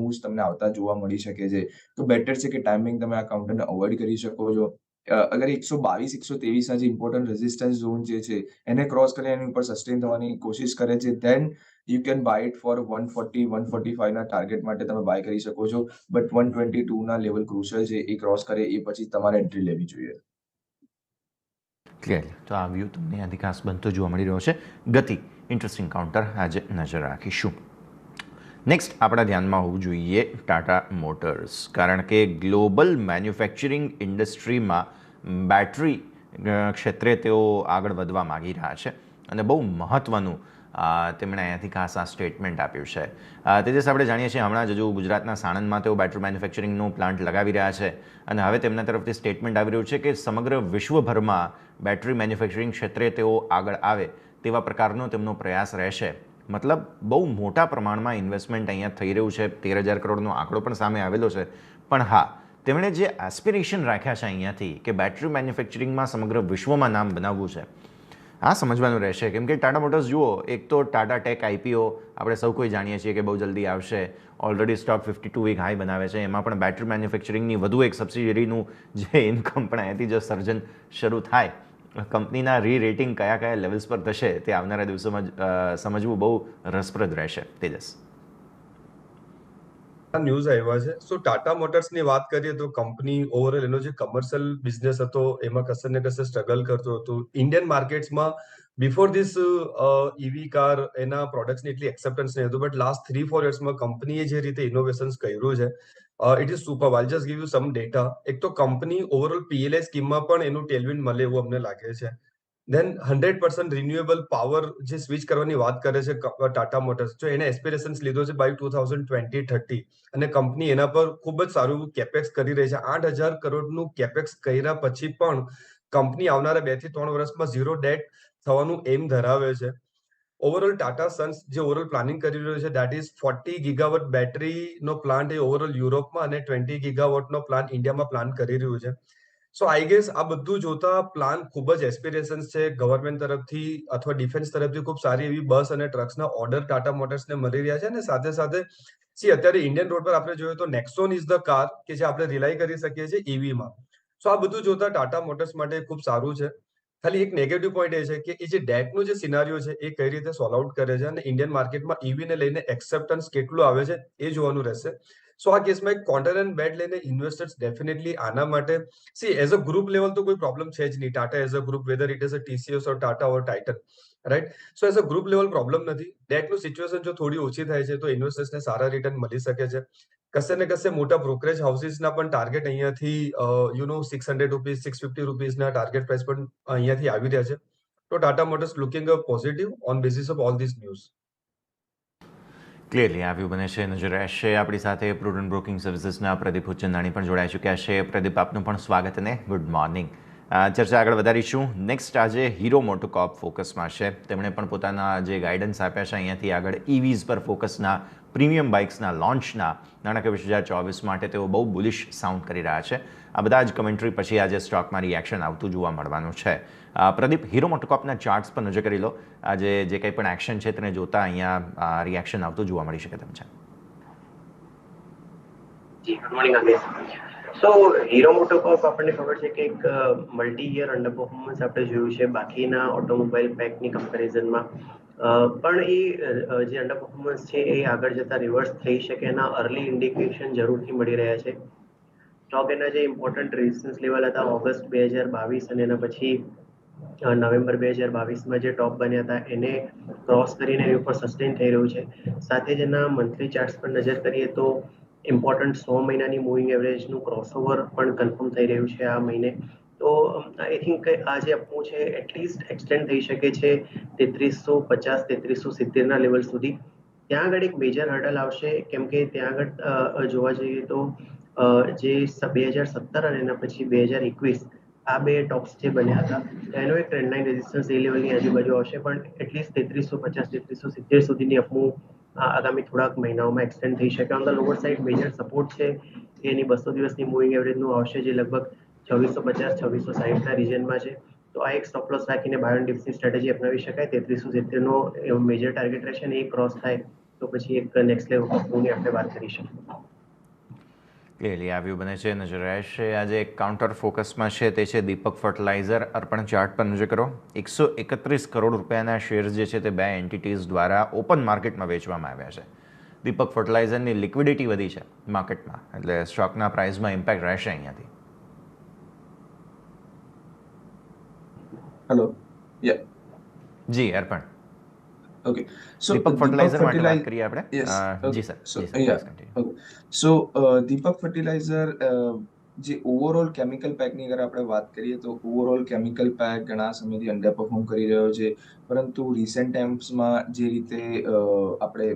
Moves તમને આવતા જોવા મળી શકે છે. તો બેટર છે કે ટાઈમિંગ તમે આ કાઉન્ટરને અવોઇડ કરી શકો છો. અગર 122-123 ના જે ઇમ્પોર્ટન્ટ રેઝિસ્ટન્સ ઝોન જે છે એને ક્રોસ કરી એની ઉપર સસ્ટેન થવાની કોશિશ કરે છે, then you can buy it for 140-145 ના ટાર્ગેટ માટે તમે બાય કરી શકો છો. બટ 122 ના લેવલ ક્રુશિયલ છે, એ ક્રોસ કરે એ પછી તમારે એન્ટ્રી લેવી જોઈએ. ક્લિયર. તો આ વ્યૂ તમને આથી ખાસ બનતો જોવા મળી રહ્યો છે. ગતિ ઇન્ટરેસ્ટિંગ કાઉન્ટર આજે નજર રાખીશું. નેક્સ્ટ આપણા ધ્યાનમાં હોવું જોઈએ ટાટા મોટર્સ, કારણ કે ગ્લોબલ મેન્યુફેક્ચરિંગ ઇન્ડસ્ટ્રીમાં બેટરી ક્ષેત્રે તેઓ આગળ વધવા માગી રહ્યા છે અને બહુ મહત્ત્વનું તેમણે અહીંયાથી ખાસ આ સ્ટેટમેન્ટ આપ્યું છે. તેજસ, આપણે જાણીએ છીએ હમણાં જ હજુ ગુજરાતના સાણંદમાં તેઓ બેટરી મેન્યુફેક્ચરિંગનો પ્લાન્ટ લગાવી રહ્યા છે અને હવે તેમના તરફથી સ્ટેટમેન્ટ આવી રહ્યું છે કે સમગ્ર વિશ્વભરમાં બેટરી મેન્યુફેક્ચરિંગ ક્ષેત્રે તેઓ આગળ આવે તેવા પ્રકારનો તેમનો પ્રયાસ રહેશે. મતલબ બહુ મોટા પ્રમાણમાં ઇન્વેસ્ટમેન્ટ અહીંયા થઈ રહ્યું છે. 13,000 કરોડનો આંકડો પણ સામે આવેલો છે. પણ હા, તેમણે જે એસ્પિરેશન રાખ્યા છે અહીંયાથી કે બેટરી મેન્યુફેક્ચરિંગમાં સમગ્ર વિશ્વમાં નામ બનાવવું છે, આ સમજવાનું રહેશે. કેમ કે ટાટા મોટર્સ જુઓ, એક તો ટાટા ટેક આઈપીઓ આપણે સૌ કોઈ જાણીએ છીએ કે બહુ જલ્દી આવશે. ઓલરેડી સ્ટોક 52 વીક હાઈ બનાવે છે. એમાં પણ બેટરી મેન્યુફેક્ચરિંગની વધુ એક સબસિડિયરીનું જે ઇન્કમ પણ અહીંયાથી જો સર્જન શરૂ થાય, કંપનીના રીરેટિંગ કયા કયા લેવલ્સ પર થશે તે આવનારા દિવસોમાં સમજવું બહુ રસપ્રદ રહેશે. તેજસ, ન્યૂઝ આવ્યા છે. સો ટાટા મોટર્સની વાત કરીએ તો કંપની ઓવરઓલ એનો જે કમર્શિયલ બિઝનેસ હતો એમાં કશે ને કશે સ્ટ્રગલ કરતો હતો. ઇન્ડિયન માર્કેટ્સમાં બિફોર ધીસ ઈવી કાર એના પ્રોડક્ટ્સની એટલી એક્સેપ્ટન્સ નહીં હતું, બટ લાસ્ટ 3-4 યર્સમાં કંપનીએ જે રીતે ઇનોવેશન્સ કર્યું છે, it is super. Isle just give you some data. એક તો કંપની ઓવરઓલ પીએલઆઈ સ્કીમમાં પણ એનું ટેલવિન્ડ મળે એવું અમને લાગે છે. દેન 100% રિન્યુએબલ પાવર જે સ્વિચ કરવાની વાત કરે છે ટાટા મોટર્સ, જો એને એસ્પિરેશન્સ લીધો છે બાય 2020-30 અને કંપની એના પર ખૂબ જ સારું કેપેક્સ કરી રહી છે. 8,000 કરોડનું કેપેક્સ કર્યા પછી પણ કંપની આવનારા 2 થી 3 વર્ષમાં ઝીરો ડેટ થવાનું એમ ધરાવે છે. ઓવરઓલ ટાટા સન્સ જે ઓવરઓલ પ્લાનિંગ કરી રહ્યું છે, દેટ ઇઝ 40 ગીગાવોટ બેટરીનો પ્લાન્ટ એ ઓવરઓલ યુરોપમાં અને 20 ગીગાવોટનો પ્લાન્ટ ઇન્ડિયામાં પ્લાન કરી રહ્યું છે. સો આઈ ગેસ આ બધું જોતા પ્લાન ખૂબ જ એસ્પિરેશન્સ છે. ગવર્મેન્ટ તરફથી અથવા ડિફેન્સ તરફથી ખૂબ સારી એવી બસ અને ટ્રક્સના ઓર્ડર ટાટા મોટર્સને મળી રહ્યા છે. અને સાથે સાથે અત્યારે ઇન્ડિયન રોડ પર આપણે જોઈએ તો નેક્સોન ઇઝ ધ કાર કે જે આપણે રિલાય કરી શકીએ છીએ ઈવીમાં. સો આ બધું જોતા ટાટા મોટર્સ માટે ખૂબ સારું છે. ખાલી એક નેગેટિવ પોઈન્ટ એ છે કે એ જે ડેટનો જે સિનારીઓ છે એ કઈ રીતે સોલ્વ આઉટ કરે છે અને ઇન્ડિયન માર્કેટમાં ઈવીને લઈને એક્સેપ્ટન્સ કેટલું આવે છે એ જોવાનું રહેશે. સો આ કેસમાં એક કોન્ટર એન્ડ બેટ લઈને ઇન્વેસ્ટર્સ ડેફિનેટલી આના માટે એઝ અ ગ્રુપ લેવલ તો કોઈ પ્રોબ્લેમ છે જ નહીં. Tata as a group, weather it is a TCS or Tata or Titan, right? So as a group level problem નથી. ડેટનું સિચ્યુએશન જો થોડી ઓછી થાય છે તો ઇન્વેસ્ટર્સને સારા રિટર્ન મળી શકે છે. કશે ને કશે મોટા બ્રોકરેજ હાઉસીસના પણ ટાર્ગેટ અહીંયાથી ₹600, ₹650 ના ટાર્ગેટ પ્રાઇસ પણ અહીંયાથી આવી રહ્યા છે. તો Tata motors looking a positive on basis of all this news. Clearly આ વ્યૂ બને છે, નજર રહેશે. આપણી સાથે પ્રુડન્ટ બ્રોકિંગ સર્વિસીસના પ્રદીપ હુચંદાણી પણ જોડાઈ ચૂક્યા છે. પ્રદીપ, આપનું પણ સ્વાગત અને ગુડ મોર્નિંગ. ચર્ચા આગળ વધારીશું. નેક્સ્ટ આજે હીરો મોટોકોર્પ ફોકસમાં છે. તેમણે પણ પોતાના જે ગાઈડન્સ આપ્યા છે અહીંયાથી આગળ ઇવીઝ પર ફોકસના, પ્રીમિયમ બાઇક્સના લોન્ચના નાણાકીય 2024 માટે તેઓ બહુ બુલિશ સાઉન્ડ કરી રહ્યા છે. આ બધા જ કમેન્ટ્રી પછી આજે સ્ટોકમાં રિએક્શન આવતું જોવા મળવાનું છે. પ્રદીપ, હીરો મોટોકોર્પના ચાર્ટ્સ પર નજર કરી લો. આજે જે કંઈ પણ એક્શન છે તેને જોતા અહીંયા રિએક્શન આવતું જોવા મળી શકે તેમ છે. જી, ગુડ મોર્નિંગ અગેન. સો હીરો મોટોકોર્પ આપણને ખબર છે કે એક મલ્ટી યર અંડર પરફોર્મન્સ આપણે જોયું છે બાકીના ઓટોમોબાઈલ પેકની કમ્પેરિઝનમાં. પણ એ જે અંડર પરફોર્મન્સ છે એ આગળ જતા રિવર્સ થઈ શકે એના અર્લી ઇન્ડિકેશન જરૂરથી મળી રહ્યા છે. સ્ટોક એના જે ઇમ્પોર્ટન્ટ રેઝિસ્ટન્સ લેવલ હતા ઓગસ્ટ 2022 અને એના પછી નવેમ્બર 2022માં જે ટોપ બન્યા હતા એને ક્રોસ કરીને એની ઉપર સસ્ટેન થઈ રહ્યું છે. સાથે જ એના મંથલી ચાર્ટ્સ પર નજર કરીએ તો ઇમ્પોર્ટન્ટ 100 મહિનાની મૂવિંગ એવરેજનું ક્રોસઓવર પણ કન્ફર્મ થઈ રહ્યું છે આ મહિને. તો આઈ થિંક આ જે અપમૂવ છે એટલીસ્ટ એક્સટેન્ડ થઈ શકે છે 3350-3370ના લેવલ સુધી. ત્યાં આગળ એક મેજર હર્ડલ આવશે કેમ કે ત્યાં આગળ જોવા જઈએ તો જે 2017 અને એના પછી 2021 આ બે ટોપ્સ જે બન્યા હતા એનો એક ટ્રેન્ડ લાઇન રેઝિસ્ટન્સ એ લેવલની આજુબાજુ આવશે. પણ એટલીસ્ટ 3350-3370 સુધીની અપમૂવ આગામી થોડાક મહિનાઓમાં એક્સટેન્ડ થઈ શકે. On the lower side major support છે એની 200 દિવસની મૂવિંગ એવરેજનું આવશે જે લગભગ 2650-2660ના રિજનમાં છે. તો આ એક સ્ટોપ લોસ રાખીને બાય ઓન ડિપ્સની સ્ટ્રેટેજી અપનાવી શકાય. 3370નો મેજર ટાર્ગેટ રહેશે અને એ ક્રોસ થાય તો પછી એક નેક્સ્ટ લેવલ ઓફ મૂવની આપણે વાત કરી શકીએ. ક્લિયરલી આ વ્યૂ બને છે, નજર રહેશે. આજે એક કાઉન્ટર ફોકસમાં છે, તે છે દીપક ફર્ટિલાઇઝર. અર્પણ ચાર્ટ પર નજર કરો. 131 કરોડ રૂપિયાના શેર્સ જે છે તે 2 એન્ટિટીઝ દ્વારા ઓપન માર્કેટમાં વેચવામાં આવ્યા છે. દીપક ફર્ટિલાઇઝરની લિક્વિડિટી વધી છે માર્કેટમાં, એટલે સ્ટોકના પ્રાઇસમાં ઇમ્પેક્ટ રહેશે અહીંયાથી. હેલો, યા, જી અર્પણ. ઓકે. સો દીપક ફર્ટિલાઇઝર માટે વાત કરીએ આપણે. Yes, ji sir, so ji sir, please continue. Okay. So Deepak fertilizer જે ઓવરઓલ કેમિકલ પેકની અગર આપણે વાત કરીએ તો ઓવરઓલ કેમિકલ પેક ઘણા સમયથી અંડર પરફોર્મ કરી રહ્યો છે, પરંતુ રિસેન્ટ ટાઈમ્સમાં જે રીતે આપણે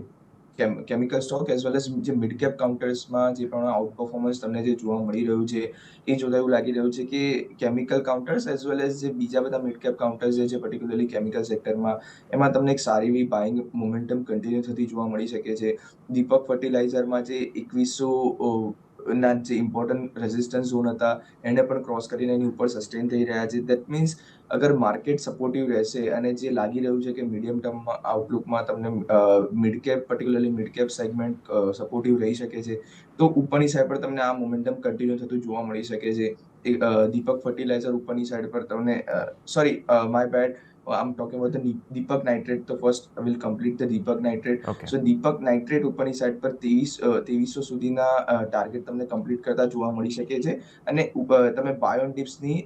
chemical stock as well as જે મિડ કેપ કાઉન્ટર્સમાં જે પ્રમાણે આઉટ પરફોર્મન્સ તમને જે જોવા મળી રહ્યું છે, એ જોતા એવું લાગી રહ્યું છે કે chemical counters as well as જે બીજા બધા મિડ કેપ કાઉન્ટર્સ જે છે પર્ટિક્યુલરલી કેમિકલ સેક્ટરમાં, એમાં તમને એક સારી એવી બાઇંગ મોમેન્ટમ કન્ટિન્યુ થતી જોવા મળી શકે છે. દીપક ફર્ટિલાઇઝરમાં જે 2100 ના જે ઇમ્પોર્ટન્ટ રેઝિસ્ટન્સ ઝોન હતા એને પણ ક્રોસ કરીને એની ઉપર સસ્ટેન થઈ રહ્યા છે. દેટ મીન્સ અગર માર્કેટ સપોર્ટિવ રહેશે અને જે લાગી રહ્યું છે કે મીડિયમ ટર્મ આઉટલુકમાં તમને mid cap particularly mid cap segment supportive રહી શકે છે, તો ઉપરની સાઈડ પર તમને આ મોમેન્ટમ કન્ટિન્યુ થતું જોવા મળી શકે છે. દીપક ફર્ટિલાઇઝર ઉપરની સાઈડ પર તમને sorry my bad, I'm talking about the Deepak Nitrate. So first I will complete the Deepak Nitrate. Okay. So Deepak Nitrate ઉપરની સાઈડ પર 2300 સુધીના ટાર્ગેટ તમને કમ્પ્લીટ કરતા જોવા મળી શકે છે, અને તમે બાય ઓન ડિપ્સની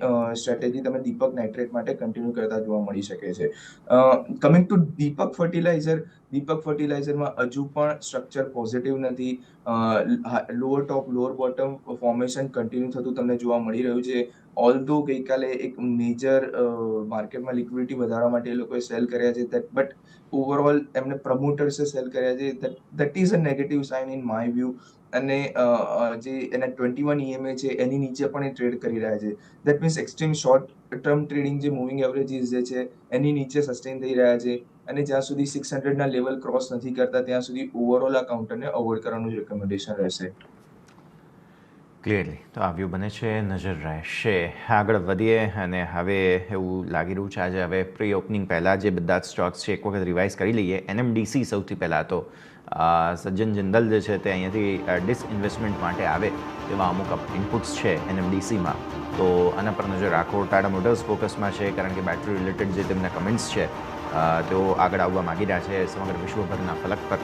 સ્ટ્રેટેજી તમે દીપક નાઇટ્રેટ માટે કન્ટિન્યુ કરતા જોવા મળી શકે છે. કમિંગ ટુ દીપક ફર્ટિલાઇઝરમાં હજુ પણ સ્ટ્રક્ચર પોઝિટિવ નથી. લોઅર ટોપ લોઅર બોટમ ફોર્મેશન કન્ટિન્યુ થતું તમને જોવા મળી રહ્યું છે. ઓલ્ધો ગઈકાલે એક મેજર માર્કેટમાં લિક્વિડિટી વધારવા માટે એ લોકોએ સેલ કર્યા છે, બટ ઓવરઓલ એમને પ્રમોટર્સે સેલ કર્યા છે. That is a negative sign in my view. અને જે એના 21 EMA છે એની નીચે પણ એ ટ્રેડ કરી રહ્યા છે. That means extreme short term trading જે મૂવિંગ એવરેજીસ જે છે એની નીચે સસ્ટેન થઈ રહ્યા છે, અને જ્યાં સુધી 600 ના લેવલ ક્રોસ નથી કરતા ત્યાં સુધી ઓવરઓલ આ કાઉન્ટરને અવોઇડ કરવાનું રેકમેન્ડેશન રહેશે. ક્લિયરલી તો આ વ્યૂ બને છે, નજર રહેશે. આગળ વધીએ, અને હવે એવું લાગી રહ્યું છે આજે હવે પ્રી ઓપનિંગ પહેલાં જે બધા જ સ્ટોક્સ છે એક વખત રિવાઇઝ કરી લઈએ. NMDC સૌથી પહેલાં તો સજ્જન જિંદલ જે છે તે અહીંયાથી ડિસઇન્વેસ્ટમેન્ટ માટે આવે તેવા અમુક ઇનપુટ્સ છે NMDCમાં, તો આના પર નજર રાખો. ટાટા મોટર્સ ફોકસમાં છે, કારણ કે બેટરી રિલેટેડ જે તેમના કમેન્ટ્સ છે તેઓ આગળ આવવા માગી રહ્યા છે સમગ્ર વિશ્વભરના ફલક પર.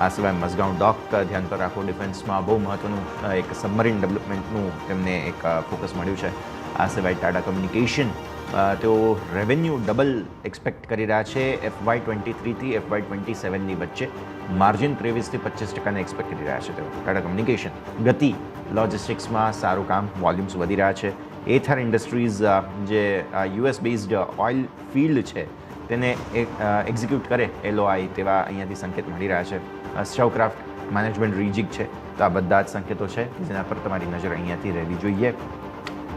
આ સિવાય મઝગાંવ ડોક ધ્યાન પર રાખો. ડિફેન્સમાં બહુ મહત્ત્વનું એક સબમરીન ડેવલપમેન્ટનું તેમને એક ફોકસ મળ્યું છે. આ સિવાય ટાટા કમ્યુનિકેશન, તેઓ રેવન્યુ ડબલ એક્સપેક્ટ કરી રહ્યા છે FY23 થી FY27ની વચ્ચે. માર્જિન 23 થી 25% એક્સપેક્ટ કરી રહ્યા છે તેઓ. ટાટા કમ્યુનિકેશન. ગતિ લોજિસ્ટિક્સમાં સારું કામ, વોલ્યુમ્સ વધી રહ્યા છે. એથર ઇન્ડસ્ટ્રીઝ જે US બેઝડ ઓઇલ ફિલ્ડ છે તેને એક્ઝિક્યુટ કરે LOI તેવા અહીંયાથી સંકેત મળી રહ્યા છે. સ્ટોકક્રાફ્ટ મેનેજમેન્ટ રીજિક છે, તો આ બધા જ સંકેતો છે જેના પર તમારી નજર અહીંયાથી રહેવી જોઈએ.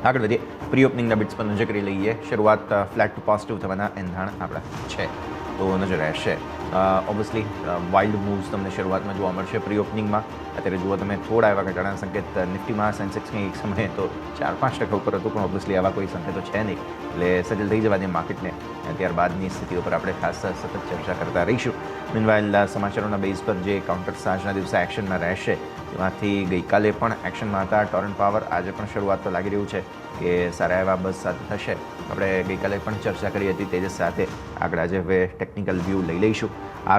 આગળ વધીએ, પ્રી ઓપનિંગના બિટ્સ પર નજર કરી લઈએ. શરૂઆત ફ્લેટ ટુ પોઝિટિવ થવાના એંધાણ આપણા છે, તો નજર રહેશે. ઓબ્વિયસલી વાઇલ્ડ મૂવ્સ તમને શરૂઆતમાં જોવા મળશે પ્રી ઓપનિંગમાં. અત્યારે જુઓ તમે થોડા એવા ઘટાડાના સંકેત નિફ્ટીમાં, સેન્સેક્સની એક સમયે તો 4-5% ઉપર હતું, પણ ઓબ્વિયસલી આવા કોઈ સંકેતો છે નહીં, એટલે સેટલ થઈ જવા દે માર્કેટને. ત્યારબાદની સ્થિતિઓ પર આપણે ખાસ સતત ચર્ચા કરતા રહીશું. મીનવાઇલ સમાચારોના બેઝ પર જે કાઉન્ટર્સ આજના દિવસે એક્શનમાં રહેશે તેમાંથી ગઈકાલે પણ એક્શનમાં હતા. ટોરન્ટ પાવર આજે પણ શરૂઆત પર લાગી રહ્યું છે કે સારા એવા બઝ સાથે થશે. આપણે ગઈકાલે પણ ચર્ચા કરી હતી તેજસ સાથે. આગળ આજે હવે ટેકનિકલ વ્યૂ લઈ લઈશું.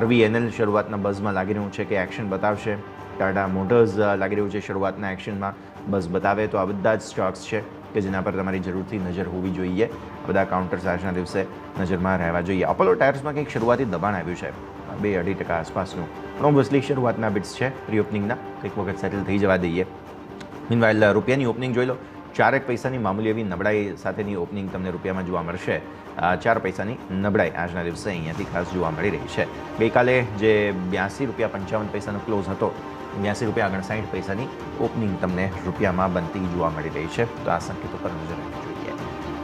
RVNL શરૂઆતના બઝમાં લાગી રહ્યું છે કે એક્શન બતાવશે. ટાટા મોટર્સ લાગી રહ્યું છે શરૂઆતના એક્શનમાં બઝ બતાવે. તો આ બધા જ સ્ટોક્સ છે કે જેના પર તમારી જરૂરથી નજર હોવી જોઈએ. બધા કાઉન્ટર્સ આજના દિવસે નજરમાં રહેવા જોઈએ. અપોલો ટાયર્સમાં કંઈક શરૂઆતી દબાણ આવ્યું છે 2-2.5% આસપાસનું, પણ ઓબ્વિયસલી શરૂઆતના બિટ્સ છે પ્રી ઓપનિંગના, એક વખત સેટલ થઈ જવા દઈએ. મીનવાઇલ રૂપિયાની ઓપનિંગ જોઈ લો. 4 પૈસાની મામૂલી એવી નબળાઈ સાથેની ઓપનિંગ તમને રૂપિયામાં જોવા મળશે. 4 પૈસાની નબળાઈ આજના દિવસે અહીંયાથી ખાસ જોવા મળી રહી છે. ગઈકાલે જે ₹82.55 ક્લોઝ હતો, ₹82.59 ઓપનિંગ તમને રૂપિયામાં બનતી જોવા મળી રહી છે. તો આ સંકેતો પર નજર રાખવી જોઈએ.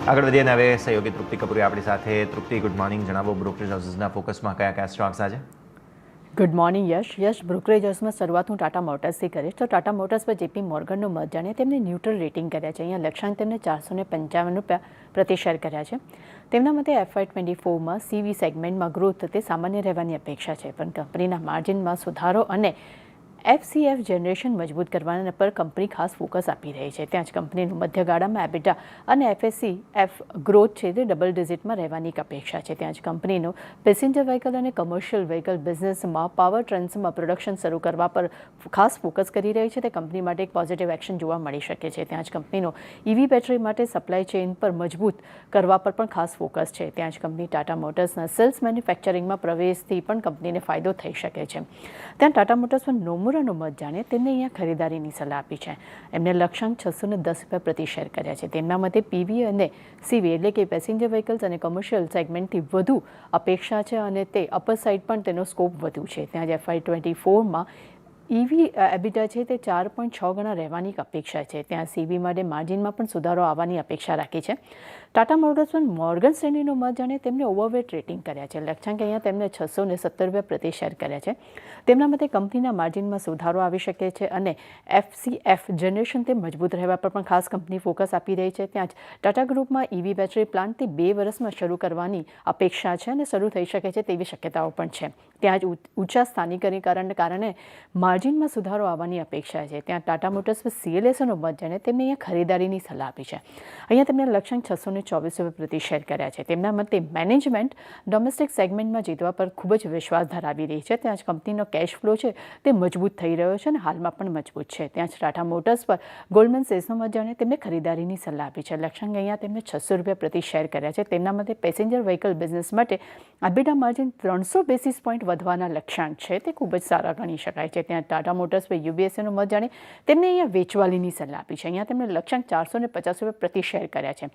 આગળ વધીએ, હવે સહયોગી તૃપ્તિ કપૂરી આપણી સાથે. તૃપ્તિ, ગુડ મોર્નિંગ. જણાવો બ્રોકરેજ હાઉસીસના ફોકસમાં કયા કયા સ્ટોક્સ આજે? ગુડ મોર્નિંગ યશ બ્રોકરેજ હાઉસમાં શરૂઆત હું ટાટા મોટર્સથી કરીશ. તો ટાટા મોટર્સ પર જેપી મોર્ગનનું મત જાણીએ. તેમને ન્યુટ્રલ રેટિંગ કર્યા છે. અહીંયા લક્ષ્યાંક તેમને ₹455 પ્રતિ શેર કર્યા છે. તેમના મતે FY24માં CV સેગમેન્ટમાં ગ્રોથ તે સામાન્ય રહેવાની અપેક્ષા છે, પણ કંપનીના માર્જિનમાં સુધારો અને FCF જનરેશન મજબૂત કરવાના પર કંપની ખાસ ફોકસ આપી રહી છે. ત્યાં જ કંપનીનું મધ્યગાળામાં એબિટા અને FACF ગ્રોથ છે તે ડબલ ડિજિટમાં રહેવાની અપેક્ષા છે. ત્યાં જ કંપનીનું પેસેન્જર વ્હીકલ અને કમર્શિયલ વ્હીકલ બિઝનેસમાં પાવર ટ્રાન્સમાં પ્રોડક્શન શરૂ કરવા પર ખાસ ફોકસ કરી રહી છે. તે કંપની માટે એક પોઝિટિવ એક્શન જોવા મળી શકે છે. ત્યાં જ કંપનીનો EV બેટરી માટે સપ્લાય ચેઇન પર મજબૂત કરવા પર પણ ખાસ ફોકસ છે. ત્યાં જ કંપની ટાટા મોટર્સના સેલ્સ મેન્યુફેક્ચરિંગમાં પ્રવેશથી પણ કંપનીને ફાયદો થઈ શકે છે. ત્યાં ટાટા મોટર્સ પર નોમુરાનો મત જાણે. તેમને અહીંયા ખરીદારીની સલાહ આપી છે. એમને લક્ષ્યાંક ₹610 પ્રતિ શેર કર્યા છે. તેમના મતે PV અને CV એટલે કે પેસેન્જર વ્હીકલ્સ અને કમર્શિયલ સેગમેન્ટથી વધુ અપેક્ષા છે અને તે અપર સાઇડ પણ તેનો સ્કોપ વધુ છે. ત્યાં જ FY24માં EV એબિટા છે તે 4.6 ગણા રહેવાની અપેક્ષા છે. ત્યાં CV માટે માર્જિનમાં પણ સુધારો આવવાની અપેક્ષા રાખી છે. ટાટા મોટર્સ પર મોર્ગન સ્ટેનલીનો મત જાણે. તેમને ઓવરવેટ રેટિંગ કર્યા છે. લક્ષ્યાંક અહીંયા તેમને ₹617 પ્રતિ શેર કર્યા છે. તેમના મતે કંપનીના માર્જિનમાં સુધારો આવી શકે છે અને FCF જનરેશન તે મજબૂત રહેવા પર પણ ખાસ કંપની ફોકસ આપી રહી છે. ત્યાં જ ટાટા ગ્રુપમાં EV બેટરી પ્લાન્ટ તે 2 વર્ષમાં શરૂ કરવાની અપેક્ષા છે અને શરૂ થઈ શકે છે તેવી શક્યતાઓ પણ છે. ત્યાં જ ઊંચા સ્થાનિકીકરણને કારણે માર્જિનમાં સુધારો આવવાની અપેક્ષા છે. ત્યાં ટાટા મોટર્સ પર CLSનો મત જાણે. તેમને અહીંયા ખરીદારીની સલાહ આપી છે. અહીંયા તેમને લક્ષ્યાંક ₹624 પ્રતિ શેર કર્યા છે. તેમના મતે મેનેજમેન્ટ ડોમેસ્ટિક સેગમેન્ટમાં જીતવા પર ખૂબ જ વિશ્વાસ ધરાવી રહી છે. ત્યાં જ કંપનીનો કેશ ફ્લો છે તે મજબૂત થઈ રહ્યો છે અને હાલમાં પણ મજબૂત છે. ત્યાં જ ટાટા મોટર્સ પર ગોલ્ડમેન સેસનો મત જાણે. તેમને ખરીદારીની સલાહ આપી છે. લક્ષ્યાંક અહીંયા તેમને ₹600 પ્રતિ શેર કર્યા છે. તેમના મતે પેસેન્જર વ્હીકલ બિઝનેસ માટે એબિટા માર્જિન 300 બેસિસ પોઈન્ટ વધવાના લક્ષ્યાંક છે તે ખૂબ જ સારા ગણી શકાય છે. ત્યાં ટાટા મોટર્સ પર UBSનો મત જાણે. તેમને અહીંયા વેચવાલીની સલાહ આપી છે. અહીંયા તેમને લક્ષ્યાંક ₹450 પ્રતિ શેર કર્યા છે.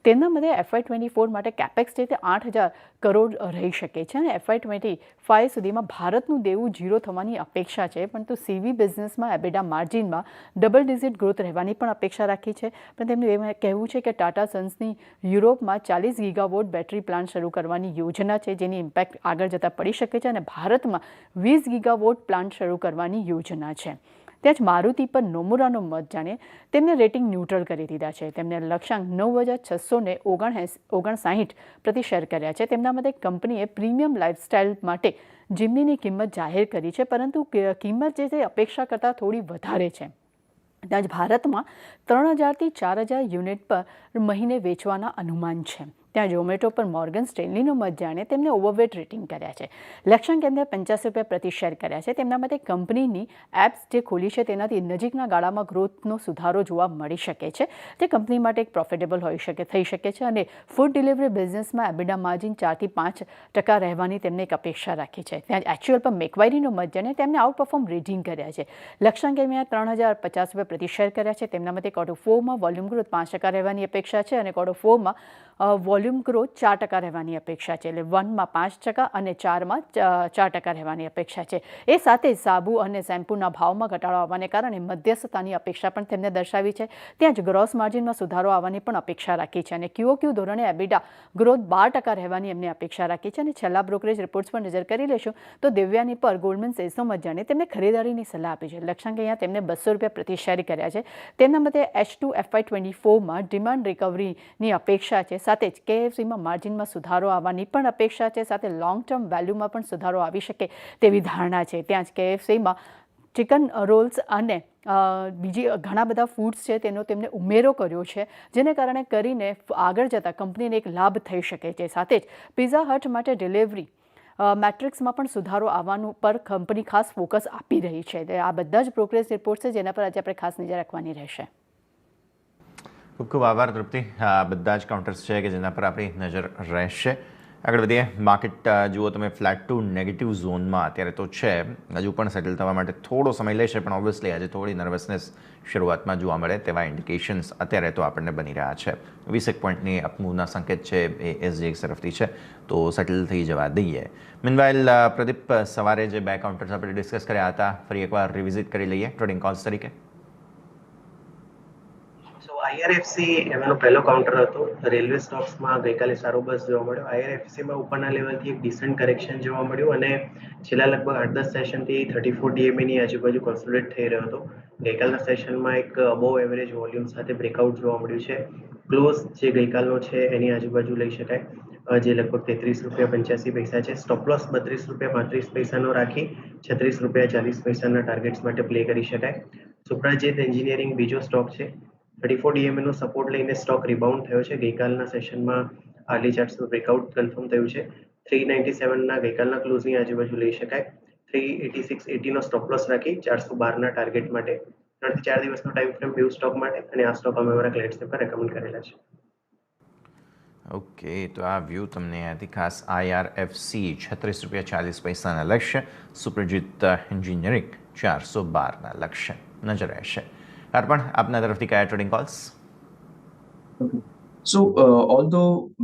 તેમના મતે FY24 માટે કેપેક્સ છે તે 8,000 કરોડ રહી શકે છે અને FY25 સુધીમાં ભારતનું દેવું ઝીરો થવાની અપેક્ષા છે. પરંતુ CV બિઝનેસમાં એબિટા માર્જિનમાં ડબલ ડિજિટ ગ્રોથ રહેવાની પણ અપેક્ષા રાખી છે. પણ તેમનું એવું કહેવું છે કે ટાટા સન્સની યુરોપમાં 40 ગીગાવોટ બેટરી પ્લાન્ટ શરૂ કરવાની યોજના છે, જેની ઇમ્પેક્ટ આગળ જતાં પડી શકે છે અને ભારતમાં 20 ગીગાવોટ પ્લાન્ટ શરૂ કરવાની યોજના છે. ત્યાં જ મારુતિ પર નોમુરાનો મત જાણે. તેમને રેટિંગ ન્યુટ્રલ કરી દીધા છે. તેમને લક્ષ્યાંક ₹9,659 પ્રતિ શેર કર્યા છે. તેમના મતે કંપનીએ પ્રીમિયમ લાઇફસ્ટાઇલ માટે જીમનીની કિંમત જાહેર કરી છે, પરંતુ કિંમત જે તે અપેક્ષા કરતાં થોડી વધારે છે. ત્યાં જ ભારતમાં 3,000થી 4,000 યુનિટ પર મહિને વેચવાના અનુમાન છે. ત્યાં ઝોમેટો પર મોર્ગન સ્ટેનલીનો મત જાણે. તેમને ઓવરવેટ રેટિંગ કર્યા છે. લક્ષ્યાંક એમને ₹85 પ્રતિ શેર કર્યા છે. તેમના મતે કંપનીની એપ્સ જે ખોલી છે તેનાથી નજીકના ગાળામાં ગ્રોથનો સુધારો જોવા મળી શકે છે. તે કંપની માટે એક પ્રોફિટેબલ થઈ શકે છે અને ફૂડ ડિલિવરી બિઝનેસમાં એબિટા માર્જિન 4થી 5% રહેવાની તેમને એક અપેક્ષા રાખી છે. ત્યાં એક્ચ્યુઅલ પર મેકવાયરીનો મત જાણે. તેમને આઉટ પરફોર્મ રેટિંગ કર્યા છે. લક્ષ્યાંક એમને ₹3,050 પ્રતિ શેર કર્યા છે. તેમના મતે Q4માં વોલ્યુમ ગ્રોથ 5% રહેવાની અપેક્ષા છે અને Q4માં વોલ્યુમ ગ્રોથ 4% રહેવાની અપેક્ષા છે. એટલે 1માં 5% અને 4માં 4% રહેવાની અપેક્ષા છે. એ સાથે સાબુ અને શેમ્પૂના ભાવમાં ઘટાડો આવવાને કારણે મધ્યસ્થતાની અપેક્ષા પણ તેમને દર્શાવી છે. ત્યાં જ ગ્રોસ માર્જિનમાં સુધારો આવવાની પણ અપેક્ષા રાખી છે અને QOQ ધોરણે એબિટા ગ્રોથ 12% રહેવાની એમને અપેક્ષા રાખી છે. અને છેલ્લા બ્રોકરેજ રિપોર્ટ્સ પર નજર કરી લેશું તો દિવ્યાની પર ગોલ્ડમેન સેસનો મત જાણે. તેમને ખરીદારીની સલાહ આપી છે. લક્ષ્યાંક અહીંયા તેમને ₹200 પ્રતિ શેર કર્યા છે. તેમના મતે H2 FY24માં ડિમાન્ડ રિકવરીની અપેક્ષા છે. સાથે જ KFCમાં માર્જિનમાં સુધારો આવવાની પણ અપેક્ષા છે. સાથે લોંગ ટર્મ વેલ્યુમાં પણ સુધારો આવી શકે તેવી ધારણા છે. ત્યાં જ KFCમાં ચિકન રોલ્સ અને બીજી ઘણા બધા ફૂડ્સ છે તેનો તેમને ઉમેરો કર્યો છે, જેને કારણે કરીને આગળ જતાં કંપનીને એક લાભ થઈ શકે છે. સાથે જ પિઝા હટ માટે ડિલિવરી મેટ્રિક્સમાં પણ સુધારો આવવાનું પર કંપની ખાસ ફોકસ આપી રહી છે. આ બધા જ બ્રોકરેજ રિપોર્ટ્સ છે જેના પર આજે આપણે ખાસ નજર રાખવાની રહેશે. ખૂબ ખૂબ આભાર તૃપ્તિ. આ બધા જ કાઉન્ટર્સ છે કે જેના પર આપણી નજર રહેશે. આગળ વધીએ. માર્કેટ જુઓ તમે ફ્લેટ ટુ નેગેટિવ ઝોનમાં અત્યારે તો છે. હજુ પણ સેટલ થવા માટે થોડો સમય લેશે, પણ ઓબ્વિયસલી આજે થોડી નર્વસનેસ શરૂઆતમાં જોવા મળે તેવા ઇન્ડિકેશન્સ અત્યારે તો આપણને બની રહ્યા છે. 20 પોઈન્ટની અપમૂવના સંકેત છે એ SGX તરફથી છે, તો સેટલ થઈ જવા દઈએ. મીનવાઇલ પ્રદીપ, સવારે જે 2 કાઉન્ટર્સ આપણે ડિસ્કસ કર્યા હતા ફરી એકવાર રિવિઝિટ કરી લઈએ ટ્રેડિંગ કોલ્સ તરીકે. આઈઆરએફસી એમનો પહેલો કાઉન્ટર હતો. રેલવે સ્ટોક્સમાં ગઈકાલે સારો બસ જોવા મળ્યો. આઈઆરએફસીમાં ઉપરના લેવલથી એક ડિસન્ટ કરેક્શન જોવા મળ્યું અને છેલ્લા લગભગ 8-10 સેશનથી 34 ડીએમએની આજુબાજુ કોન્સોલિડેટ થઈ રહ્યો હતો. ગઈકાલના સેશનમાં એક અબોવ એવરેજ વોલ્યુમ સાથે બ્રેકઆઉટ જોવા મળ્યું છે. ક્લોઝ જે ગઈકાલનો છે એની આજુબાજુ લઈ શકાય, જે લગભગ ₹33.85 છે. સ્ટોપ લોસ ₹32.35 રાખી ₹36.40 ટાર્ગેટ્સ માટે પ્લે કરી શકાય. સુપ્રાજીત એન્જિનિયરિંગ બીજો સ્ટોક છે. 34 ડીએમએ નો સપોર્ટ લઈને સ્ટોક રિબાઉન્ડ થયો છે. ગઈકાલના સેશનમાં આર્લી ચાર્ટ્સનું બ્રેકઆઉટ કન્ફર્મ થયું છે. 397 ગઈકાલના ક્લોઝની આજુબાજુ લઈ શકાય. 386.80 નો સ્ટોપ લોસ રાખી 412 ટાર્ગેટ માટે 3 થી 4 દિવસનો ટાઈમ ફ્રેમ બેઉ સ્ટોક માટે, અને આ સ્ટોક અમે અમારા ક્લાયન્ટ્સને પર રેકમેન્ડ કરેલા છે. ઓકે, તો આ વ્યૂ તમને અહીંયાથી ખાસ IRFC ₹36.40 લક્ષ્ય, સુપ્રજીત એન્જિનિયરિંગ 412 લક્ષ્ય નજર રહેશે. અર્પણ, આપના તરફથી કયા ટ્રેડિંગ કોલ્સ? સો ઓલ્ધો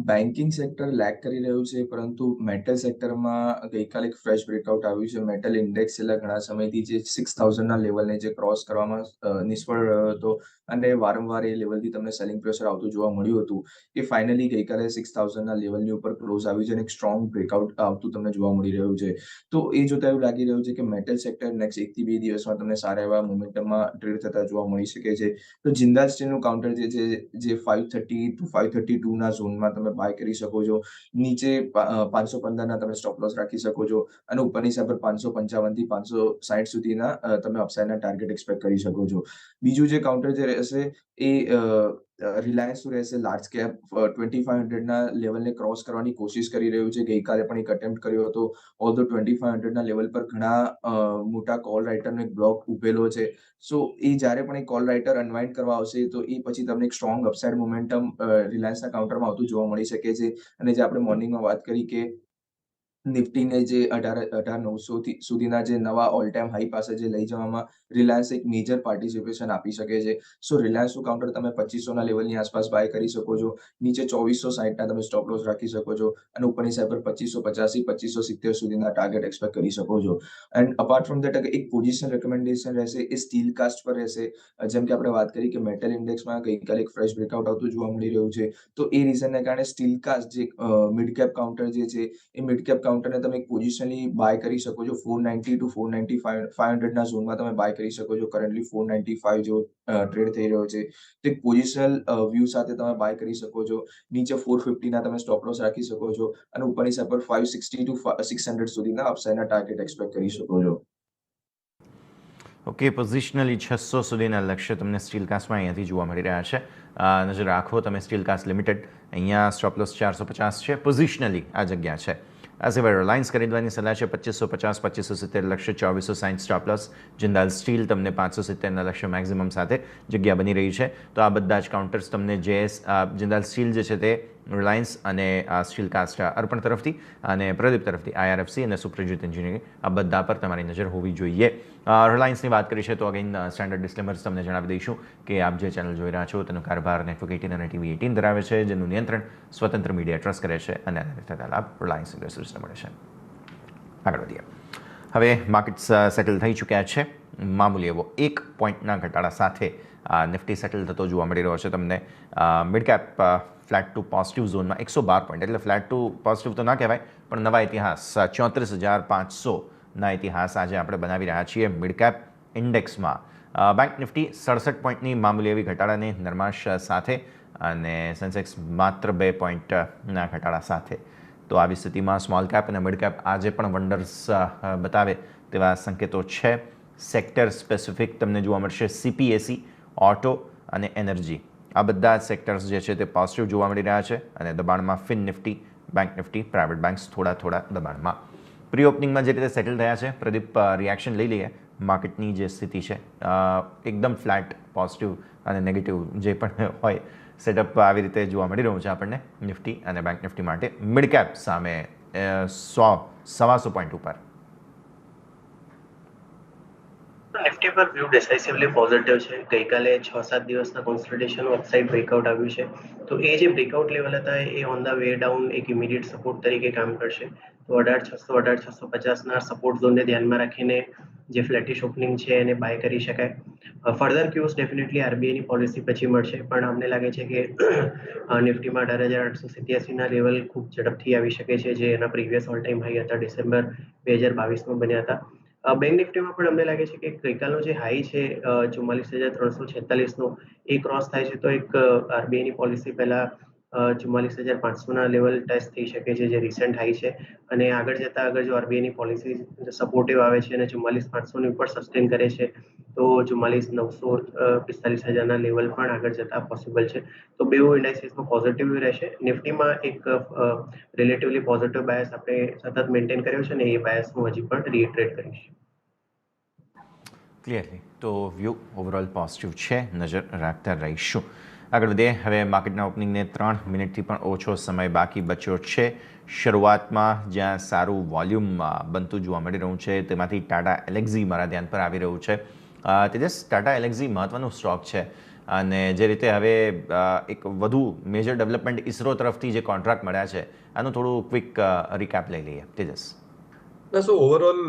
બેન્કિંગ સેક્ટર લેગ કરી રહ્યું છે, પરંતુ મેટલ સેક્ટરમાં ગઈકાલે એક ફ્રેશ બ્રેકઆઉટ આવ્યું છે. મેટલ ઇન્ડેક્સ છેલ્લા ઘણા સમયથી જે 6000ના લેવલને જે ક્રોસ કરવામાં નિષ્ફળ રહ્યો હતો અને વારંવાર એ લેવલથી તમને સેલિંગ પ્રેશર આવતું જોવા મળ્યું હતું, એ ફાઇનલી ગઈકાલે 6000ના લેવલની ઉપર ક્લોઝ આવ્યું છે અને એક સ્ટ્રોંગ બ્રેકઆઉટ આવતું તમને જોવા મળી રહ્યું છે. તો એ જોતા એવું લાગી રહ્યું છે કે મેટલ સેક્ટર નેક્સ્ટ 1 થી 2 દિવસમાં તમને સારા એવા મોમેન્ટમમાં ટ્રેડ થતા જોવા મળી શકે છે. તો જિંદાલ સ્ટીલનું કાઉન્ટર જે છે, જે 530 to 532ના ઝોનમાં તમે બાય કરી શકો છો. નીચે 515ના તમે સ્ટોપ લોસ રાખી શકો છો અને ઉપરની સાઈડ પર 555 થી 560 સુધીના તમે અપસાઇડના ટાર્ગેટ એક્સપેક્ટ કરી શકો છો. બીજું જે કાઉન્ટર જે રહેશે એ રિલાયન્સનું રહેશે. લાર્જ કેપ 2500ના લેવલને ક્રોસ કરવાની કોશિશ કરી રહ્યું છે. ગઈકાલે પણ એક અટેમ્પ્ટ કર્યો હતો. ઓલ્ધો 2500ના લેવલ પર ઘણા મોટા કોલ રાઇટરનો એક બ્લોક ઉભેલો છે. સો એ જ્યારે પણ એ કોલ રાઇટર અનવાઇન્ડ કરવા આવશે તો એ પછી તમને એક સ્ટ્રોંગ અપસાઇડ મોમેન્ટમ રિલાયન્સના કાઉન્ટરમાં આવતું જોવા મળી શકે છે. અને જે આપણે મોર્નિંગમાં વાત કરી કે નિફ્ટીને જે 18,900 સુધીના જે નવા ઓલ ટાઈમ હાઈ પાસે જે લઈ જવામાં રિલાયન્સ એક મેજર પાર્ટિસિપેશન આપી શકે છે. સો રિલાયન્સનું કાઉન્ટર તમે 2500ના લેવલની આસપાસ બાય કરી શકો છો. નીચે 2460ના તમે સ્ટોપ લોસ રાખી શકો છો અને ઉપરની સાઈડ પર 2550 થી 2570 સુધીના ટાર્ગેટ એક્સપેક્ટ કરી શકો છો. એન્ડ અપાર્ટ ફ્રોમ ધેટ એક પોઝિશન રેકમેન્ડેશન રહેશે, એ સ્ટીલ કાસ્ટ પર રહેશે. જેમ કે આપણે વાત કરી કે મેટલ ઇન્ડેક્સમાં ગઈકાલે એક ફ્રેશ બ્રેકઆઉટ આવતું જોવા મળી રહ્યું છે. તો એ રીઝનને કારણે સ્ટીલ કાસ્ટ જે મિડ કેપ કાઉન્ટર જે છે, એ મિડ કેપ કાઉન્ટરને તમે એક પોઝિશનલી બાય કરી શકો છો. 490 to 495 500ના ઝોનમાં તમે બાય કરી શકો છો. કરન્ટલી 495 જેવો ટ્રેડ થઈ રહ્યો છે. તો એક પોઝિશનલ વ્યૂ સાથે તમે બાય કરી શકો છો. નીચે 450ના તમે સ્ટોપ લોસ રાખી શકો છો અને ઉપરની સાઈડ પર 560 to 600 સુધીના અપસાઇડના ટાર્ગેટ એક્સપેક્ટ કરી શકો છો. ઓકે, પોઝિશનલી 600 સુધીના લક્ષ્ય તમને સ્ટીલ કાસ્ટમાં અહીંયાથી જોવા મળી રહ્યા છે. નજર રાખો તમે સ્ટીલ કાસ્ટ લિમિટેડ, અહીંયા સ્ટોપ લોસ 450 છે. પોઝિશનલી આ જગ્યા છે. આ સિવાય રિલાયન્સ ખરીદવાની સલાહ છે. 2550 2570 લક્ષ્ય, 2460 સ્ટોપ લોસ. જિંદાલ સ્ટીલ તમને 570ના લક્ષ્ય મેક્સિમમ સાથે જગ્યા બની રહી છે. તો આ બધા જ કાઉન્ટર્સ તમને જિંદાલ સ્ટીલ જે છે તે રિલાયન્સ અને સ્ટીલ કાસ્ટ અર્પણ તરફથી અને પ્રદીપ તરફથી IRFC અને સુપ્રજીત એન્જિનિયરિંગ આ બધા પર તમારી નજર હોવી જોઈએ. રિલાયન્સની વાત કરી છે તો અગેન સ્ટેન્ડર્ડ ડિસ્ક્લેમર્સ તમને જણાવી દઈશું કે આપ જે ચેનલ જોઈ રહ્યા છો તેનો કારભાર નેટવર્ક 18 અને TV 18 ધરાવે છે, જેનું નિયંત્રણ સ્વતંત્ર મીડિયા ટ્રસ્ટ કરે છે અને થતા લાભ રિલાયન્સ ઇન્ડસ્ટ્રીઝને મળે છે. આગળ વધીએ. હવે માર્કેટ્સ સેટલ થઈ ચૂક્યા છે. મામૂલી એવો 1 પોઈન્ટના ઘટાડા સાથે નિફ્ટી સેટલ થતો જોવા મળી રહ્યો છે તમને. Mid cap flat to positive ઝોનમાં 112 પોઈન્ટ, એટલે ફ્લેટ ટુ પોઝિટિવ તો ના કહેવાય પણ નવા ઇતિહાસ 34,500ના ઇતિહાસ આજે આપણે બનાવી રહ્યા છીએ મિડ કેપ ઇન્ડેક્સમાં. બેંક નિફ્ટી 67 પોઈન્ટની મામૂલી એવી ઘટાડાની નરમાશ સાથે અને સેન્સેક્સ માત્ર 2 પોઈન્ટના ઘટાડા સાથે. તો આવી સ્થિતિમાં સ્મોલ કેપ અને મિડ કેપ આજે પણ વન્ડર્સ બતાવે તેવા સંકેતો છે. સેક્ટર સ્પેસિફિક તમને જોવા મળશે. CPSE, ઓટો અને એનર્જી, આ બધા સેક્ટર્સ જે છે તે પોઝિટિવ જોવા મળી રહ્યા છે અને દબાણમાં fin Nifty, bank Nifty, private banks થોડા દબાણમાં. પ્રી ઓપનિંગમાં જે રીતે સેટલ થયા છે, પ્રદીપ રિએક્શન લઈ લઈએ. માર્કેટની જે સ્થિતિ છે એકદમ ફ્લેટ, પોઝિટિવ અને નેગેટિવ જે પણ હોય સેટઅપ આવી રીતે જોવા મળી રહ્યું છે આપણને નિફ્ટી અને બેંક નિફ્ટી માટે. મિડ કેપ સામે 100-125 પોઈન્ટ ઉપર. નિફ્ટી પર વ્યૂ ડિસાઇસિવલી પોઝિટિવ છે. ગઈકાલે 6-7 દિવસના કોન્સોલિડેશનનું અપસાઇડ બ્રેકઆઉટ આવ્યું છે. તો એ જે બ્રેકઆઉટ લેવલ હતા એ ઓન ધ વે ડાઉન એક ઇમિડિયેટ સપોર્ટ તરીકે કામ કરશે. તો 18,600 18,650ના સપોર્ટ ઝોનને ધ્યાનમાં રાખીને જે ફ્લેટિશ ઓપનિંગ છે એને બાય કરી શકાય. ફર્ધર ક્યુઝ ડેફિનેટલી આરબીઆઈની પોલિસી પછી મળશે, પણ અમને લાગે છે કે નિફ્ટીમાં 18,887ના લેવલ ખૂબ ઝડપથી આવી શકે છે, જે એના પ્રીવિયસ ઓલ ટાઈમ હાઈ હતા ડિસેમ્બર 2022માં બન્યા હતા. બેંક નિફ્ટીમાં પણ અમને લાગે છે કે ગઈકાલનો જે હાઈ છે 44,346નો એ ક્રોસ થાય છે તો એક આરબીઆઈની પોલિસી પહેલા 44,500ના લેવલ ટેસ્ટ થઈ શકે છે, જે રિસેન્ટ હાઈ છે. અને આગળ જતા અગર જો આરબીઆઈની પોલિસી સપોર્ટિવ આવે છે અને 44,500ની ઉપર સસ્ટેન કરે છે તો 44,945,000ના લેવલ પણ આગળ જતા પોસિબલ છે. તો બેઉ ઇન્ડાઇસીસમાં પોઝિટિવ રહેશે. નિફ્ટીમાં એક રિલેટિવલી પોઝિટિવ બાયસ આપણે સતત મેન્ટેન કર્યો છે ને એ બાયસ હું હજી પણ રીઇટરેટ કરીશ. ક્લિયરલી તો વ્યૂ ઓવરઓલ પોઝિટિવ છે, નજર રાખતા રહીશું. આગળ વધીએ. હવે માર્કેટના ઓપનિંગને 3 મિનિટથી પણ ઓછો સમય બાકી બચ્યો છે. શરૂઆતમાં જ્યાં સારું વોલ્યુમ બનતું જોવા મળી રહ્યું છે તેમાંથી ટાટા એલેક્સી મારા ધ્યાન પર આવી રહ્યું છે. તેજસ, ટાટા એલેક્સી મહત્વનું સ્ટોક છે અને જે રીતે હવે એક વધુ મેજર ડેવલપમેન્ટ ઇસરો તરફથી જે કોન્ટ્રાક્ટ મળ્યા છે આનું થોડું ક્વિક રિકેપ લઈ લઈએ. Tejas. So overall,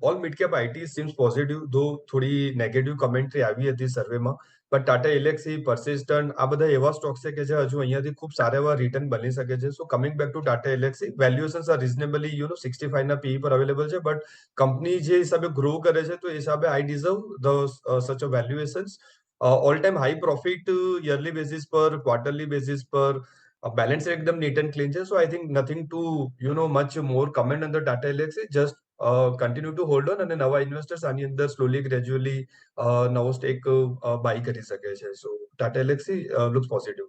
all mid-cap IT seems positive, though થોડી નેગેટિવ કમેન્ટ્રી આવી હતી સર્વેમાં. બટ ટાટા એલેક્સી, persistent આ બધા એવા સ્ટોક્સ છે કે જે હજુ અહીંયાથી ખૂબ સારા એવા રિટર્ન બની શકે છે. So coming back to Tata Elxsi, valuations are reasonably 65ના પીઈ પર અવેલેબલ છે, બટ કંપની જે હિસાબે ગ્રો કરે છે તો એ હિસાબે I deserve such a valuations. All time high profit yearly basis પર, ક્વાર્ટરલી બેસિસ પર, બેલેન્સ એકદમ નીટ એન્ડ ક્લીન છે. So I think nothing too much more comment on the Tata Elxsi. Just continue to hold on, અને નવા investors આની અંદર slowly gradually નવો stake buy કરી શકે છે. So Tata Elxsi looks positive.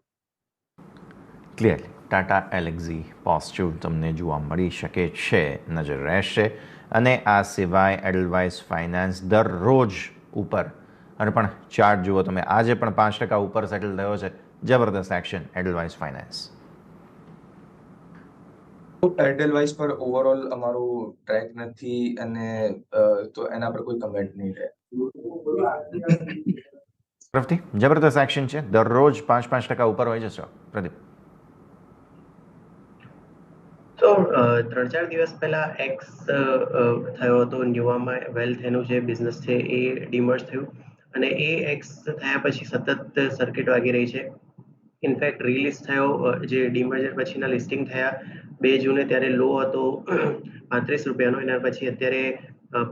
Clearly Tata Elxsi positive તમને જોવા મળી શકે છે, નજર રહેશે. અને આ સિવાય એડલવાઇસ ફાઇનાન્સ દરરોજ ઉપર, અને પણ ચાર્ટ જુઓ તમે, આજે પણ 5% ઉપર સેટલ થયો છે. જબરદસ્ત એક્શન એડલવાઇસ ફાઇનાન્સ. એરટેલવાઇઝ પર ઓવરઓલ અમારું ટ્રેક નથી અને તો એના પર કોઈ કમેન્ટ નહીં રહે. તરફથી જબરદસ્ત એક્શન છે, દરરોજ 5% ઉપર હોય છે સ્ટોક. પ્રદીપ. તો 3-4 દિવસ પહેલા એક્સ થયો હતો ન્યુવામાં, વેલ્થ એનું જે બિઝનેસ છે એ ડીમર્જ થયું અને એ એક્સ થયા પછી સતત સર્કિટ વાગી રહી છે. ઇનફેક્ટ રિલીઝ થયો જે ડીમર્જર પછીના લિસ્ટિંગ થયા 2 જૂને ત્યારે લો હતો 35 રૂપિયાનો, એના પછી અત્યારે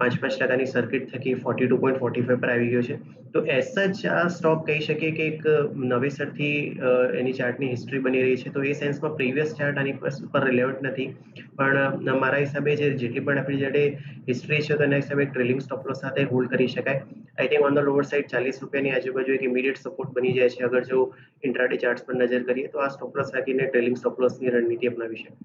5% સર્કિટ થકી 42.45 પર આવી ગયો છે. તો એઝ સચ આ સ્ટોક કહી શકીએ કે એક નવેસરથી એની ચાર્ટની હિસ્ટ્રી બની રહી છે. તો એ સેન્સમાં પ્રીવિયસ ચાર્ટ આની પર રિલેવન્ટ નથી, પણ મારા હિસાબે જેટલી પણ આપણી જોડે હિસ્ટ્રી છે તો એના હિસાબે ટ્રેલિંગ સ્ટોપ લોસ સાથે હોલ્ડ કરી શકાય. I think on the lower side 40 રૂપિયાની આજુબાજુ એક ઇમિડિયેટ સપોર્ટ બની જાય છે. અગર જો ઇન્ટ્રાડે ચાર્ટ્સ પર નજર કરીએ તો આ સ્ટોપ લોસ રાખીને ટ્રેલિંગ સ્ટોપ લોસની રણનીતિ અપનાવી શકે.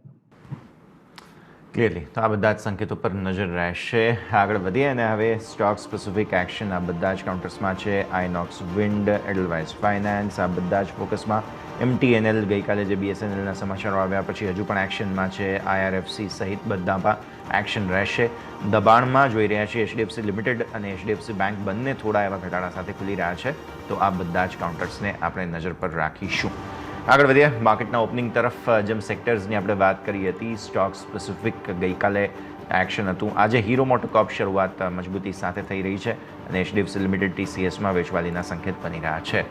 ક્લિયરલી તો આ બધા જ સંકેતો પર નજર રહેશે. આગળ વધીએ અને હવે સ્ટોક સ્પેસિફિક એક્શન આ બધા જ કાઉન્ટર્સમાં છે. આઇનોક્સ વિન્ડ, એડલવાઇસ ફાઇનાન્સ આ બધા જ ફોકસમાં. MTNL ગઈકાલે જે BSNLના સમાચારો આવ્યા પછી હજુ પણ એક્શનમાં છે. IRFC સહિત બધામાં એક્શન રહેશે. દબાણમાં જોઈ રહ્યા છીએ HDFC લિમિટેડ અને HDFC બેંક બંને થોડા એવા ઘટાડા સાથે ખુલી રહ્યા છે. તો આ બધા જ કાઉન્ટર્સને આપણે નજર પર રાખીશું. આગળ વધીએ માર્કેટના ઓપનિંગ તરફ. જેમ સેક્ટર્સની આપણે વાત કરી હતી, સ્ટોક સ્પેસિફિક ગઈકાલે એક્શન હતું. આજે હીરો મોટોકોર્પ શરૂઆત મજબૂતી સાથે થઈ રહી છે અને HDFC લિમિટેડ TCSમાં વેચવાલીના સંકેત બની રહ્યા છે.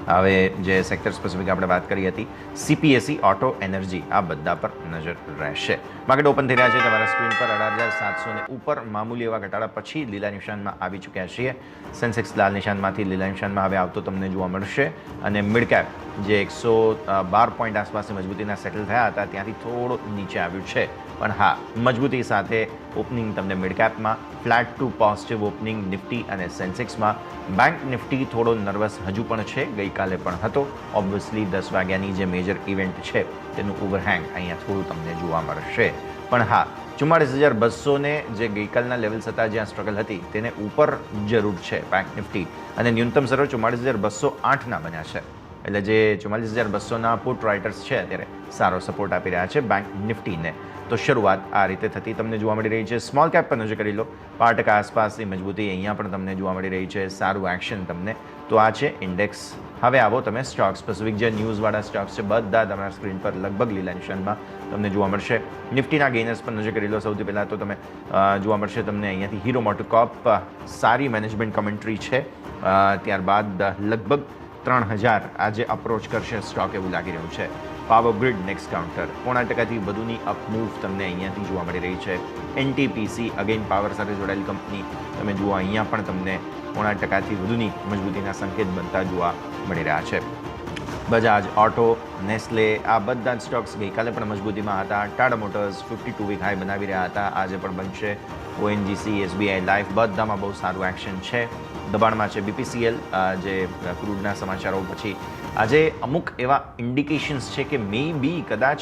હવે જે સેક્ટર સ્પેસિફિક આપણે વાત કરી હતી, CPSE, ઓટો, એનર્જી આ બધા પર નજર રહેશે. માર્કેટ ઓપન થઈ રહ્યા છે તમારા સ્ક્રીન પર 18,700 ઉપર મામૂલી એવા ઘટાડા પછી લીલા નિશાનમાં આવી ચૂક્યા છીએ. સેન્સેક્સ લાલ નિશાનમાંથી લીલા નિશાનમાં હવે આવતો તમને જોવા મળશે અને મિડ કેપ જે 112 પોઈન્ટ આસપાસની મજબૂતીના સેટલ થયા હતા ત્યાંથી થોડું નીચે આવ્યું છે. પણ હા, મજબૂતી સાથે ઓપનિંગ તમને મિડ કેપમાં, flat to positive opening Nifty અને સેન્સેક્સમાં. બેંક નિફ્ટી થોડો નર્વસ હજુ પણ છે, ગઈકાલે પણ હતો. ઓબ્વિયસલી 10 વાગ્યાની જે મેજર ઇવેન્ટ છે તેનું ઓવરહેંગ અહીંયા થોડું તમને જોવા મળશે. પણ હા, 44,200ને જે ગઈકાલના લેવલ્સ હતા જ્યાં સ્ટ્રગલ હતી તેને ઉપર જરૂર છે બેંક નિફ્ટી, અને ન્યૂનતમ સર્વ 44,208ના બન્યા છે. એટલે જે 44,200ના પુટ રાઇટર્સ છે અત્યારે સારો સપોર્ટ આપી રહ્યા છે બેંક નિફ્ટીને. તો શરૂઆત આ રીતે થતી તમને જોવા મળી રહી છે. સ્મોલ કેપ પર નજર કરી લો, 5% આસપાસની મજબૂતી અહીંયા પણ તમને જોવા મળી રહી છે. સારું એક્શન તમને. તો આ છે ઇન્ડેક્સ હવે આવો તમે સ્ટોક સ્પેસિફિક જે ન્યૂઝવાળા સ્ટોક્સ છે બધા તમારા સ્ક્રીન પર લગભગ લીલા નિશાનમાં તમને જોવા મળશે. નિફ્ટીના ગેઇનર્સ પર નજર કરી લો. સૌથી પહેલાં તો તમે જોવા મળશે તમને અહીંયાથી હીરો મોટોકોર્પ, સારી મેનેજમેન્ટ કમેન્ટ્રી છે. ત્યારબાદ લગભગ 3000 આજે અપ્રોચ કરશે સ્ટોક એવું લાગી રહ્યું છે. પાવર ગ્રીડ નેક્સ્ટ કાઉન્ટર 0.5% વધુની અપ મૂવ તમને અહીંયાથી જોવા મળી રહી છે. NTPC અગેન પાવર સાથે જોડાયેલી કંપની, તમે જુઓ અહીંયા પણ તમને 0.5% વધુની મજબૂતીના સંકેત બનતા જોવા મળી રહ્યા છે. બજાજ ઓટો, નેસ્લે આ બધા જ સ્ટોક્સ ગઈકાલે પણ મજબૂતીમાં હતા. ટાટા મોટર્સ 52 વીક હાઈ બનાવી રહ્યા હતા, આજે પણ બનશે. ONGC, SBI લાઈફ બધામાં બહુ સારું એક્શન છે. દબાણમાં છે BPCL, જે ક્રૂડના સમાચારો પછી આજે અમુક એવા ઇન્ડિકેશન્સ છે કે કદાચ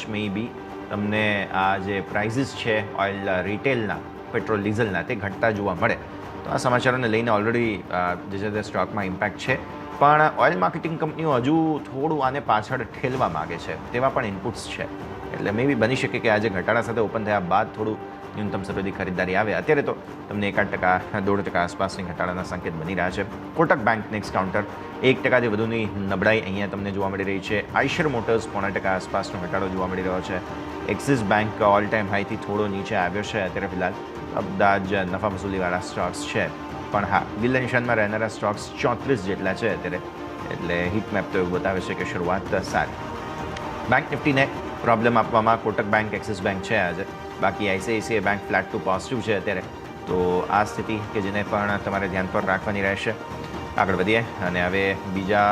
તમને આ જે પ્રાઇઝીસ છે ઓઇલ રિટેલના, પેટ્રોલ ડીઝલના, તે ઘટતા જોવા મળે. તો આ સમાચારોને લઈને ઓલરેડી જે તે સ્ટોકમાં ઇમ્પેક્ટ છે. પણ ઓઇલ માર્કેટિંગ કંપનીઓ હજુ થોડું આને પાછળ ઠેલવા માગે છે, તેવા પણ ઇનપુટ્સ છે. એટલે બની શકે કે આજે ઘટાડા સાથે ઓપન થયા બાદ થોડું ન્યૂનતમ સર્વાધિક ખરીદારી આવે. અત્યારે તો તમને 1% 2% આસપાસની ઘટાડાના સંકેત બની રહ્યા છે. કોટક બેંક નેક્સ્ટ કાઉન્ટર 1%થી વધુની નબળાઈ અહીંયા તમને જોવા મળી રહી છે. આઈશર મોટર્સ 0.5% આસપાસનો ઘટાડો જોવા મળી રહ્યો છે. એક્સિસ બેંક ઓલ ટાઈમ હાઈથી થોડો નીચે આવ્યો છે અત્યારે ફિલહાલ. બધા જ નફા વસૂલીવાળા સ્ટોક્સ છે. પણ હા, લીલા નિશાનમાં રહેનારા સ્ટોક્સ 34 જેટલા છે અત્યારે. એટલે હીટ મેપ તો એવું બતાવે છે કે શરૂઆત સારી. બેંક નિફ્ટીને પ્રોબ્લેમ આપવામાં કોટક બેંક, એક્સિસ બેંક છે આજે. બાકી ICICI bank flat to positive છે અત્યારે. તો આ સ્થિતિ કે જેને પણ તમારે ધ્યાન પર રાખવાની રહેશે. આગળ વધીએ અને હવે બીજા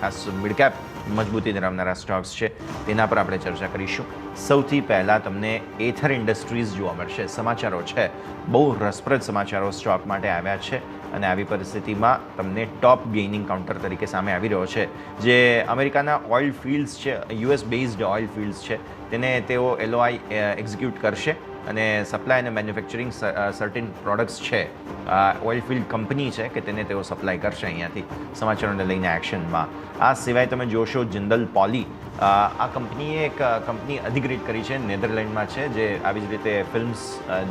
ખાસ મિડકેપ મજબૂતી ધરાવનારા સ્ટોક્સ છે તેના પર આપણે ચર્ચા કરીશું. સૌથી પહેલાં તમને એથર ઇન્ડસ્ટ્રીઝ જોવા મળશે. સમાચારો છે, બહુ રસપ્રદ સમાચારો સ્ટોક માટે આવ્યા છે અને આવી પરિસ્થિતિમાં તમને ટોપ ગેઇનિંગ કાઉન્ટર તરીકે સામે આવી રહ્યો છે. જે અમેરિકાના ઓઇલ ફિલ્ડ્સ છે, US બેઝડ ઓઇલ ફિલ્ડ્સ છે, તેને તેઓ LOI એક્ઝિક્યુટ કરશે અને સપ્લાય અને મેન્યુફેક્ચરિંગ સર્ટિન પ્રોડક્ટ્સ છે. ઓઇલ ફિલ્ડ કંપની છે કે તેને તેઓ સપ્લાય કરશે અહીંયાથી સમાચારોને લઈને એક્શનમાં. આ સિવાય તમે જોશો જિંદલ પોલી, આ કંપનીએ એક કંપની અધિકૃત કરી છે, નેધરલેન્ડમાં છે, જે આવી જ રીતે ફિલ્મ્સ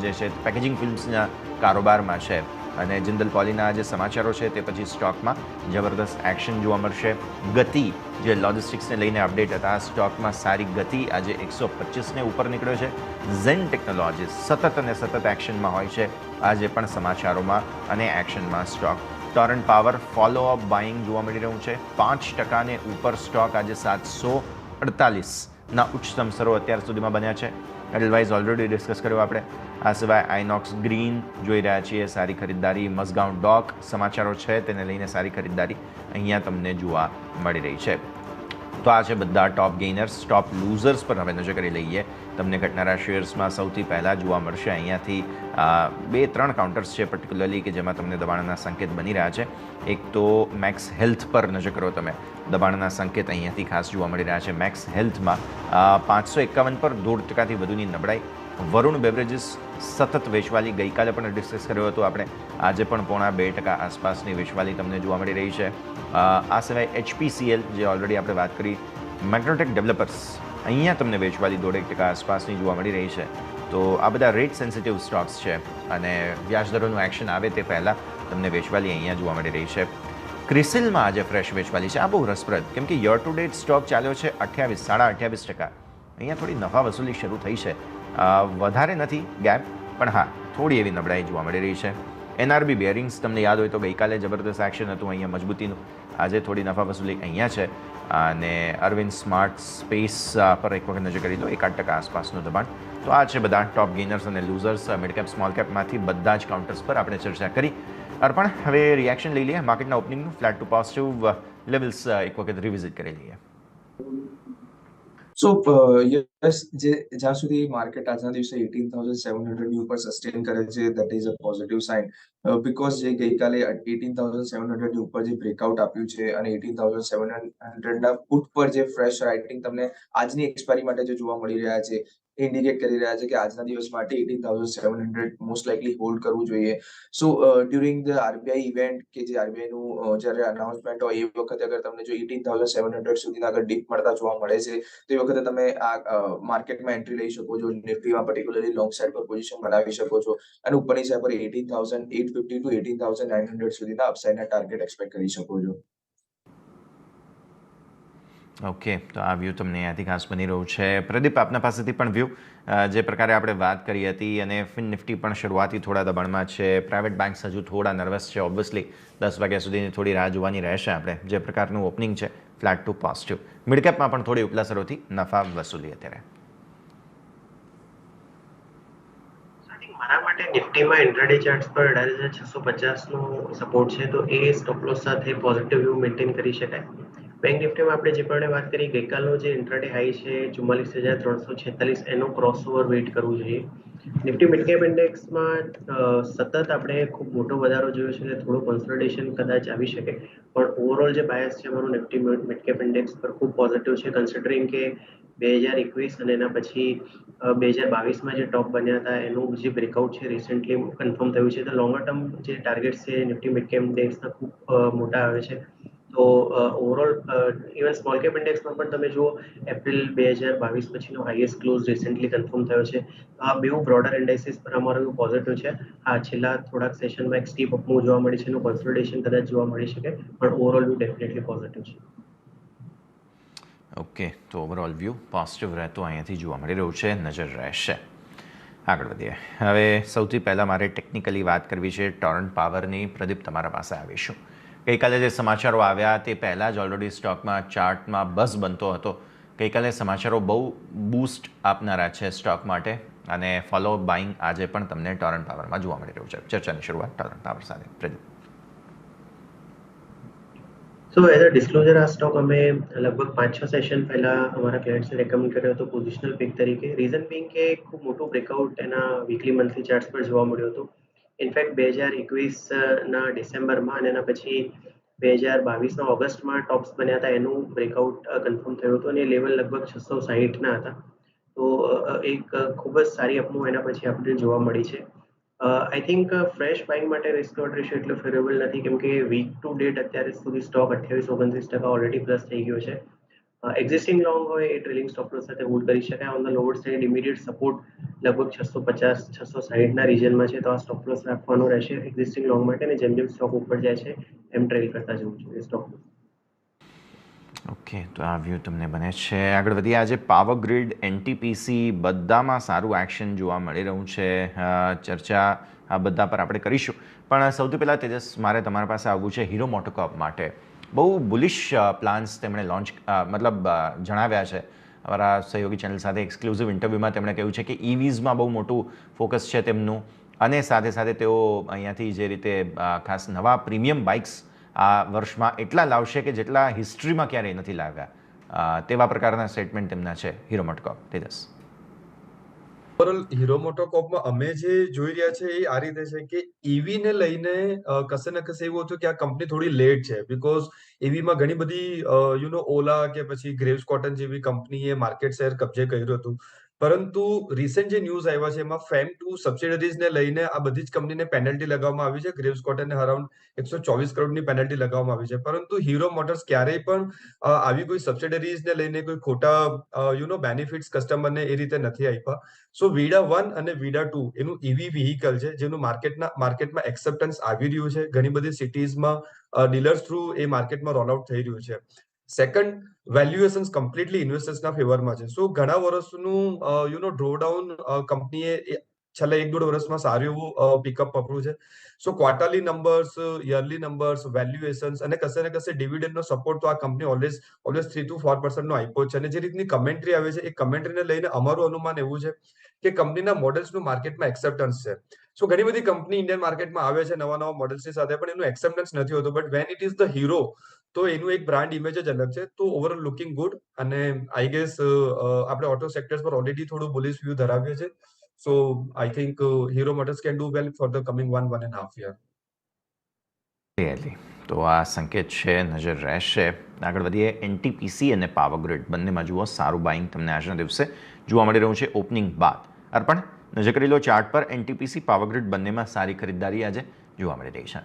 જે છે પેકેજિંગ ફિલ્મ્સના કારોબારમાં છે. અને જિંદલ પોલીના જે સમાચારો છે તે પછી સ્ટોકમાં જબરદસ્ત એક્શન જોવા મળશે. ગતિ, જે લોજિસ્ટિક્સને લઈને અપડેટ હતા, સ્ટોકમાં સારી ગતિ, આજે 125ને ઉપર નીકળ્યો છે. ઝેન ટેકનોલોજીસ સતત એક્શનમાં હોય છે, આજે પણ સમાચારોમાં અને એક્શનમાં stock. Torrent Power follow up buying જોવા મળી રહ્યું છે. 5%ને ઉપર સ્ટોક આજે 748ના ઉચ્ચતમ સ્તરો અત્યાર સુધીમાં બન્યા છે. એડલવાઇઝ ઓલરેડી ડિસ્કસ કર્યો આપણે. આ સિવાય આઇનોક્સ ગ્રીન જોઈ રહ્યા છીએ, સારી ખરીદદારી. મઝગાઉં ડોક સમાચારો છે તેને લઈને સારી ખરીદદારી અહીંયા તમને જોવા મળી રહી છે. તો આ છે બધા ટોપ ગેઇનર્સ. ટોપ લૂઝર્સ પર હવે નજર કરી લઈએ. તમને ઘટનારા શેર્સમાં સૌથી પહેલાં જોવા મળશે અહીંયાથી 2-3 કાઉન્ટર્સ છે પર્ટિક્યુલરલી કે જેમાં તમને દબાણના સંકેત બની રહ્યા છે. એક તો મેક્સ હેલ્થ પર નજર કરો તમે, દબાણના સંકેત અહીંયાથી ખાસ જોવા મળી રહ્યા છે. મેક્સ હેલ્થમાં 551 પર 0.5%થી વધુની નબળાઈ. વરુણ બેવરેજીસ સતત વેચવાલી, ગઈકાલે પણ ડિસ્કસ કર્યો હતો આપણે, આજે પણ 0.5% આસપાસની વેચવાલી તમને જોવા મળી રહી છે. આ સિવાય HPCL, જે ઓલરેડી આપણે વાત કરી. મેગ્નોટેક ડેવલપર્સ, અહીંયા તમને વેચવાલી 0.5% આસપાસની જોવા મળી રહી છે. તો આ બધા રેટ સેન્સિટિવ સ્ટોક્સ છે અને વ્યાજદરોનું એક્શન આવે તે પહેલાં તમને વેચવાલી અહીંયા જોવા મળી રહી છે. ક્રિસિલમાં આજે ફ્રેશ વેચવાલી છે. આ બહુ રસપ્રદ, કેમ કે યર ટુ ડેટ સ્ટોક ચાલ્યો છે 28-28.5%. અહીંયા થોડી નફા વસૂલી શરૂ થઈ છે. વધારે નથી ગેપ, પણ હા થોડી એવી નબળાઈ જોવા મળી રહી છે. NRB બેરિંગ્સ, તમને યાદ હોય તો ગઈકાલે જબરદસ્ત એક્શન હતું અહીંયા મજબૂતીનું. આજે થોડી નફા વસૂલી અહીંયા છે. અને અરવિંદ સ્માર્ટ સ્પેસ પર એક વખત નજર કરી લો, 1-8% આસપાસનું દબાણ. તો આ છે બધા ટોપ ગેઇનર્સ અને લૂઝર્સ. મિડકેપ સ્મોલ કેપમાંથી બધા જ કાઉન્ટર્સ પર આપણે ચર્ચા કરી. અર્પણ, હવે રિએક્શન લઈ લઈએ માર્કેટના ઓપનિંગનું. ફ્લેટ ટુ પોઝિટિવ લેવલ્સ એક વખત રિવિઝિટ કરી લઈએ. સો યસ, જ્યાં સુધી માર્કેટ આજના દિવસે 18,700 ની ઉપર સસ્ટેન કરે છે, that is a positive sign. Because જે ગઈકાલે 18,700 ની ઉપર જે બ્રેકઆઉટ આપ્યું છે અને 18,700 ના પુટ પર જે ફ્રેશ રાઇટિંગ તમને આજની એક્સપાયરી માટે જે જોવા મળી રહ્યા છે, ઇન્ડિકેટ કરી રહ્યા છે કે આજના દિવસ માટે 18,700 મોસ્ટ લાઇકલી હોલ્ડ કરવું જોઈએ. સો ડ્યુરિંગ ધ RBI ઇવેન્ટ, કે જે RBI નું જ્યારે અનાઉન્સમેન્ટ હોય એ વખતે અગર તમને જો 18,700 સુધીના અગર ડીપ મળતા જોવા મળે છે, તો એ વખતે તમે આ માર્કેટમાં એન્ટ્રી લઈ શકો છો. નિફ્ટીમાં પર્ટિક્યુલરલી લોંગ સાઇડ પર પોઝિશન બનાવી શકો છો અને ઉપરની સાઈડ પર 18,850 to 18,900 સુધીના અપસાઇડના ટાર્ગેટ એક્સપેક્ટ કરી શકો છો. ઓકે, તો આ વ્યૂ તમને અહીંયાથી ખાસ બની રહ્યું છે. પ્રદીપ, આપના પાસેથી પણ વ્યૂ જે પ્રકારે આપણે વાત કરી હતી, અને ફિન નિફ્ટી પણ શરૂઆતી થોડા દબાણમાં છે. પ્રાઇવેટ બેન્ક્સ હજુ થોડા નર્વસ છે. ઓબ્વિયસલી 10 વાગ્યા સુધીની થોડી રાહ જોવાની રહેશે આપણે. જે પ્રકારનું ઓપનિંગ છે ફ્લેટ ટુ પોઝિટિવ. મિડકેપમાં પણ થોડી ઉપલા સરોથી નફા વસૂલી અત્યારે. મારા માટે નિફ્ટીમાં ઇન્ટ્રાડે ચાર્ટ્સ પર 18,650 નો સપોર્ટ છે, તો એ સ્ટોપ લોસ સાથે પોઝિટિવ વ્યૂ મેન્ટેન કરી શકાય. બેંક નિફ્ટીમાં આપણે જે પણ વાત કરી, ગઈકાલનો જે ઇન્ટ્રાડે હાઈ છે 44,346, એનો ક્રોસઓવર વેઇટ કરવું જોઈએ. નિફ્ટી મિડ કેપ ઇન્ડેક્સમાં સતત આપણે ખૂબ મોટો વધારો જોયો છે, એટલે થોડું કન્સોલિડેશન કદાચ આવી શકે, પણ ઓવરઓલ જે બાયસ છે અમારું નિફ્ટી મિડ કેપ ઇન્ડેક્સ પર ખૂબ પોઝિટિવ છે, કન્સિડરિંગ કે 2021 અને એના પછી 2022માં જે ટોપ બન્યા હતા એનું જે બ્રેકઆઉટ છે રિસેન્ટલી કન્ફર્મ થયું છે. તો લોંગર ટર્મ જે ટાર્ગેટ છે નિફ્ટી મિડ કેપ ઇન્ડેક્સના ખૂબ મોટા આવે છે. તો ઓવરઓલ ઇવન સ્મોલ કેપ ઇન્ડેક્સમાં પણ તમે જુઓ, એપ્રિલ 2022 પછીનો હાઈએસ્ટ ક્લોઝ રિસેન્ટલી કન્ફર્મ થયો છે. આ બેઉ બ્રોડર ઇન્ડેક્સિસ પર અમારું પોઝિટિવ છે. આ છેલ્લા થોડાક સેશનમાં એક સ્ટીપ અપ મૂવ જોવા મળી છે, એનું કન્સોલિડેશન કદાચ જોવા મળી શકે, પણ ઓવરઓલ વ્યૂ ડેફિનેટલી પોઝિટિવ છે. ઓકે, તો ઓવરઓલ વ્યૂ પોઝિટિવ રહેતો અહીંયાથી જોવા મળી રહ્યું છે. નજર રહેશે. આગળ વધીએ. હવે સૌથી પહેલાં મારે ટેકનિકલી વાત કરવી છે ટોરન્ટ પાવરની. પ્રદીપ, તમારા પાસે આવીશું. ગઈકાલે જે સમાચારો આવ્યા તે પહેલાં જ ઓલરેડી સ્ટોકમાં ચાર્ટમાં બઝ બનતો હતો. ગઈકાલે સમાચારો બહુ બૂસ્ટ આપનારા છે સ્ટોક માટે, અને ફોલો બાઇંગ આજે પણ તમને ટોરન્ટ પાવરમાં જોવા મળી રહ્યું છે. ચર્ચાની શરૂઆત ટોરન્ટ પાવર સાથે. પ્રદીપ. સો એઝ અ ડિસ્ક્લોઝર, આ સ્ટોક અમે લગભગ 5-6 સેશન પહેલા અમારા ક્લાયન્ટ્સને રેકમેન્ડ કર્યો હતો પોઝિશનલ પિક તરીકે. રીઝન બિંગ કે ખૂબ મોટું બ્રેકઆઉટ એના વીકલી મંથલી ચાર્ટ્સ પર જોવા મળ્યું હતું. ઇનફેક્ટ 2021ના ડિસેમ્બરમાં અને એના પછી 2022ના ઓગસ્ટમાં ટોપ્સ બન્યા હતા, એનું બ્રેકઆઉટ કન્ફર્મ થયું હતું, અને લેવલ લગભગ 660ના હતા. તો એક ખૂબ જ સારી અપમૂવ એના પછી આપણને જોવા મળી છે. આઈ થિંક ફ્રેશ બાઇંગ માટે રિસ્ક રિવોર્ડ રેશિયો એટલો ફેવરેબલ નથી, કેમ કે વીક ટુ ડેટ અત્યારે સુધી સ્ટોક 28-29% ઓલરેડી પ્લસ થઈ ગયો છે. એક્ઝિસ્ટિંગ લોંગ હોય એ ટ્રેલિંગ સ્ટોપ લોસ સાથે હોલ્ડ કરી શકાય. On the lower side immediate support લગભગ 650-660ના રિજનમાં છે, તો આ સ્ટોપ લોસ રાખવાનો રહેશે એક્ઝિસ્ટિંગ લોંગ માટે, અને જેમ જેમ સ્ટોક ઉપર જાય છે એમ ટ્રેલ કરતા જવું જોઈએ સ્ટોક. ઓકે, તો આ વ્યૂ તમને બને છે. આગળ વધીએ. આજે પાવર ગ્રીડ, એનટીપીસી બધામાં સારું એક્શન જોવા મળી રહ્યું છે. ચર્ચા આ બધા પર આપણે કરીશું, પણ સૌથી પહેલાં તેજસ, મારે તમારા પાસે આવવું છે હીરો મોટોકોર્પ માટે. બહુ બુલિશ પ્લાન્સ તેમણે લોન્ચ જણાવ્યા છે. અમારા સહયોગી ચેનલ સાથે એક્સક્લુઝિવ ઇન્ટરવ્યૂમાં તેમણે કહ્યું છે કે ઇવીઝમાં બહુ મોટું ફોકસ છે તેમનું, અને સાથે સાથે તેઓ અહીંયાથી જે રીતે ખાસ નવા પ્રીમિયમ બાઇક્સ આ વર્ષમાં એટલા લાવશે કે જેટલા હિસ્ટ્રીમાં ક્યારેય નથી લાવ્યા. તેવા પ્રકારના સ્ટેટમેન્ટ તેમના છે હીરો મોટોકોર્પ. તેજસ. ઓવરઓલ હીરો મોટોકોર્પમાં અમે જે જોઈ રહ્યા છે એ આ રીતે છે કે ઈવી ને લઈને કશે ને કશે એવું હતું કે આ કંપની થોડી લેટ છે, બીકોઝ ઈવીમાં ઘણી બધી ઓલા કે પછી ગ્રેવ્સ કોટન જેવી કંપનીએ માર્કેટ શેર કબજે કર્યું હતું. પરંતુ રિસેન્ટ જે ન્યૂઝ આવ્યા છે એમાં FAM2 સબસિડરીઝને લઈને આ બધી જ કંપનીને પેનલ્ટી લગાવવામાં આવી છે. ગ્રેવ્સ કોટનને અરાઉન્ડ 124 કરોડની પેનલ્ટી લગાવવામાં આવી છે. પરંતુ હીરો મોટર્સ ક્યારેય પણ આવી કોઈ સબસિડરીઝને લઈને કોઈ ખોટા બેનિફિટ્સ કસ્ટમરને એ રીતે નથી આપ્યા. સો વીડા 1 અને વીડા 2 એનું ઈવી વ્હીકલ છે, જેનું માર્કેટમાં એક્સેપ્ટન્સ આવી રહ્યું છે. ઘણી બધી સિટીઝમાં ડીલર્સ થ્રુ એ માર્કેટમાં રોલ આઉટ થઈ રહ્યું છે. સેકન્ડ, વેલ્યુએશન્સ કમ્પ્લીટલી ઇન્વેસ્ટર્સના ફેવરમાં છે. સો ઘણા વર્ષનું ડ્રોડાઉન કંપનીએ છેલ્લા 1-1.5 વર્ષમાં સારું એવું પિકઅપ પકડ્યું છે. So quarterly numbers, yearly numbers, valuations અને કશે ને કશે ડિવિડન્ડનો સપોર્ટ તો આ કંપની ઓલવેઝ 3-4% આપ્યો છે. અને જે રીતની કમેન્ટ્રી આવે છે એ કમેન્ટ્રીને લઈને અમારું અનુમાન એવું છે કે કંપનીના મોડલ્સનું માર્કેટમાં એક્સેપ્ટન્સ છે. સો ઘણી બધી કંપની ઇન્ડિયન માર્કેટમાં આવે છે નવા મોડલ્સની સાથે, પણ એનું એક્સેપ્ટન્સ નથી હોતું. But when it is the hero, તો એનું એક બ્રાન્ડ ઇમેજ જ અલગ છે. તો ઓવરઓલ લુકિંગ ગુડ, અને આઈ ગેસ આપણે ઓટો સેક્ટર્સ પર ઓલરેડી થોડું બુલિશ વ્યૂ ધરાવીએ છે. So I think Hero Motors can do well for the coming 1.5 year. ક્લિયરલી. તો આ સંકેત છે, નજર રહેશે. આગળ વધીએ. એનટીપીસી અને પાવર ગ્રીડ બંનેમાં જુઓ સારું બાઇંગ તમને આજના દિવસે જોવા મળી રહ્યું છે ઓપનિંગ બાદ. અર્પણ, નજર કરી લો ચાર્ટ પર. એનટીપીસી, પાવર ગ્રીડ બંનેમાં સારી ખરીદદારી આજે જોવા મળી રહી છે.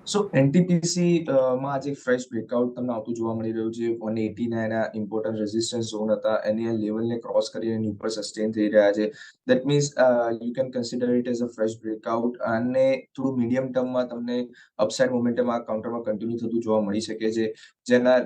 સો એનટીપીસી માં આજે ફ્રેશ બ્રેકઆઉટ તમને આવતું જોવા મળી રહ્યું છે. 180 ના એના ઇમ્પોર્ટન્ટ રેઝિસ્ટન્સ ઝોન હતા, એની લેવલને ક્રોસ કરીને એની ઉપર સસ્ટેન થઈ રહ્યા છે. That means you can consider it as a fresh breakout, અને થોડું મીડિયમ ટર્મમાં તમને અપસાઇડ મોમેન્ટમ આ કાઉન્ટરમાં કન્ટિન્યુ થતું જોવા મળી શકે છે. જેના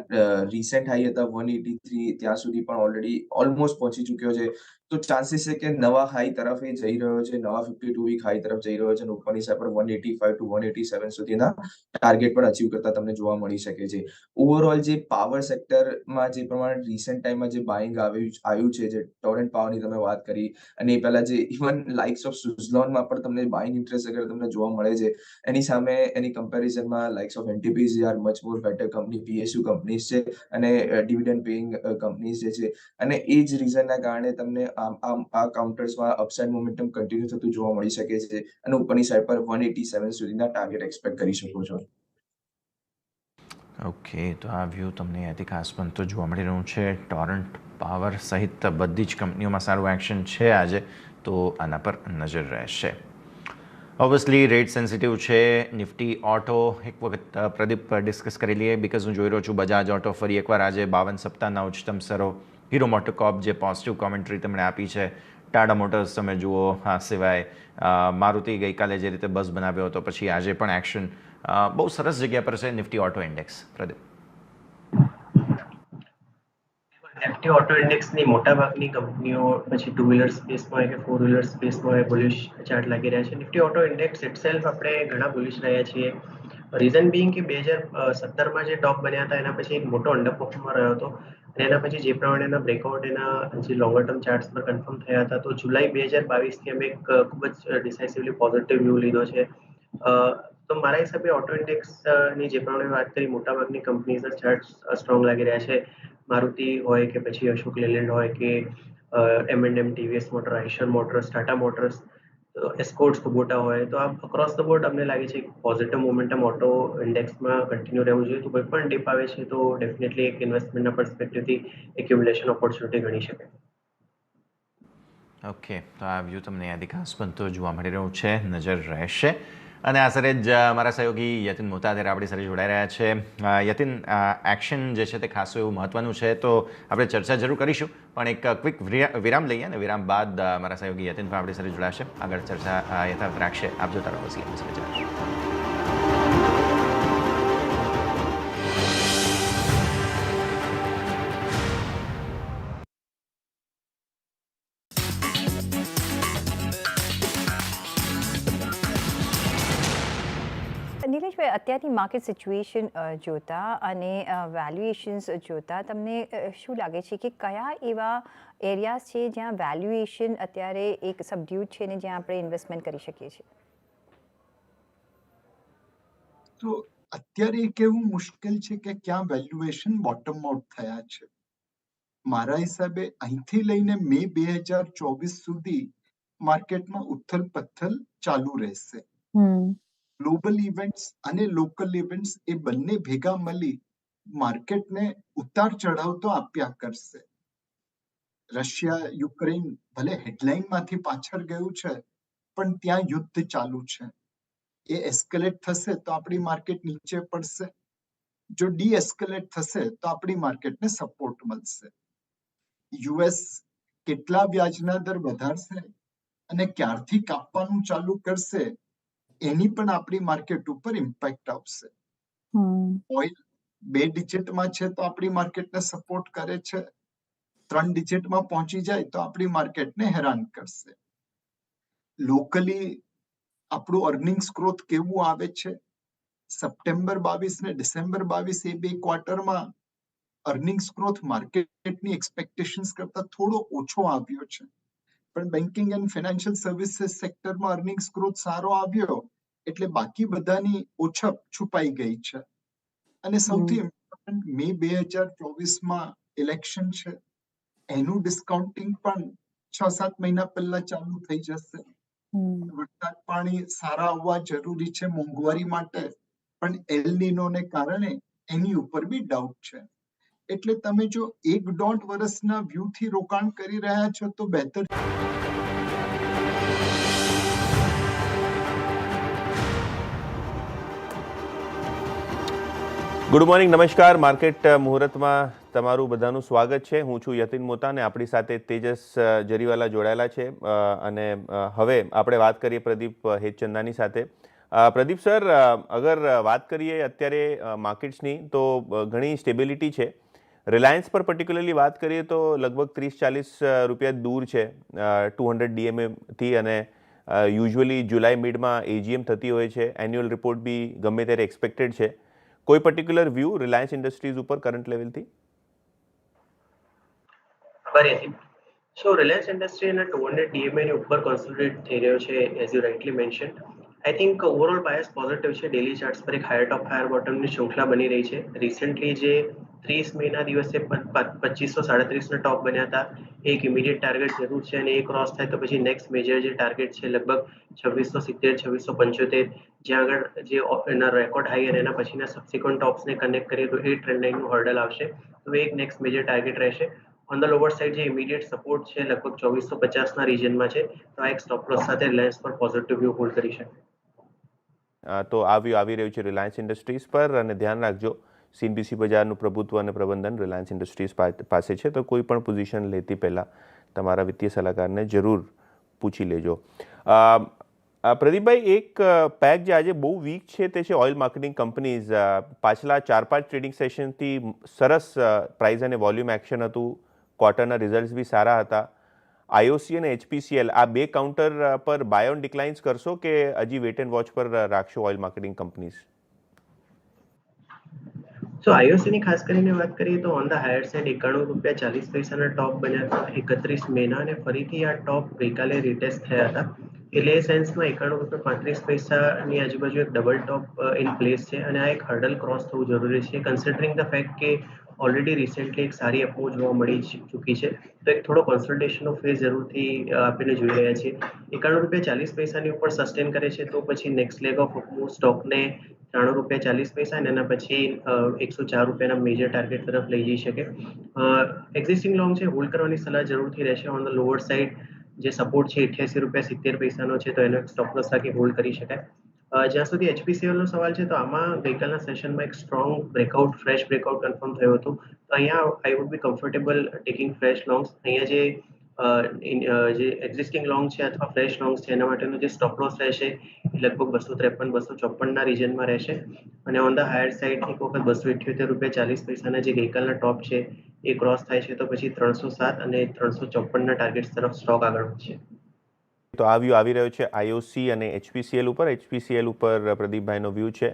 રિસેન્ટ હાઈ હતા 183, ત્યાં સુધી પણ ઓલરેડી ઓલમોસ્ટ પહોંચી ચૂક્યો છે. તો ચાન્સીસ છે કે નવા હાઈ તરફ એ જઈ રહ્યો છે, નવા 52 વીક હાઈ તરફ જઈ રહ્યો છે, અને ઉપરની સાઈડ પર 185 to 187 સુધીના ટાર્ગેટ પણ અચીવ કરતા તમને જોવા મળી શકે છે. ઓવરઓલ જે પાવર સેક્ટરમાં જે પ્રમાણે રિસેન્ટ ટાઈમમાં જે બાઇંગ આવ્યું છે, જે ટોરેન્ટ પાવરની તમે વાત કરી, અને એ પહેલા જે ઇવન લાઇક્સ ઓફ સુઝલોનમાં પણ તમને બાઇંગ ઇન્ટરેસ્ટ અગર તમને જોવા મળે છે, એની સામે એની કમ્પેરિઝનમાં likes of NTPC are much more better company, PSU companies છે, અને ડિવિડન્ડ પેઇંગ કંપનીઝ જે છે, અને એ જ રીઝનના કારણે તમને આ કાઉન્ટર્સમાં અપસાઇડ મોમેન્ટમ કન્ટિન્યુ થતું જોવા મળી શકે છે, અને ઉપરની સાઈડ પર 187 સુધીના ટાર્ગેટ એક્સપેક્ટ કરી શકો છો. ઓકે, તો આ વ્યૂ તમને અહીંયાથી ખાસ બનતો જોવા મળી રહ્યું છે. ટોરન્ટ પાવર સહિત બધી જ કંપનીઓમાં સારું એક્શન છે આજે, તો આના પર નજર રહેશે. ઓબ્વિયસલી રેટ સેન્સિટિવ છે. નિફ્ટી ઓટો એક વખત પ્રદીપ ડિસ્કસ કરી લઈએ, બિકોઝ હું જોઈ રહ્યો છું બજાજ ઓટો ફરી એકવાર આજે 52 સપ્તાહના ઉચ્ચતમ સ્તરો. હીરો મોટોકોર્પ જે પોઝિટિવ કોમેન્ટ્રી તેમણે આપી છે. ટાટા મોટર્સ તમે જુઓ, આ સિવાય મારુતિ ગઈકાલે જે રીતે બઝ બનાવ્યો હતો, પછી આજે પણ એક્શન બહુ સરસ જગ્યા પર છે Nifty auto index. Pradeep. Nifty auto ઇન્ડેક્સની મોટાભાગની કંપનીઓ પછી ટુ વ્હીલર સ્પેસમાં હોય કે ફોર વ્હીલર સ્પેસમાં હોય બુલિશ ચાર્ટ લાગી રહ્યા છે. નિફ્ટી ઓટો ઇન્ડેક્સ ઇટસેલ્ફ આપણે ઘણા બુલિશ રહ્યા છીએ. રીઝન બિંગ કે 2017માં જે ટોપ બન્યા હતા એના પછી એક મોટો અંડર પરફોર્મર રહ્યો હતો, અને એના પછી જે પ્રમાણે એના બ્રેકઆઉટ એના જે લોંગર ટર્મ ચાર્ટ્સ પર કન્ફર્મ થયા હતા, તો જુલાઈ 2022થી અમે એક ખૂબ જ ડિસાઇસિવલી પોઝિટિવ વ્યૂ લીધો છે. તો મારા હિસાબે ઓટો ઇન્ડેક્સની જે પ્રમાણે વાત કરી, મોટાભાગની કંપનીઝના ચાર્ટ્સ સ્ટ્રોંગ લાગી રહ્યા છે. મારુતિ હોય કે પછી અશોક લેલેન્ડ હોય કે M&M, ટીવીએસ મોટર, આઈશર મોટર્સ, ટાટા મોટર્સ, એસ્કોર્ટ્સ, કુબોટા હોય, તો આ અક્રોસ ધ બોર્ડ અમને લાગે છે પોઝિટિવ મોમેન્ટમ ઓટો ઇન્ડેક્સમાં કન્ટિન્યુ રહેવું જોઈએ. તો કોઈ પણ ડીપ આવે છે તો ડેફિનેટલી એક ઇન્વેસ્ટમેન્ટના પર્સપેક્ટિવથી એક્યુમ્યુલેશન ઓપોર્ચ્યુનિટી ગણી શકાય. ઓકે, તો આ વ્યૂ તમને અહીંયાથી ખાસ બનતો જોવા મળી રહ્યું છે, નજર રહેશે. અને આ સરે જ મારા સહયોગી યતિન મોતાદેર આપણી સાથે જોડાઈ રહ્યા છે. યતિન, એક્શન જે છે તે ખાસું એવું મહત્વનું છે, તો આપણે ચર્ચા જરૂર કરીશું, પણ એક ક્વિક વિરામ લઈએ, અને વિરામ બાદ મારા સહયોગી યતિન પણ આપણી સાથે જોડાશે. આગળ ચર્ચા યથાવત રાખશે. આપ જોતા રહો CNBC બજાર. નીલેશભાઈ, અત્યારની માર્કેટ સિચ્યુએશન જોતા અને વેલ્યુએશન્સ જોતા તમને શું લાગે છે કે કયા એવા એરિયાઝ છે જ્યાં વેલ્યુએશન અત્યારે એક સબડ્યુડ છે ને જ્યાં આપણે ઇન્વેસ્ટમેન્ટ કરી શકીએ છીએ? તો અત્યારે એક એવું મુશ્કેલ છે કે ક્યાં વેલ્યુએશન બોટમ આઉટ થયા છે. મારા હિસાબે અહીંથી લઈને મે 2024 સુધી માર્કેટમાં ઉથલ પથલ ચાલુ રહેશે. ગ્લોબલ ઇવેન્ટ્સ અને લોકલ ઇવેન્ટ્સ એ બંને ભેગા મળી માર્કેટને ઉતાર ચઢાવ તો આપ્યા કરશે. રશિયા યુક્રેન ભલે હેડલાઇનમાંથી પાછળ ગયું છે, પણ ત્યાં યુદ્ધ ચાલુ છે. એ એસ્કેલેટ થશે તો આપણી માર્કેટ નીચે પડશે. જો ડી એસ્કેલેટ થશે તો આપણી માર્કેટને સપોર્ટ મળશે. યુએસ કેટલા વ્યાજના દર વધારશે અને ક્યારથી કાપવાનું ચાલુ કરશે એની પણ આપણી માર્કેટ ઉપર ઇમ્પેક્ટ આવશે. ઓઇલ 2 ડિજિટમાં છે તો આપણી માર્કેટને સપોર્ટ કરે છે. 3 ડિજિટમાં પહોંચી જાય તો આપણી માર્કેટને હેરાન કરશે. લોકલી આપણું અર્નિંગ્સ ગ્રોથ કેવું આવે છે? સપ્ટેમ્બર 22 ને ડિસેમ્બર 22 એ 2 ક્વાર્ટરમાં અર્નિંગ્સ ગ્રોથ માર્કેટની એક્સપેક્ટેશન્સ કરતા થોડો ઓછો આવ્યો છે, પણ બેન્કિંગ એન્ડ ફાઇનાન્શિયલ સર્વિસીસ સેક્ટરમાં અર્નિંગ્સ ગ્રોથ સારો આવ્યો, એટલે બાકી બધાની ઓછપ છુપાઈ ગઈ છે. અને સૌથી ઇમ્પોર્ટન્ટ, મે 2024માં ઇલેક્શન છે, એનું ડિસ્કાઉન્ટિંગ પણ 6-7 મહિના પહેલા ચાલુ થઈ જશે. વરસાદ પાણી સારા આવવા જરૂરી છે મોંઘવારી માટે, પણ એલ નીનોને કારણે એની ઉપર બી ડાઉટ છે. એટલે તમે જો 1-1.5 વર્ષના વ્યૂથી રોકાણ કરી રહ્યા છો તો બહેતર. ગુડ મોર્નિંગ, નમસ્કાર. માર્કેટ મુહૂર્તમાં તમારું બધાનું સ્વાગત છે. હું છું યતિન મોતા અને આપણી સાથે તેજસ જરીવાલા જોડાયેલા છે. અને હવે આપણે વાત કરીએ પ્રદીપ હેતચંદાની સાથે. પ્રદીપ સર, અગર વાત કરીએ અત્યારે માર્કેટ્સની તો ઘણી સ્ટેબિલિટી છે. રિલાયન્સ પર પર્ટિક્યુલરલી વાત કરીએ તો લગભગ 30-40 રૂપિયા દૂર છે 200 DMAથી, અને યુઝ્યુઅલી જુલાઈ મિડમાં એજીએમ થતી હોય છે. એન્યુઅલ રિપોર્ટ બી ગમે ત્યારે એક્સપેક્ટેડ છે. કોઈ પર્ટિક્યુલર વ્યૂ રિલાયન્સ ઇન્ડસ્ટ્રીઝ ઉપર કરંટ લેવલથી? સો રિલાયન્સ ઇન્ડસ્ટ્રી એના 200 DMA ની ઉપર કોન્સોલિડેટ થઈ રહ્યો છે, as you rightly mention. I think overall bias positive છે. ડેલી ચાર્ટ્સ પર એક હાયર ટોપ હાયર બોટમની શૃંખલા બની રહી છે. રિસેન્ટલી જે 30 મેના દિવસે 2537 ના ટોપ બન્યા હતા, એક ઇમિડિયેટ ટાર્ગેટ જરૂર છે, અને એ ક્રોસ થાય તો પછી નેક્સ્ટ મેજર જે ટાર્ગેટ છે લગભગ 2670-2675, જ્યાં આગળ જે એના રેકોર્ડ હાઈ અને એના પછીના સબસિક્વન્ટ ટોપ્સને કનેક્ટ કરીએ તો એ ટ્રેન્ડ લાઇનનું હર્ડલ આવશે. તો એક નેક્સ્ટ મેજર ટાર્ગેટ રહેશે. ઓન ધ લોવર સાઇડ જે ઇમિડિયેટ સપોર્ટ છે લગભગ 2450 રીજનમાં છે. તો આ એક સ્ટોપ લોસ સાથે રિલાયન્સ પર પોઝિટિવ વ્યૂ હોલ્ડ કરી શકે. તો આ વ્યૂ આવી રહ્યું છે રિલાયન્સ ઇન્ડસ્ટ્રીઝ પર. અને ધ્યાન રાખજો, CNBC બજારનું પ્રભુત્વ અને પ્રબંધન રિલાયન્સ ઇન્ડસ્ટ્રીઝ પાસે છે. તો કોઈ પણ પોઝિશન લેતી પહેલાં તમારા વિત્તીય સલાહકારને જરૂર પૂછી લેજો. પ્રદીપભાઈ, એક પેક જે આજે બહુ વીક છે તે છે ઓઇલ માર્કેટિંગ કંપનીઝ. પાછલા 4-5 ટ્રેડિંગ સેશનથી સરસ પ્રાઇસ અને વોલ્યુમ એક્શન હતું. ક્વાર્ટરના રિઝલ્ટ્સ બી સારા હતા. IOC અને HPCL આ બે કાઉન્ટર પર બાય ઓન ડિક્લાઇન્સ કરશો કે હજી વેટ એન્ડ વોચ પર રાખશો ઓઇલ માર્કેટિંગ કંપનીઝ? સો IOC ની ખાસ કરીને વાત કરીએ તો ઓન ધ હાયર સાઇડ 91 રૂપિયા 40 પૈસાના ટોપ બન્યા હતા 31 મેના, અને ફરીથી આ ટોપ ગઈકાલે રીટેસ્ટ થયા હતા. એટલે એ સેન્સમાં 91 રૂપિયા 35 પૈસાની આજુબાજુ એક ડબલ ટોપ ઇન પ્લેસ છે, અને આ એક હર્ડલ ક્રોસ થવું જરૂરી છે, કન્સિડરિંગ ધ ફેક્ટ કે ઓલરેડી રિસેન્ટલી એક સારી અપમૂવ જોવા મળી ચૂકી છે. તો એક થોડો કોન્સલ્ટેશનનો ફેઝ જરૂરથી આપણે જોઈ રહ્યા છીએ. 91 રૂપિયા 40 પૈસાની ઉપર સસ્ટેન કરે છે તો પછી નેક્સ્ટ લેગ ઓફ અપમૂવ સ્ટોકને 93 રૂપિયા 40 પૈસા અને એના પછી 104 રૂપિયાના મેજર ટાર્ગેટ તરફ લઈ જઈ શકે. એક્ઝિસ્ટિંગ લોંગ છે, હોલ્ડ કરવાની સલાહ જરૂરથી રહેશે. ઓન ધ લોઅર સાઇડ જે સપોર્ટ છે 88 રૂપિયા 70 પૈસાનો છે, તો એનો સ્ટોપ લોસ રાખી હોલ્ડ કરી શકાય. જ્યાં સુધી HPCL નો સવાલ છે, તો આમાં ગઈકાલના સેશનમાં એક strong breakout, fresh breakout confirm થયું હતું. તો અહીંયા I would be comfortable taking fresh longs. અહીંયા જે એક્ઝિસ્ટિંગ લોંગ છે અથવા ફ્રેશ લોંગ્સ છે એના માટેનો જે સ્ટોપ લોસ રહેશે એ લગભગ 253-254 રીજનમાં રહેશે. અને ઓન ધ હાયર સાઇડ એક વખત 278 રૂપિયા 40 પૈસાના જે ગઈકાલના ટોપ છે એ ક્રોસ થાય છે તો પછી 307 અને 354ના ટાર્ગેટ્સ તરફ સ્ટોક આગળ વધશે. તો આ વ્યૂ આવી રહ્યો છે IOC અને HPCL ઉપર. HPCL ઉપર પ્રદીપભાઈનો વ્યૂ છે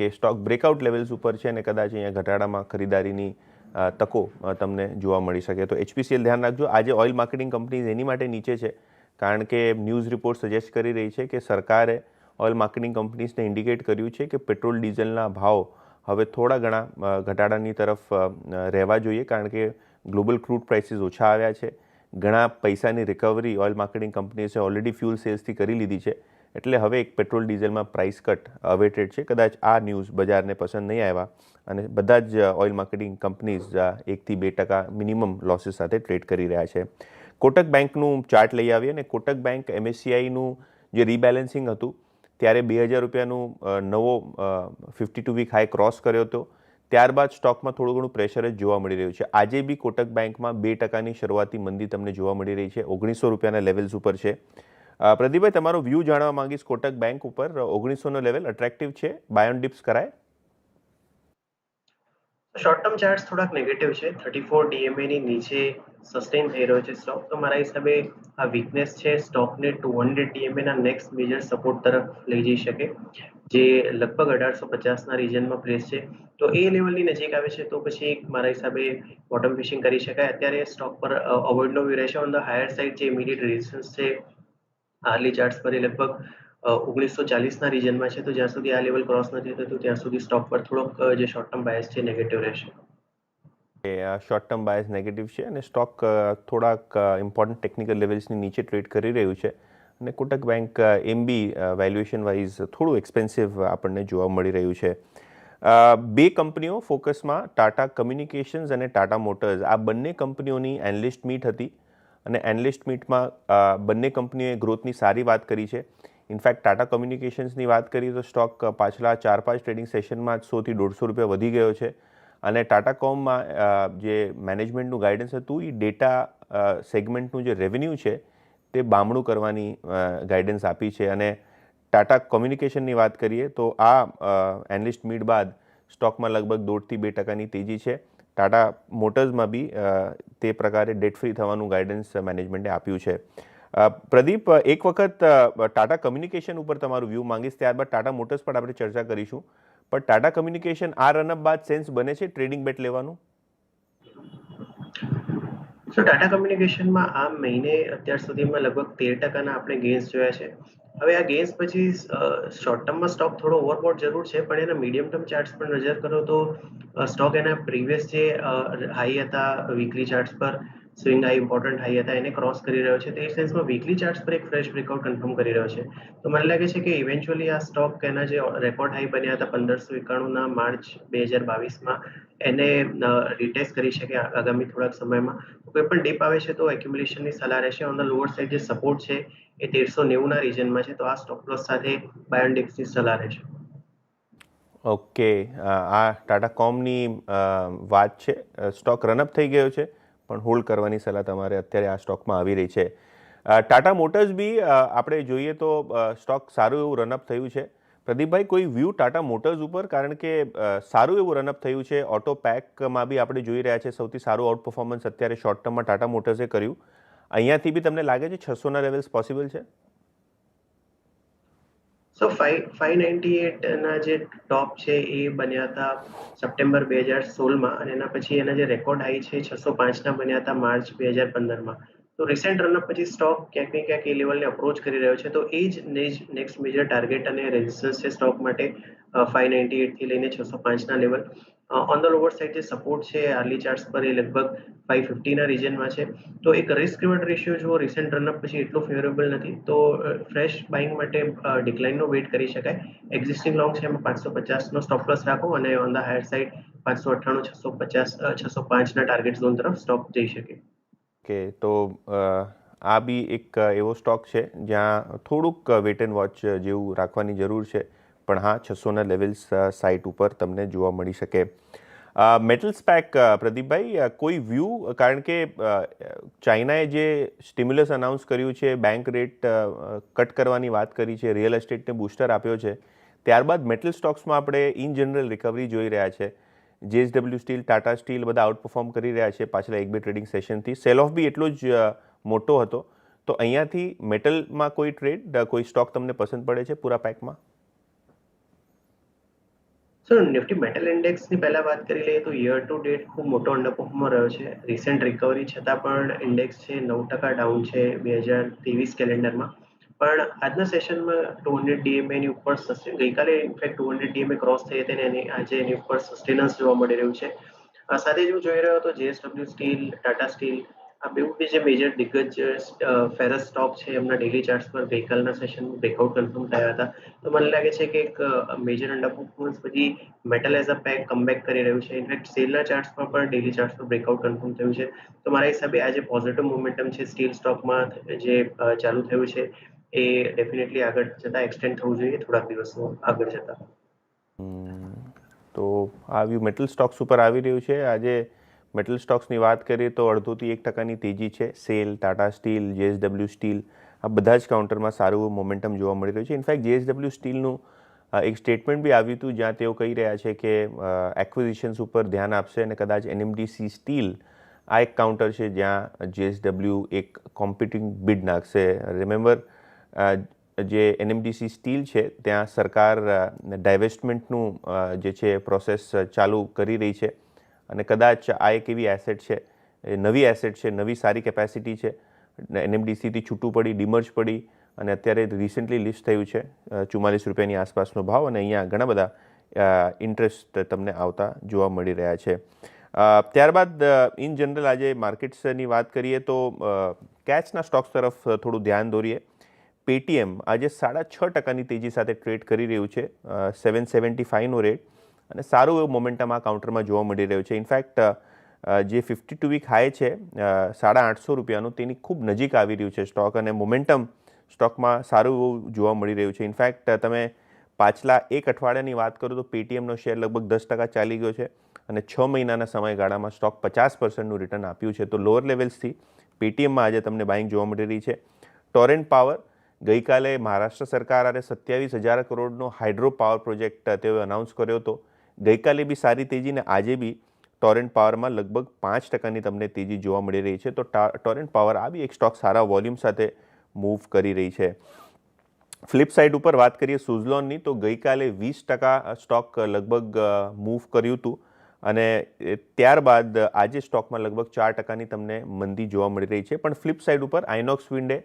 કે સ્ટોક બ્રેકઆઉટ લેવલ્સ ઉપર છે અને કદાચ અહીંયા ઘટાડામાં ખરીદારીની તકો તમને જોવા મળી શકે. તો HPCL ધ્યાન રાખજો. આજે ઓઇલ માર્કેટિંગ કંપનીઝ એની માટે નીચે છે કારણ કે ન્યૂઝ રિપોર્ટ સજેસ્ટ કરી રહી છે કે સરકારે ઓઇલ માર્કેટિંગ કંપનીઝને ઇન્ડિકેટ કર્યું છે કે પેટ્રોલ ડીઝલના ભાવ હવે થોડા ઘણા ઘટાડાની તરફ રહેવા જોઈએ, કારણ કે ગ્લોબલ ક્રૂડ પ્રાઇસીસ ઓછા આવ્યા છે. ઘણા પૈસાની રિકવરી ઓઇલ માર્કેટિંગ કંપનીઝે ઓલરેડી ફ્યુલ સેલ્સથી કરી લીધી છે. એટલે હવે એક પેટ્રોલ ડીઝલમાં પ્રાઇસ કટ અવેટેડ છે. કદાચ આ ન્યૂઝ બજારને પસંદ નહીં આવ્યા અને બધા જ oil marketing companies 1-2% minimum losses સાથે ટ્રેડ કરી રહ્યા છે. કોટક બેંકનું ચાર્ટ લઈ આવીએ અને કોટક બેંક MSCIનું જે રીબેલેન્સિંગ હતું ત્યારે 2000 રૂપિયાનું નવો 52 વીક હાઈ ક્રોસ કર્યો હતો. ત્યારબાદ સ્ટોકમાં થોડું ઘણું પ્રેશર જ જોવા મળી રહ્યું છે. આજે બી કોટક બેંકમાં 2%ની શરૂઆતી મંદી તમને જોવા મળી રહી છે. 1900 રૂપિયાના લેવલ્સ ઉપર છે. પ્રદીપભાઈ, તમારો વ્યૂ જાણવા માંગીશ કોટક બેંક ઉપર. 1900નો લેવલ અટ્રેક્ટિવ છે, બાય ઓન ડિપ્સ કરાય? શોર્ટ ટર્મ ચાર્ટ્સ થોડાક નેગેટિવ છે. 34 DMA ની નીચે સસ્ટેન થઈ રહ્યો છે સ્ટોક. તો મારા હિસાબે આ વીકનેસ છે સ્ટોકને 200 DMA ના નેક્સ્ટ મેજર સપોર્ટ તરફ લઈ જઈ શકે, જે લગભગ 1850ના રીજનમાં પ્લેસ છે. તો એ લેવલની નજીક આવે છે તો પછી મારા હિસાબે બોટમ ફિશિંગ કરી શકાય. અત્યારે સ્ટોક પર અવોઇડનો વ્યૂ રહેશે. ઓન ધ હાયર સાઇડ જે ઇમિડિયેટ રેઝિસ્ટન્સ છે હાર્લી ચાર્ટ્સ પર એ લગભગ 1940ના રીજનમાં છે. તો જ્યાં સુધી આ લેવલ ક્રોસ નથી થતું ત્યાં સુધી સ્ટોક પર થોડોક જે શોર્ટ ટર્મ બાયસ છે નેગેટિવ રહેશે. શોર્ટ ટર્મ બાયસ નેગેટિવ છે અને સ્ટોક થોડાક ઇમ્પોર્ટન્ટ ટેકનિકલ લેવલ્સની નીચે ટ્રેડ કરી રહ્યું છે. અને કોટક બેંક એમ બી વેલ્યુએશન વાઇઝ થોડું એક્સપેન્સિવ આપણને જોવા મળી રહ્યું છે. બે કંપનીઓ ફોકસમાં, ટાટા કમ્યુનિકેશન્સ અને ટાટા મોટર્સ. આ બંને કંપનીઓની એનાલિસ્ટ મીટ હતી અને એનાલિસ્ટ મીટમાં બંને કંપનીઓએ ગ્રોથની સારી વાત કરી છે. ઇનફેક્ટ ટાટા કોમ્યુનિકેશન્સની વાત કરીએ તો સ્ટોક પાછલા 4-5 ટ્રેડિંગ સેશનમાં 100 થી 150 રૂપિયા વધી ગયો છે અને ટાટા કોમમાં જે મેનેજમેન્ટનું ગાઈડન્સ હતું એ ડેટા સેગમેન્ટનું જે રેવન્યુ છે તે બમણું કરવાની ગાઈડન્સ આપી છે અને ટાટા કોમ્યુનિકેશનની વાત કરીએ તો આ એનાલિસ્ટ મીટ બાદ સ્ટોકમાં લગભગ 1.5 થી 2% તેજી છે. ટાટા મોટર્સમાં બી તે પ્રકારે ડેટ ફ્રી થવાનું ગાઈડન્સ મેનેજમેન્ટે આપ્યું છે. પ્રદીપ, એક વખત ટાટા કમ્યુનિકેશન ઉપર તમારું વ્યૂ માંગીશ, ત્યારબાદ ટાટા મોટર્સ પર આપણે ચર્ચા કરીશું. પણ ટાટા કમ્યુનિકેશન આ રનઅપ બાદ સેન્સ બને છે ટ્રેડિંગ બેટ લેવાનું? સો ટાટા કમ્યુનિકેશનમાં આ મહિને અત્યાર સુધીમાં લગભગ 13% આપણે ગેન્સ જોયા છે. હવે આ ગેન્સ પછી શોર્ટ ટર્મમાં સ્ટોક થોડો ઓવરબોટ જરૂર છે, પણ એના મીડિયમ ટર્મ ચાર્ટ્સ પર નજર કરો તો સ્ટોક એના પ્રીવિયસ જે હાઈ હતા વીકલી ચાર્ટ્સ પર, સ્વિંગ હાઈ, ઇમ્પોર્ટન્ટ હાઈ હતા, એને ક્રોસ કરી રહ્યો છે. તે સેન્સમાં વીકલી ચાર્ટ્સ પર એક ફ્રેશ બ્રેકઆઉટ કન્ફર્મ કરી રહ્યો છે. તો મને લાગે છે કે ઇવેન્ચ્યુઅલી આ સ્ટોક એના જે રેકોર્ડ હાઈ બન્યા હતા 1591ના માર્ચ 2022માં એને રિટેસ્ટ કરી શકે આગામી થોડાક સમયમાં. કોઈ પણ ડીપ આવે છે તો એક્યુમ્યુલેશનની સલાહ રહેશે. ઓન ધ લોઅર સાઈડ જે સપોર્ટ છે એ 1390ના રીજનમાં છે, તો આ સ્ટોપ લોસ સાથે બાય એન્ડ ડિપ્સની સલાહ રહેશે. ઓકે, આ ટાટા કોમની વાત છે. સ્ટોક રનઅપ થઈ ગયો છે પણ હોલ્ડ કરવાની સલાહ તમારે અત્યારે આ સ્ટોકમાં આવી રહી છે. ટાટા મોટર્સ બી આપણે જોઈએ તો સ્ટોક સારું એવું રનઅપ થયું છે. પ્રદીપભાઈ, કોઈ વ્યૂ ટાટા મોટર્સ ઉપર? કારણ કે સારું એવું રનઅપ થયું છે. ઓટો પેકમાં બી આપણે જોઈ રહ્યા છે સૌથી સારું આઉટ પરફોર્મન્સ અત્યારે શોર્ટ ટર્મમાં ટાટા મોટર્સે કર્યું. અહીંયાથી બી તમને લાગે છે 600ના લેવલ્સ પોસિબલ છે? સો 598ના જે ટોપ છે એ બન્યા હતા સપ્ટેમ્બર 2016માં અને એના પછી એના જે રેકોર્ડ હાઈ છે 605ના બન્યા હતા માર્ચ 2015માં. તો રિસેન્ટ રનઅપ પછી સ્ટોક ક્યાંક ને ક્યાંક એ લેવલને અપ્રોચ કરી રહ્યો છે. તો એ જ નેક્સ્ટ મેજર ટાર્ગેટ અને રેઝિસ્ટન્સ છે સ્ટોક માટે 598 થી લઈને 605ના level. On the lower side જે સપોર્ટ છે આર્લી ચાર્ટ્સ પર એ લગભગ 550ના રીજનમાં છે. તો એક રિસ્ક રિવોર્ડ રેશિયો જો રિસેન્ટ રનઅપ પછી એટલો ફેવરેબલ નથી, તો ફ્રેશ બાઇંગ માટે ડિક્લાઇનનો વેઇટ કરી શકાય. એક્ઝિસ્ટિંગ લોંગ છે એમાં 550નો સ્ટોપ લોસ રાખો અને ઓન ધ હાયર સાઈડ 598, 650, 605ના ટાર્ગેટ ઝોન તરફ સ્ટોક જઈ શકે. કે તો આ બી એક એવો સ્ટોક છે જ્યાં થોડુંક વેટ એન્ડ વોચ જેવું રાખવાની જરૂર છે. પણ હા, 600ના લેવલ્સ સાઇટ ઉપર તમને જોવા મળી શકે. મેટલ્સ પેક, પ્રદીપભાઈ, કોઈ વ્યૂ? કારણ કે ચાઇનાએ જે સ્ટિમ્યુલસ અનાઉન્સ કર્યું છે, બેંક રેટ કટ કરવાની વાત કરી છે, રિયલ એસ્ટેટને બૂસ્ટર આપ્યો છે, ત્યારબાદ મેટલ સ્ટોક્સમાં આપણે ઇન જનરલ રિકવરી જોઈ રહ્યા છે. JSW સ્ટીલ, ટાટા સ્ટીલ બધા આઉટ પરફોર્મ કરી રહ્યા છે પાછલા 1-2 ટ્રેડિંગ સેશનથી. સેલ ઓફ બી એટલો જ મોટો હતો. તો અહીંયાથી મેટલમાં કોઈ ટ્રેડ, કોઈ સ્ટોક તમને પસંદ પડે છે પૂરા પેકમાં? સો નિફ્ટી મેટલ ઇન્ડેક્સની પહેલા વાત કરી લઈએ તો યર ટુ ડેટ ખૂબ મોટો અંડરપરફોર્મર રહ્યો છે. રિસેન્ટ રિકવરી છતાં પણ ઇન્ડેક્સ છે 9% ડાઉન છે 2023 કેલેન્ડરમાં. પણ આજના સેશનમાં 200 DMA ની ઉપર ગઈકાલે ઇનફેક્ટ 200 DMA ક્રોસ થઈ હતી અને આજે એની ઉપર સસ્ટેનન્સ જોવા મળી રહ્યું છે. સાથે જ હું જોઈ રહ્યો હતો JSW સ્ટીલ, ટાટા સ્ટીલ, આ બે જે મેજર દિગ્ગજ ફેરસ સ્ટોક છે એમના ડેલી ચાર્ટ્સ પર ગઈકાલના સેશનમાં બ્રેકઆઉટ કન્ફર્મ થયા હતા. તો મને લાગે છે કે એક મેજર અંડરપરફોર્મન્સ પછી metal as a pack comeback કરી રહ્યું છે. ઇનફેક્ટ સેલના ચાર્ટ્સમાં પણ ડેલી ચાર્ટ્સ પર બ્રેકઆઉટ કન્ફર્મ થયું છે. તો મારા હિસાબે આ જે પોઝિટિવ મોમેન્ટમ છે સ્ટીલ સ્ટોકમાં જે ચાલુ થયું છે એ ડેફિનેટલી આગળ જતા એક્સટેન્ડ થવું જોઈએ થોડાક દિવસો આગળ જતા. તો આવ્યું મેટલ સ્ટોક્સ ઉપર આવી રહ્યું છે. આજે મેટલ સ્ટોક્સની વાત કરીએ તો 0.5થી 1%ની તેજી છે. Cell, Tata steel, JSW steel, આ બધા જ કાઉન્ટરમાં સારું મોમેન્ટમ જોવા મળી રહ્યું છે. ઇનફેક્ટ JSW સ્ટીલનું એક સ્ટેટમેન્ટ બી આવ્યું હતું જ્યાં તેઓ કહી રહ્યા છે કે એક્વિઝિશન્સ ઉપર ધ્યાન આપશે અને કદાચ NMDC સ્ટીલ આ એક કાઉન્ટર છે જ્યાં JSW એક કોમ્પિટિંગ બિડ નાખશે. રિમેમ્બર, જે NMDC સ્ટીલ છે ત્યાં સરકાર ડાયવેસ્ટમેન્ટનું જે છે પ્રોસેસ ચાલુ કરી રહી છે અને કદાચ આ એક એવી એસેટ છે, નવી એસેટ છે, નવી સારી કેપેસિટી છે. NMDCથી છૂટું પડી, ડિમર્જ પડી અને અત્યારે રિસેન્ટલી લિસ્ટ થયું છે. 44 રૂપિયાની આસપાસનો ભાવ અને અહીંયા ઘણા બધા ઇન્ટરેસ્ટ તમને આવતા જોવા મળી રહ્યા છે. ત્યારબાદ ઇન જનરલ આજે માર્કેટ્સની વાત કરીએ તો કેચના સ્ટોક્સ તરફ થોડું ધ્યાન દોરીએ. પેટીએમ આજે 6.5%ની તેજી સાથે ટ્રેડ કરી રહ્યું છે. 775નો રેટ અને સારું એવું મોમેન્ટમ આ કાઉન્ટરમાં જોવા મળી રહ્યું છે. ઇનફેક્ટ જે 52 વીક હાઈ છે 850 રૂપિયાનું, તેની ખૂબ નજીક આવી રહ્યું છે સ્ટોક અને મોમેન્ટમ સ્ટોકમાં સારું એવું જોવા મળી રહ્યું છે. ઇનફેક્ટ તમે પાછલા એક અઠવાડિયાની વાત કરો તો પેટીએમનો શેર લગભગ 10% ચાલી ગયો છે અને 6 મહિનાના સમયગાળામાં સ્ટોક 50%નું રિટર્ન આપ્યું છે. તો લોઅર લેવલ્સથી પેટીએમમાં આજે તમને બાઇંગ જોવા મળી રહી છે. ટોરેન્ટ પાવર ગઈકાલે મહારાષ્ટ્ર સરકાર આરે 27,000 કરોડનો હાઇડ્રો પાવર પ્રોજેક્ટ તેઓએ અનાઉન્સ કર્યો હતો. ગઈકાલે બી સારી તેજી ને આજે બી ટોરેન્ટ પાવરમાં લગભગ 5%ની તમને તેજી જોવા મળી રહી છે. તો ટોરેન્ટ પાવર આ બી એક સ્ટોક સારા વોલ્યુમ સાથે મૂવ કરી રહી છે. ફ્લિપ સાઇડ ઉપર વાત કરીએ સુઝલોનની તો ગઈકાલે 20% સ્ટોક લગભગ મૂવ કર્યું હતું અને ત્યારબાદ આજે સ્ટોકમાં લગભગ 4%ની તમને મંદી જોવા મળી રહી છે. પણ ફ્લિપ સાઇડ ઉપર આઇનોક્સ વિન્ડે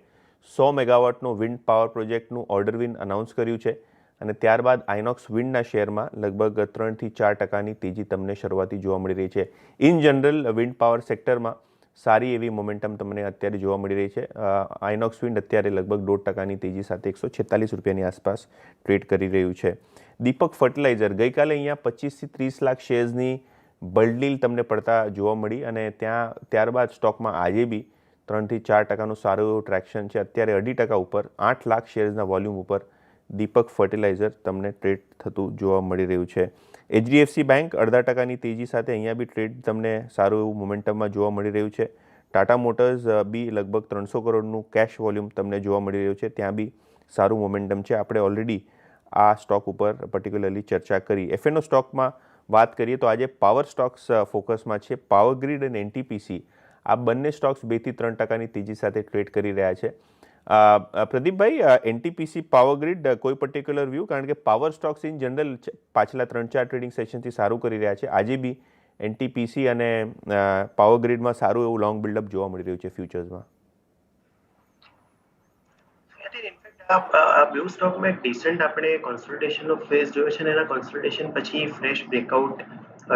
100 મેગાવોટનો વિન્ડ પાવર પ્રોજેક્ટનું ઓર્ડર વિન અનાઉન્સ કર્યું છે અને ત્યારબાદ આઇનોક્સ વિન્ડના શેરમાં લગભગ 3 થી 4%ની તેજી તમને શરૂઆતી જોવા મળી રહી છે. ઇન જનરલ વિન્ડ પાવર સેક્ટરમાં સારી એવી મોમેન્ટમ તમને અત્યારે જોવા મળી રહી છે. આઇનોક્સ વિન્ડ અત્યારે લગભગ 1.5%ની તેજી સાથે 146 રૂપિયાની આસપાસ ટ્રેડ કરી રહ્યું છે. દીપક ફર્ટિલાઇઝર ગઈકાલે અહીંયા 25 થી 30 લાખ શેર્સની બલ્ડ ડીલ તમને પડતા જોવા મળી અને ત્યારબાદ સ્ટોકમાં આજે બી 3 થી 4%નું સારું એવું ટ્રેક્શન છે. અત્યારે 2.5% ઉપર 8 લાખ શેર્સના વોલ્યુમ ઉપર દીપક ફર્ટિલાઇઝર તમને ટ્રેડ થતું જોવા મળી રહ્યું છે. HDFC બેંક 0.5%ની તેજી સાથે અહીંયા બી ટ્રેડ તમને સારું એવું મોમેન્ટમમાં જોવા મળી રહ્યું છે. ટાટા મોટર્સ બી લગભગ 300 કરોડનું કેશ વોલ્યુમ તમને જોવા મળી રહ્યું છે. ત્યાં બી સારું મોમેન્ટમ છે. આપણે ઓલરેડી આ સ્ટોક ઉપર પર્ટિક્યુલરલી ચર્ચા કરી. એફએનઓ સ્ટોકમાં વાત કરીએ તો આજે પાવર સ્ટોક્સ ફોકસમાં છે. પાવર ગ્રીડ અને NTPC આ બંને સ્ટોક્સ 2 થી 3%ની તેજી સાથે ટ્રેડ કરી રહ્યા છે. પ્રદીપભાઈ, NTPC પાવર ગ્રીડ કોઈ પર્ટિક્યુલર વ્યૂ? કારણ કે પાવર સ્ટોક્સ ઇન જનરલ પાછલા 3-4 ટ્રેડિંગ સેશનથી સારું કરી રહ્યા છે. આજે બી NTPC અને પાવર ગ્રીડમાં સારું એવું લોંગ બિલ્ડઅપ જોવા મળી રહ્યું છે ફ્યુચર્સમાં. આ બ્લુ સ્ટોકમાં એક ડિસન્ટ આપણે કોન્સોલિડેશનનો ફેઝ જોયો છે અને એના કોન્સોલિડેશન પછી ફ્રેશ બ્રેકઆઉટ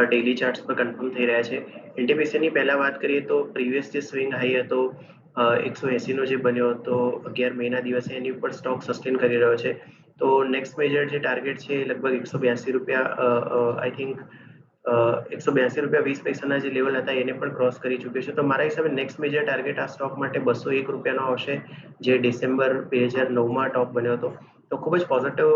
ડેલી ચાર્ટ્સ પર કન્ફર્મ થઈ રહ્યા છે. NTPCની પહેલા વાત કરીએ તો પ્રીવિયસ જે સ્વિંગ હાઈ હતો 180નો જે બન્યો હતો 11 મેના દિવસે એની ઉપર સ્ટોક સસ્ટેન કરી રહ્યો છે. તો નેક્સ્ટ મેજર જે ટાર્ગેટ છે લગભગ 182 રૂપિયા આઈ થિંક 182 રૂપિયા 20 પૈસાના જે લેવલ હતા એને પણ ક્રોસ કરી ચૂક્યો છે. તો મારા હિસાબે નેક્સ્ટ મેજર ટાર્ગેટ આ સ્ટોક માટે 201 રૂપિયાનો આવશે જે ડિસેમ્બર 2009માં ટોપ બન્યો હતો. તો ખૂબ જ પોઝિટિવ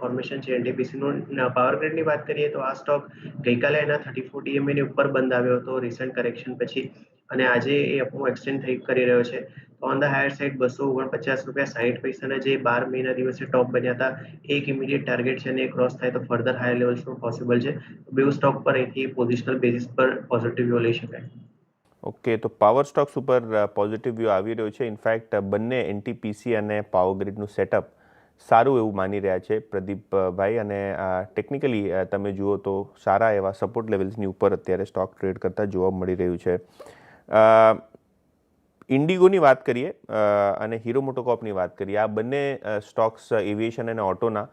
ફોર્મેશન છે NTPCનું. પાવર ગ્રીડની વાત કરીએ તો આ સ્ટોક ગઈકાલે એના 34 DMAની ઉપર બંધ આવ્યો હતો રિસન્ટ કરેક્શન પછી અને આજે એ અપમૂવ એક્સટેન્ડ કરી રહ્યો છે. ઓન ધ હાયર સાઇડ 249 રૂપિયા 60 પૈસાના જે 12 મેના દિવસે ટોપ બન્યા હતા એક ઇમિડિયેટ ટાર્ગેટ છે અને એ ક્રોસ થાય તો ફર્ધર હાયર લેવલ્સ પણ પોસિબલ છે. બે સ્ટોક પર અહીંથી પોઝિશનલ બેઝિસ પર પોઝિટિવ વ્યૂ લઈ શકાય. ઓકે, તો પાવર સ્ટોક્સ ઉપર પોઝિટિવ વ્યૂ આવી રહ્યો છે. ઇનફેક્ટ બંને NTPC અને પાવર ગ્રીડનું સેટઅપ સારું એવું માની રહ્યા છે પ્રદીપભાઈ અને ટેકનિકલી તમે જુઓ તો સારા એવા સપોર્ટ લેવલ્સની ઉપર અત્યારે સ્ટોક ટ્રેડ કરતા જોવા મળી રહ્યું છે. ઇન્ડિગોની વાત કરીએ અને હીરો મોટોકોર્પની વાત કરીએ. આ બંને સ્ટોક્સ એવિએશન અને ઓટોના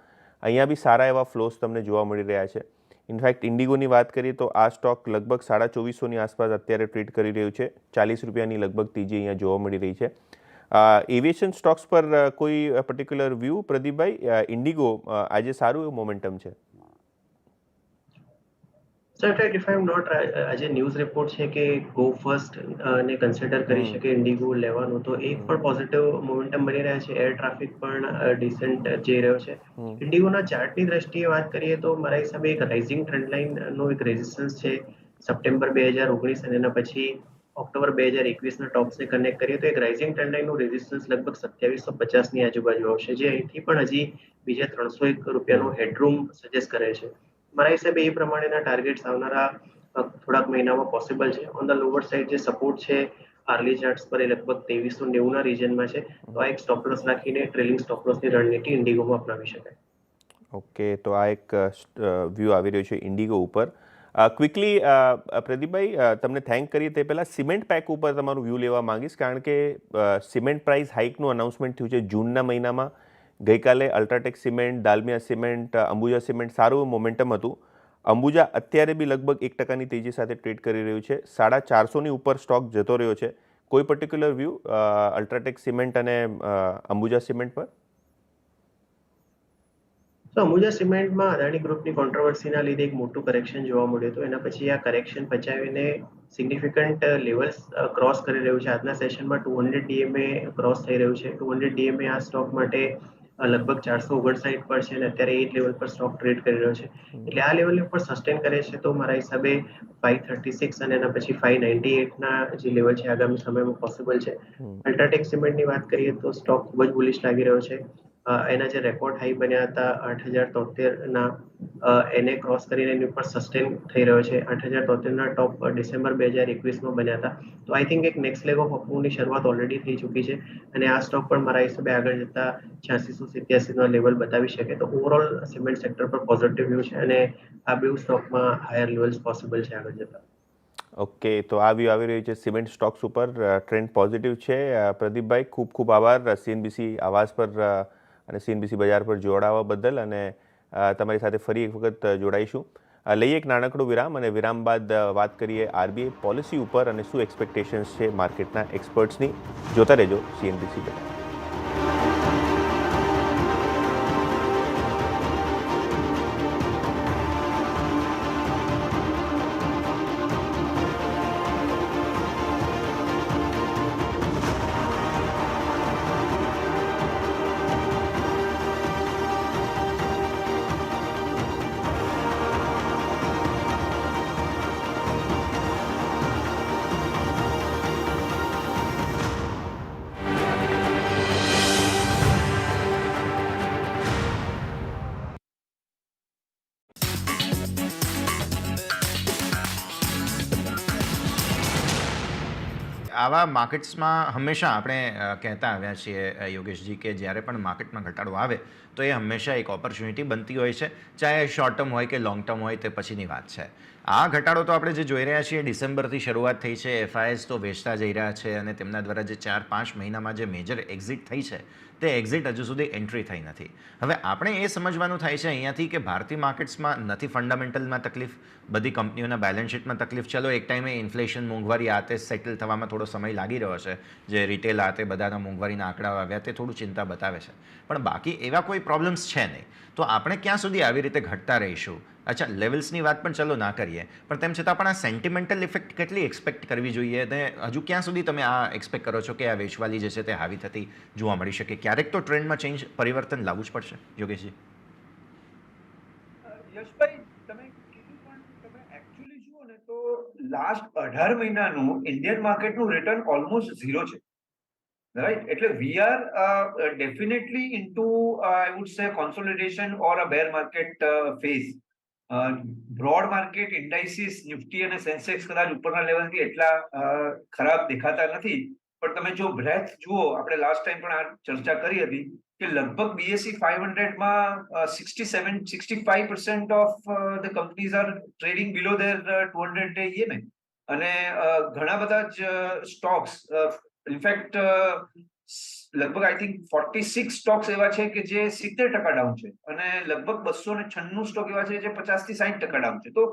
અહીંયા બી સારા એવા ફ્લોસ તમને જોવા મળી રહ્યા છે. ઇનફેક્ટ ઇન્ડિગોની વાત કરીએ તો આ સ્ટોક લગભગ 2450ની આસપાસ અત્યારે ટ્રેડ કરી રહ્યું છે. 40 રૂપિયાની લગભગ તેજી અહીંયા જોવા મળી રહી છે. એવિએશન સ્ટોક્સ પર કોઈ પર્ટિક્યુલર વ્યૂ પ્રદીપભાઈ? ઇન્ડિગો આજે સારું એવું મોમેન્ટમ છે. So in fact, if I'm not આજે ન્યૂઝ રિપોર્ટ છે કે ગો ફર્સ્ટ ને કન્સિડર કરી શકે ઇન્ડિગો લેવાનું તો એક પણ પોઝિટિવ મોમેન્ટમ બની રહ્યા છે. એર ટ્રાફિક પણ ડિસન્ટ જઈ રહ્યો છે. ઇન્ડિગોના ચાર્ટની દ્રષ્ટિએ વાત કરીએ તો મારા હિસાબે એક રાઇઝિંગ ટ્રેન્ડ લાઇનનો એક રેઝિસ્ટન્સ છે સપ્ટેમ્બર 2019 અને એના પછી ઓક્ટોબર 2021ના ટોપ્સને કનેક્ટ કરીએ તો એક રાઇઝિંગ ટ્રેન્ડ લાઇનનું રેઝિસ્ટન્સ લગભગ 2750ની આજુબાજુ આવશે જે અહીંથી પણ હજી બીજા 301 રૂપિયાનું હેડરૂમ સજેસ્ટ કરે છે. મારા હિસાબે એ પ્રમાણેના ટાર્ગેટ્સ આવનારા થોડાક મહિનામાં પોસિબલ છે. ઓન ધ લોવર સાઇડ જે સપોર્ટ છે આર્લી ચાર્ટ્સ પર એ લગભગ 2390ના રીજનમાં છે. તો આ એક સ્ટોપ લોસ રાખીને ટ્રેલિંગ સ્ટોપ લોસની રણનીતિ ઇન્ડિગોમાં અપનાવી શકાય. ઓકે, તો આ એક વ્યૂ આવી રહ્યો છે ઇન્ડિગો ઉપર. ક્વિકલી પ્રદીપભાઈ તમને થેન્ક કરીએ તે પહેલાં સિમેન્ટ પેક ઉપર તમારું વ્યૂ લેવા માંગીશ કારણ કે સિમેન્ટ પ્રાઇસ હાઇકનું અનાઉન્સમેન્ટ થયું છે જૂનના મહિનામાં. ગઈકાલે UltraTech cement, Dalmia cement, Ambuja cement સારું મોમેન્ટમ હતું. અંબુજા અત્યારે બી લગભગ 1%ની તેજી સાથે ટ્રેડ કરી રહ્યું છે. 450ની ઉપર સ્ટોક જતો રહ્યો છે. કોઈ પર્ટિક્યુલર વ્યૂ અલ્ટ્રાટેક સિમેન્ટ અને અંબુજા સિમેન્ટ પર? તો અંબુજા સિમેન્ટમાં અદાણી ગ્રુપની કોન્ટ્રોવર્સીના લીધે એક મોટું કરેક્શન જોવા મળ્યું હતું. એના પછી આ કરેક્શન પચાવીને સિગ્નિફિકન્ટ લેવલ્સ ક્રોસ કરી રહ્યું છે. આજના સેશનમાં 200 ડીએમએ ક્રોસ થઈ રહ્યું છે. 200 ડીએમએ આ સ્ટોક માટે લગભગ 459 પર છે અને અત્યારે 8 લેવલ પર સ્ટોક ટ્રેડ કરી રહ્યો છે. એટલે આ લેવલ ઉપર સસ્ટેન કરે છે તો મારા હિસાબે 536 અને એના પછી 598ના જે લેવલ છે આગામી સમયમાં પોસિબલ છે. અલ્ટ્રાટેક સિમેન્ટની વાત કરીએ તો સ્ટોક ખૂબ જ બુલિશ લાગી રહ્યો છે. એના જે રેકોર્ડ હાઈ બન્યા હતા 8073ના એને ક્રોસ કરીને એની ઉપર સસ્ટેન થઈ રહ્યો છે. 8073ના ટોપ ડિસેમ્બર 2021માં બન્યા હતા. તો આઈ થિંક એક નેક્સ્ટ લેગ ઓફ અપમૂવની શરૂઆત ઓલરેડી થઈ ચૂકી છે અને આ સ્ટોક પણ મારા હિસાબે આગળ જતા 8687નો લેવલ બતાવી શકે. તો ઓવરઓલ સિમેન્ટ સેક્ટર પર પોઝિટિવ વ્યૂ છે અને આ બે સ્ટોકમાં હાયર લેવલ્સ પોસિબલ છે આગળ જતા. ઓકે, તો આ વ્યૂ આવી રહ્યું છે સિમેન્ટ સ્ટોક્સ ઉપર, ટ્રેન્ડ પોઝિટિવ છે. પ્રદીપભાઈ, ખૂબ ખૂબ આભાર CNBC આવાજ પર અને CNBC બજાર પર જોડાવા બદલ, અને તમારી સાથે ફરી એક વખત જોડાઈશું. લઈએ એક નાનકડું વિરામ અને વિરામ બાદ વાત કરીએ RBI પોલિસી ઉપર અને શું એક્સપેક્ટેશન્સ છે માર્કેટના એક્સપર્ટ્સની. જોતા રહેજો CNBC બજાર. આવા માર્કેટ્સમાં હંમેશા આપણે કહેતા આવ્યા છીએ યોગેશજી કે જ્યારે પણ માર્કેટમાં ઘટાડો આવે તો એ હંમેશા એક ઓપોર્ચ્યુનિટી બનતી હોય છે, ચાહે શોર્ટ ટર્મ હોય કે લોંગ ટર્મ હોય તે પછીની વાત છે. આ ઘટાડો તો આપણે જે જોઈ રહ્યા છીએ ડિસેમ્બરથી શરૂઆત થઈ છે. FIs તો વેચતા જઈ રહ્યા છે અને તેમના દ્વારા જે 4-5 મહિનામાં જે મેજર એક્ઝિટ થઈ છે તે એક્ઝિટ હજુ સુધી એન્ટ્રી થઈ નથી. હવે આપણે એ સમજવાનું થાય છે અહીંયાથી કે ભારતીય માર્કેટ્સમાં નથી ફંડામેન્ટલમાં તકલીફ, બધી કંપનીઓના બેલેન્સ શીટમાં તકલીફ. ચલો એક ટાઈમે ઇન્ફ્લેશન, મોંઘવારી આ તે સેટલ થવામાં થોડો સમય લાગી રહ્યો છે. જે રિટેલ આ તે બધાના મોંઘવારીના આંકડાઓ આવ્યા તે થોડું ચિંતા બતાવે છે, પણ બાકી એવા કોઈ પ્રોબ્લેમ્સ છે નહીં. તો આપણે ક્યાં સુધી આવી રીતે ઘટતા રહીશું? અચ્છા, લેવલ્સની વાત પણ ચલો ના કરીએ, પણ તેમ છતાં પણ આ સેન્ટિમેન્ટલ ઇફેક્ટ કેટલી એક્સપેક્ટ કરવી જોઈએ અને હજુ ક્યાં સુધી તમે આ એક્સપેક્ટ કરો છો કે આ વેચવાલી જે છે તે હાવી થતી જોવા મળી શકે? ક્યારેક તો ટ્રેન્ડમાં ચેન્જ, પરિવર્તન લાવવું જ પડશે. યોગેશજી. યશભાઈ, તમે કીધું પણ તમે એકચ્યુઅલી જુઓ ને તો લાસ્ટ 18 મહિનાનું ઇન્ડિયન માર્કેટનું રિટર્ન ઓલમોસ્ટ ઝીરો છે, રાઈટ? એટલે we are definitely into I would say consolidation or a bear market phase. Broad market indices Nifty અને સેન્સેક્સ કદાચ ઉપરના લેવલથી એટલા ખરાબ દેખાતા નથી, પણ તમે જો બ્રેથ જુઓ, આપણે લાસ્ટ ટાઈમ પણ આ ચર્ચા કરી હતી કે લગભગ BSE 500માં 67-65% of the companies R trading below there 200 day EMA, અને ઘણા બધા જ સ્ટોક્સ, ઇનફેક્ટ લગભગ આઈ થિંક 46 સ્ટોક્સ એવા છે કે જે 70% ડાઉન છે અને લગભગ 296 સ્ટોક એવા છે જે 50-60% ડાઉન છે. તો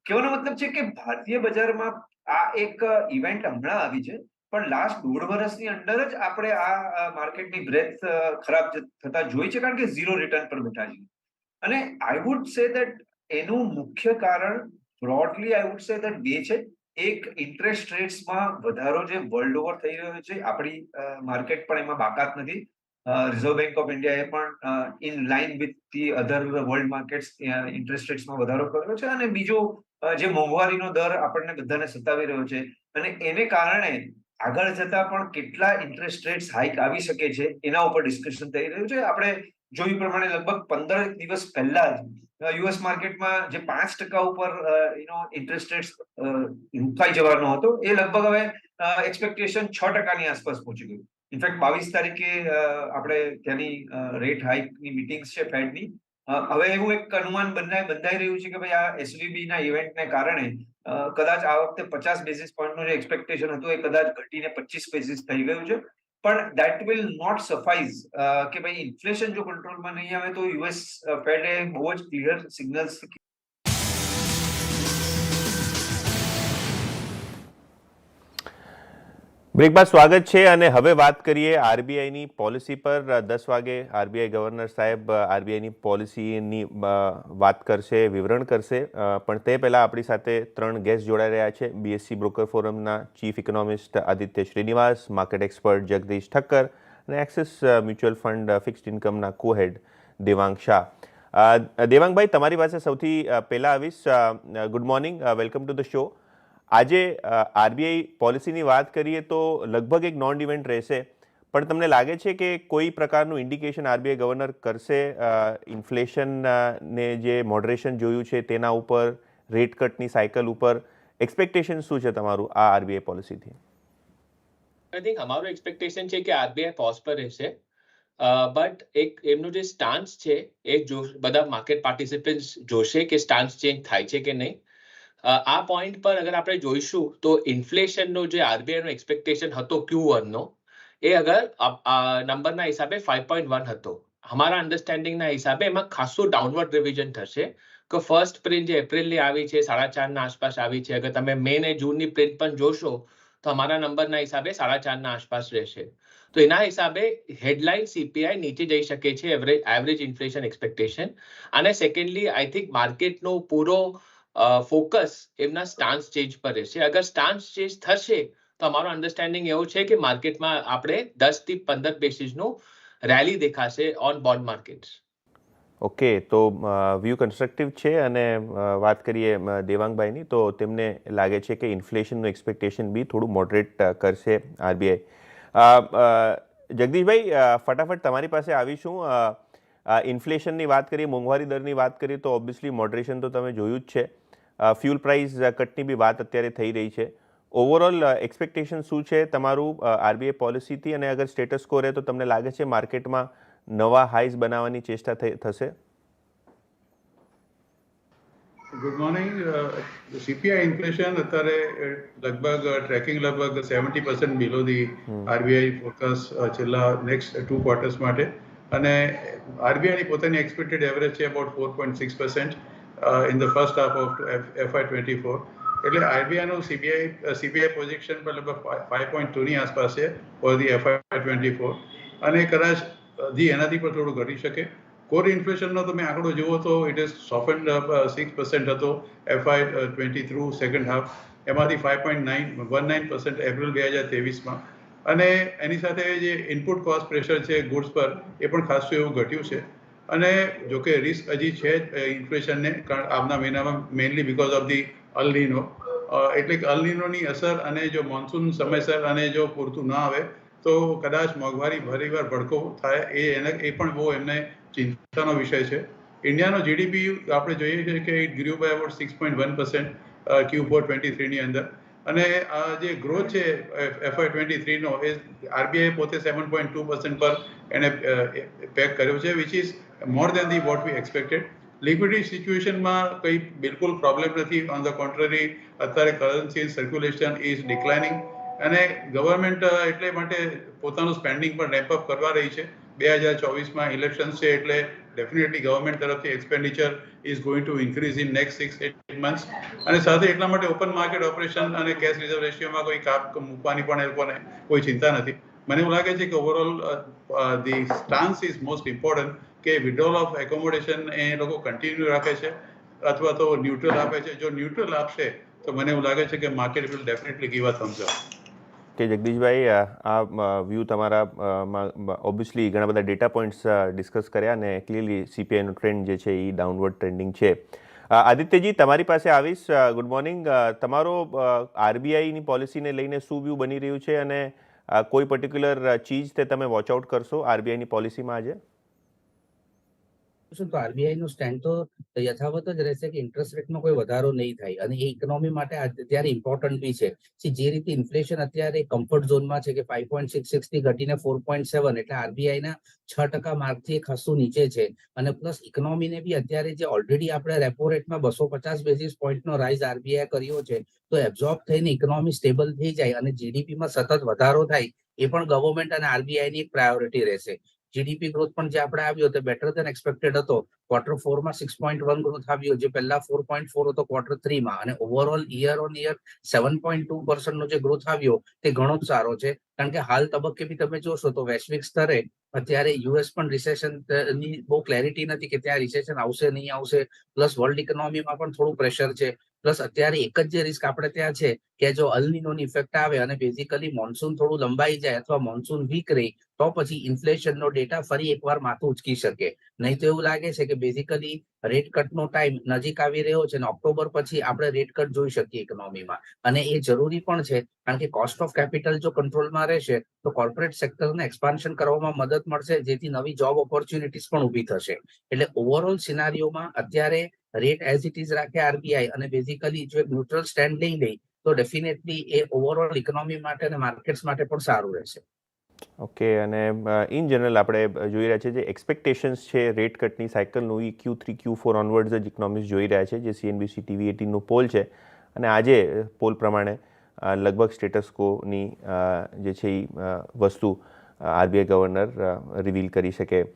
કહેવાનો મતલબ છે કે ભારતીય બજારમાં આ એક ઇવેન્ટ હમણાં આવી છે, પણ લાસ્ટ 1.5 વર્ષની અંદર જ આપણે આ માર્કેટની બ્રેથ ખરાબ થતા જોઈ છે, કારણ કે ઝીરો રિટર્ન પર બેઠા છે. અને આઈ વુડ સે દેટ એનું મુખ્ય કારણ broadly I would say that બે છે. એક, ઇન્ટરેસ્ટ રેટ્સમાં વધારો જે વર્લ્ડ ઓવર થઈ રહ્યો છે, આપણી માર્કેટ પણ એમાં બાકાત નથી. રિઝર્વ બેંક ઓફ ઇન્ડિયાએ પણ in line with the other world markets interest રેટ્સમાં વધારો કર્યો છે. અને બીજું, જે મોંઘવારીનો દર આપણને બધાને સતાવી રહ્યો છે, અને એને કારણે આગળ જતા પણ કેટલા ઇન્ટરેસ્ટ રેટ્સ હાઇક આવી શકે છે એના ઉપર ડિસ્કશન થઈ રહ્યું છે. આપણે જોયું પ્રમાણે લગભગ 15 દિવસ પહેલા જ US માર્કેટમાં જે 5% ઉપર ઇન્ટરેસ્ટ રેટ્સ રોકાઈ જવાનો હતો, એ લગભગ હવે એક્સપેક્ટેશન 6%ની આસપાસ પહોંચી ગયું. ઇનફેક્ટ 22 તારીખે આપણે ત્યાંની રેટ હાઇકની મીટિંગ્સ છે ફેડની. હવે એવું એક અનુમાન બંધાઈ રહ્યું છે કે ભાઈ આ SVBના ઇવેન્ટને કારણે કદાચ આ વખતે 50 બેસિસ પોઈન્ટનું જે એક્સપેક્ટેશન હતું એ કદાચ ઘટીને 25 બેસિસ થઈ ગયું છે. પણ દેટ વિલ નોટ સફાઈઝ કે ભાઈ ઇન્ફ્લેશન જો કંટ્રોલમાં નહીં આવે તો US ફેડે બહુ જ ક્લિયર સિગ્નલ્સ. બ્રેક બાદ સ્વાગત છે અને હવે વાત કરીએ આરબીઆઈની પોલિસી પર. 10 વાગે આરબીઆઈ ગવર્નર સાહેબ આરબીઆઈની પોલિસીની વાત કરશે, વિવરણ કરશે, પણ તે પહેલાં આપણી સાથે 3 ગેસ્ટ જોડાઈ રહ્યા છે. બીએસસી બ્રોકર ફોરમના chief economist Aditya Shrinivas, market expert Jagdish Thakkar અને એક્સિસ મ્યુચ્યુઅલ ફંડ ફિક્સ્ડ ઇન્કમના કો-હેડ દેવાંગ શાહ. દેવાંગભાઈ, તમારી પાસે સૌથી પહેલાં આવીશ. Good morning, welcome to the show. આજે આરબીઆઈ પોલિસીની વાત કરીએ તો લગભગ એક નોન ઇવેન્ટ રહેશે, પણ તમને લાગે છે કે કોઈ પ્રકારનું ઇન્ડિકેશન આરબીઆઈ ગવર્નર કરશે ઇન્ફ્લેશનને જે મોડરેશન જોયું છે તેના ઉપર, રેટ કટની સાયકલ ઉપર? એક્સપેક્ટેશન શું છે તમારું આ આરબીઆઈ પોલિસીથી? આઈ થિંક અમારું એક્સપેક્ટેશન છે કે આરબીઆઈ પોઝ પર રહેશે, બટ એક એમનું જે સ્ટાન્સ છે એ બધા માર્કેટ પાર્ટિસિપન્ટ્સ જોશે કે સ્ટાન્સ ચેન્જ થાય છે કે નહીં. આ પોઈન્ટ પર અગર આપણે જોઈશું તો ઇન્ફ્લેશનનો જે આરબીઆઈનો એક્સપેક્ટેશન હતો Q1નો, એ અગર નંબરના હિસાબે 5.1 હતો. અમારા અન્ડરસ્ટેન્ડિંગના હિસાબે એમાં ખાસું ડાઉનવર્ડ રિવિઝન થશે કે ફર્સ્ટ પ્રિન્ટ જે એપ્રિલની આવી છે 4.5ના આસપાસ આવી છે. અગર તમે મે ને જૂનની પ્રિન્ટ પણ જોશો તો અમારા નંબરના હિસાબે 4.5ના આસપાસ રહેશે. તો એના હિસાબે હેડલાઇન સીપીઆઈ નીચે જઈ શકે છે, એવરેજ ઇન્ફ્લેશન એક્સપેક્ટેશન. અને સેકન્ડલી આઈ થિંક માર્કેટનો પૂરો ફોકસ એમના સ્ટાન્સ ચેન્જ પર રહેશે. અગર સ્ટાન્સ ચેન્જ થશે તો અમારો અન્ડરસ્ટેન્ડિંગ એવું છે કે માર્કેટમાં આપણે 10 થી 15 બેસિસનું રેલી દેખાશે ઓન બોન્ડ માર્કેટ્સ. ઓકે, તો વ્યૂ કન્સ્ટ્રક્ટિવ છે. અને વાત કરીએ દેવાંગભાઈની, તો તેમને લાગે છે કે ઇન્ફ્લેશનનું એક્સપેક્ટેશન બી થોડું મોડરેટ કરશે આરબીઆઈ. જગદીશભાઈ, ફટાફટ તમારી પાસે આવીશું. ઇન્ફ્લેશનની વાત કરીએ, મોંઘવારી દરની વાત કરીએ તો ઓબ્વિયસલી મોડરેશન તો તમે જોયું જ છે. ફ્યુલ પ્રાઇસ કટની બી વાત અત્યારે થઈ રહી છે. ઓવરઓલ એક્સપેક્ટેશન શું છે તમારું આરબીઆઈ પોલિસીથી? અને અગર સ્ટેટસ કો રહે તો તમને લાગે છે માર્કેટમાં નવા હાઈઝ બનાવવાની ચેષ્ટા થશે? Good morning. સીપીઆઈ ઇન્ફ્લેશન અત્યારે લગભગ ટ્રેકિંગ લગભગ 70% બિલો ધી આરબીઆઈ ફોરકાસ્ટ છેલ્લા નેક્સ્ટ 2 ક્વાર્ટર્સ માટે. અને આરબીઆઈની પોતાની એક્સપેક્ટેડ એવરેજ છે about 4.6% in the first half of FY24. એટલે આરબીઆઈનું સીપીઆઈ પોઝિશન પર લગભગ 5.2ની આસપાસ છે ફોર ધી FY24. અને કદાચ એનાથી પણ થોડું ઘટી શકે. કોર ઇન્ફ્લેશનનો તમે આંકડો જુઓ તો ઇટ ઇઝ સોફન્ડ 6% હતો FY23 સેકન્ડ હાફ, એમાંથી 5.19% એપ્રિલ 2023માં. અને એની સાથે જે ઇનપુટ કોસ્ટ પ્રેશર છે ગુડ્સ પર, એ પણ ખાસું એવું ઘટ્યું છે. અને જોકે રિસ્ક હજી છે જ ઇન્ફ્લેશનને, કારણ આવના મહિનામાં mainly because of the al Nino. એટલે કે અલ નીનોની અસર, અને જો મોન્સૂન સમયસર અને જો પૂરતું ના આવે તો કદાચ મોંઘવારી ફરીવાર ભડકો થાય, એ પણ બહુ એમને ચિંતાનો વિષય છે. ઇન્ડિયાનો જીડીપી આપણે જોઈએ છીએ કે it grew by about 6.1% Q4 23ની અંદર. અને આ જે ગ્રોથ છે FY23નો, એ આરબીઆઈ પોતે 7.2% પર એને પેક કર્યો છે, which is more than the what we expected. Liquidity સિચ્યુએશનમાં કંઈ બિલકુલ પ્રોબ્લેમ નથી. ઓન ધ કોન્ટ્રરી, અત્યારે કરન્સી સર્ક્યુલેશન ઇઝ ડિક્લાઇનિંગ. અને ગવર્મેન્ટ એટલે માટે પોતાનું સ્પેન્ડિંગ પણ રેમ્પઅપ કરવા રહી છે. 2024માં ઇલેક્શન્સ છે, એટલે ડેફિનેટલી ગવર્મેન્ટ તરફથી expenditure is going to increase in next 6-8 months. અને સાથે એટલા માટે ઓપન માર્કેટ ઓપરેશન અને કેશ રિઝર્વ રેશિયોમાં કોઈ કાપ મૂકવાની પણ એ લોકોને કોઈ ચિંતા નથી. મને એવું લાગે છે કે overall the stance is most important, કે વિડ્રોલ ઓફ એકોમોડેશન એ લોકો કન્ટિન્યુ રાખે છે અથવા તો ન્યુટ્રલ આપે છે. જો ન્યુટ્રલ આપશે તો મને એવું લાગે છે કે market will definitely give a Thums up. કે જગદીશભાઈ, આ વ્યૂ તમારા ઓબ્વિયસલી ઘણા બધા ડેટા પોઈન્ટ્સ ડિસ્કસ કર્યા, અને ક્લિયરલી સીપીઆઈનો ટ્રેન્ડ જે છે એ ડાઉનવર્ડ ટ્રેન્ડિંગ છે. આદિત્યજી, તમારી પાસે આવીશ. Good morning. તમારો આરબીઆઈની પોલિસીને લઈને શું વ્યૂ બની રહ્યું છે, અને કોઈ પર્ટિક્યુલર ચીજ તે તમે વોચ આઉટ કરશો આરબીઆઈની પોલિસીમાં આજે? તો આરબીઆઈ નું સ્ટેન્ડ તો યથાવત જ રહેશે કે ઇન્ટરેસ્ટ રેટમાં કોઈ વધારો નહીં થાય, અને એ ઇકોનોમી માટે અત્યારે ઇમ્પોર્ટન્ટ બી છે. જે રીતે ઇન્ફ્લેશન અત્યારે કમ્ફર્ટ ઝોનમાં છે કે 5.66 થી ઘટીને 4.7, એટલે આરબીઆઈ ના 6% માર્કથી ખાસું નીચે છે. અને પ્લસ ઇકોનોમીને બી અત્યારે જે ઓલરેડી આપણે રેપો રેટમાં 250 બેઝિસ પોઈન્ટનો રાઇઝ આરબીઆઈ કર્યો છે, તો એબ્ઝોર્બ થઈને ઇકોનોમી સ્ટેબલ થઈ જાય અને જીડીપીમાં સતત વધારો થાય, એ પણ ગવર્મેન્ટ અને આરબીઆઈની એક પ્રાયોરિટી રહેશે. જીડીપી ગ્રોથ પણ જે આપણે આવ્યો તે બેટર દેન એક્સપેક્ટેડ હતો. Q4 માં 6.1 ગ્રોથ આવ્યો, જે પહેલા 4.4 હતો Q3 માં, અને ઓવરઓલ યર ઓન યર 7.2% નો જે ગ્રોથ આવ્યો તે ઘણો જ સારો છે. કારણ કે હાલ તબક્કે બી તમે જોશો તો વૈશ્વિક સ્તરે અત્યારે યુએસ પણ રિસેશન ની બહુ ક્લેરિટી નથી કે ત્યાં રિસેશન આવશે નહીં આવશે, પ્લસ વર્લ્ડ ઇકોનોમીમાં પણ થોડું પ્રેશર છે. પ્લસ અત્યારે એક જ જે રિસ્ક આપણે ત્યાં છે કે જો અલ નીનોની ઇફેક્ટ આવે અને બેઝિકલી મોન્સૂન થોડું લંબાઈ જાય અથવા મોન્સૂન વીક રહી તો પછી ઇન્ફ્લેશનનો ડેટા ફરી એકવાર માથું ઉચકી શકે. નહીં તો એવું લાગે છે કે બેઝિકલી રેટ કટનો ટાઈમ નજીક આવી રહ્યો છે અને ઓક્ટોબર પછી આપણે રેટ કટ જોઈ શકીએ ઇકોનોમીમાં. અને એ જરૂરી પણ છે કારણ કે કોસ્ટ ઓફ કેપિટલ જો કંટ્રોલમાં રહેશે તો કોર્પોરેટ સેક્ટરને એક્સપાન્શન કરવામાં મદદ મળશે, જેથી નવી જોબ ઓપોર્ચ્યુનિટીઝ પણ ઊભી થશે. એટલે ઓવરઓલ સિનારીઓમાં અત્યારે રેટ એઝ ઇટ ઇઝ રાખે આરબીઆઈ અને બેઝિકલી જો એક ન્યુટ્રલ સ્ટેન્ડ લઈ લે તો ડેફિનેટલી એ ઓવરઓલ ઇકોનોમી માટે અને માર્કેટ્સ માટે પણ સારું રહેશે. ઓકે, અને ઇન જનરલ આપણે જોઈ રહ્યા છીએ જે એક્સપેક્ટેશન્સ છે રેટ કટની સાયકલનું એ Q3 Q4 ઓનવર્ડ્સ જ ઇકોનોમિસ્ટ જોઈ રહ્યા છે, જે CNBC TV18નું પોલ છે. અને આજે પોલ પ્રમાણે લગભગ સ્ટેટસ કોની જે છે એ વસ્તુ આરબીઆઈ ગવર્નર રિવીલ કરી શકે.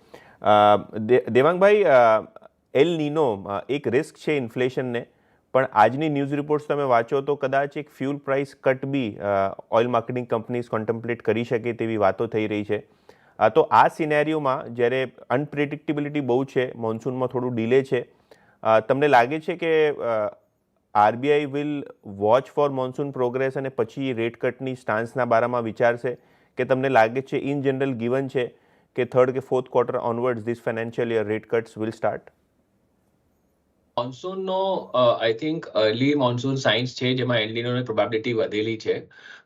દેવાંગભાઈ, એલ નીનો એક રિસ્ક છે ઇન્ફ્લેશનને, પણ આજની ન્યૂઝ રિપોર્ટ્સ તમે વાંચો તો કદાચ એક ફ્યુલ પ્રાઇસ કટ બી ઓઇલ માર્કેટિંગ કંપનીઝ કોન્ટેમ્પલેટ કરી શકે તેવી વાતો થઈ રહી છે. તો આ સિનેરિયોમાં જ્યારે અનપ્રેડિક્ટેબિલિટી બહુ છે, મોન્સૂનમાં થોડું ડિલે છે, તમને લાગે છે કે RBI will watch for monsoon progress અને પછી રેટ કટની સ્ટાન્સના બારામાં વિચારશે, કે તમને લાગે છે ઇન જનરલ ગિવન છે કે થર્ડ કે fourth quarter onwards this financial year rate cuts will start? મોન્સૂનનો I think early monsoon signs છે જેમાં એલ નીનોની પ્રોબેબિલિટી વધેલી છે.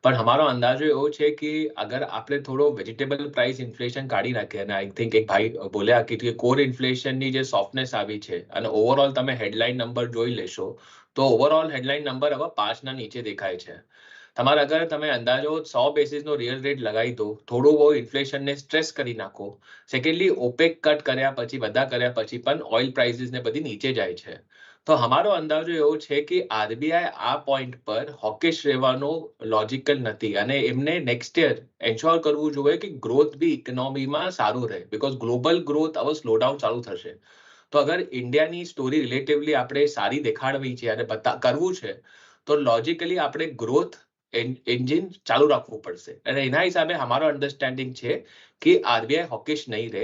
પણ અમારો અંદાજો એવો છે કે અગર આપણે થોડો વેજીટેબલ પ્રાઇસ ઇન્ફ્લેશન કાઢી નાખીએ, અને આઈ થિંક એક ભાઈ બોલ્યા કે કોર ઇન્ફ્લેશનની જે સોફ્ટનેસ આવી છે અને ઓવરઓલ તમે હેડલાઇન નંબર જોઈ લેશો તો ઓવરઓલ હેડલાઇન નંબર હવે 5ના નીચે દેખાય છે. તમારે અગર તમે અંદાજો 100 બેસિસનો રિયલ રેટ લગાવી દો, થોડું બહુ ઇન્ફ્લેશનને સ્ટ્રેસ કરી નાખો, સેકન્ડલી ઓપેક કટ કર્યા પછી બધા કર્યા પછી પણ ઓઇલ પ્રાઇસીસને બધી નીચે જાય છે. તો અમારો અંદાજો એવો છે કે આરબીઆઈ આ પોઈન્ટ પર હોકિશ રહેવાનો લોજિકલ નથી અને એમને નેક્સ્ટ યર એન્શ્યોર કરવું જોઈએ કે ગ્રોથ બી ઇકોનોમીમાં સારું રહે, બિકોઝ ગ્લોબલ ગ્રોથ હવે સ્લો ડાઉન ચાલુ થશે. તો અગર ઇન્ડિયાની સ્ટોરી રિલેટિવલી આપણે સારી દેખાડવી છે અને કરવું છે તો લોજિકલી આપણે ગ્રોથ એન્જિન ચાલુ રાખવું પડશે. અને એના હિસાબે અમારો અન્ડરસ્ટેન્ડિંગ છે કે આરબીઆઈ હોકિશ નહીં રહે.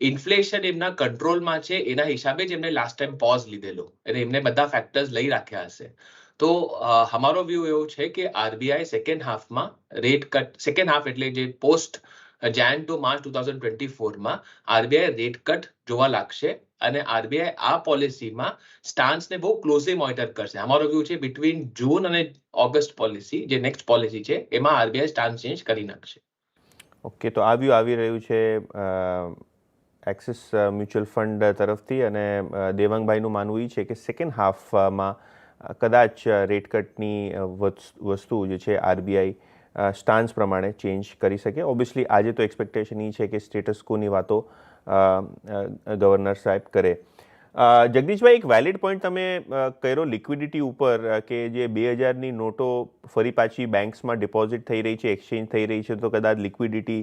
ઇન્ફ્લેશન એમના કંટ્રોલમાં છે, એના હિસાબે જ એમને લાસ્ટ ટાઈમ પોઝ લીધેલો અને એમને બધા ફેક્ટર્સ લઈ રાખ્યા હશે. તો અમારો વ્યૂ એવો છે કે આરબીઆઈ સેકન્ડ હાફમાં રેટ કટ, સેકન્ડ હાફ એટલે જે પોસ્ટ જાન ટુ માર્ચ 2024માં આરબીઆઈ રેટ કટ જોવા લાગશે અને આરબીઆઈ આ પોલિસીમાં સ્ટાન્સને બહુ ક્લોઝલી મોનિટર કરશે. અમારો વ્યૂ છે બિટવીન જૂન અને ઓગસ્ટ પોલિસી, જે નેક્સ્ટ પોલિસી છે, એમાં આરબીઆઈ સ્ટાન્સ ચેન્જ કરી નાખશે. ઓકે, તો આ વ્યૂ આવી રહ્યું છે એક્સિસ મ્યુચ્યુઅલ ફંડ તરફથી, અને દેવાંગભાઈનું માનવું એ છે કે સેકન્ડ હાફમાં કદાચ રેટ કટની વસ્તુ જે છે આરબીઆઈ સ્ટાન્સ પ્રમાણે ચેન્જ કરી શકે. ઓબ્વિયસલી આજે તો એક્સપેક્ટેશન એ છે કે સ્ટેટસ કોની વાતો ગવર્નર સાહેબ કરે. જગદીશભાઈ, એક વેલિડ પોઈન્ટ તમે કર્યો લિક્વિડિટી ઉપર, કે જે 2000ની નોટો ફરી પાછી બેંક્સમાં ડિપોઝિટ થઈ રહી છે, એક્સચેન્જ થઈ રહી છે, તો કદાચ લિક્વિડિટી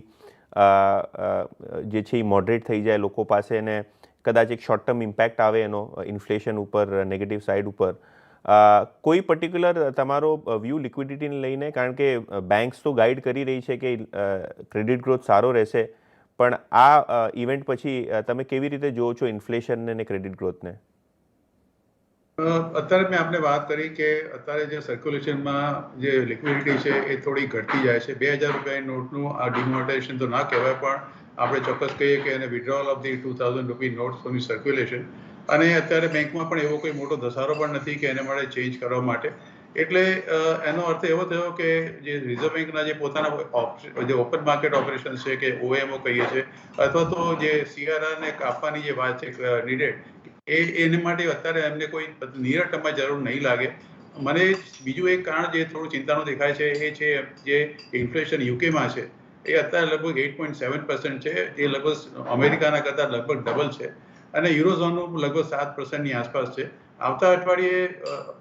જે છે એ મોડરેટ થઈ જાય લોકો પાસે, અને કદાચ એક શોર્ટ ટર્મ ઇમ્પેક્ટ આવે એનો ઇન્ફ્લેશન ઉપર, નેગેટિવ સાઇડ ઉપર. કોઈ પર્ટિક્યુલર તમારો વ્યૂ લિક્વિડિટીને લઈને? કારણ કે બેંક્સ તો ગાઈડ કરી રહી છે કે ક્રેડિટ ગ્રોથ સારો રહેશે, પણ આ ઇવેન્ટ પછી તમે કેવી રીતે જુઓ છો ઇન્ફ્લેશનને અને ક્રેડિટ ગ્રોથને? અત્યારે મેં આપને વાત કરી કે અત્યારે જે સર્ક્યુલેશનમાં જે લિક્વિડિટી છે એ થોડી ઘટતી જાય છે. 2000 રૂપિયાની નોટનું આ ડિમોનેટાઇઝેશન તો ના કહેવાય, પણ આપણે ચોક્કસ કહીએ કે એને વિડ્રોવલ ઓફ ધી 2000 રૂપી નોટ્સ ફ્રોમ સર્ક્યુલેશન. અને અત્યારે બેંકમાં પણ એવો કોઈ મોટો ધસારો પણ નથી કે એને માટે ચેન્જ કરવા માટે. એટલે એનો અર્થ એવો થયો કે જે રિઝર્વ બેંકના જે પોતાના જે ઓપન માર્કેટ ઓપરેશન છે કે ઓએમઓ કહીએ છીએ, અથવા તો જે સીઆરઆરને કાપવાની જે વાત છે નીડેડ, એને માટે અત્યારે એમને કોઈ નિયર ટર્મમાં જરૂર નહીં લાગે. મને બીજું એક કારણ જે થોડું ચિંતાનું દેખાય છે એ છે જે ઇન્ફ્લેશન યુકેમાં છે એ અત્યારે લગભગ 8.7% છે, એ લગભગ અમેરિકાના કરતાં લગભગ ડબલ છે, અને યુરોઝોનનું લગભગ 7%ની આસપાસ છે. આવતા અઠવાડિયે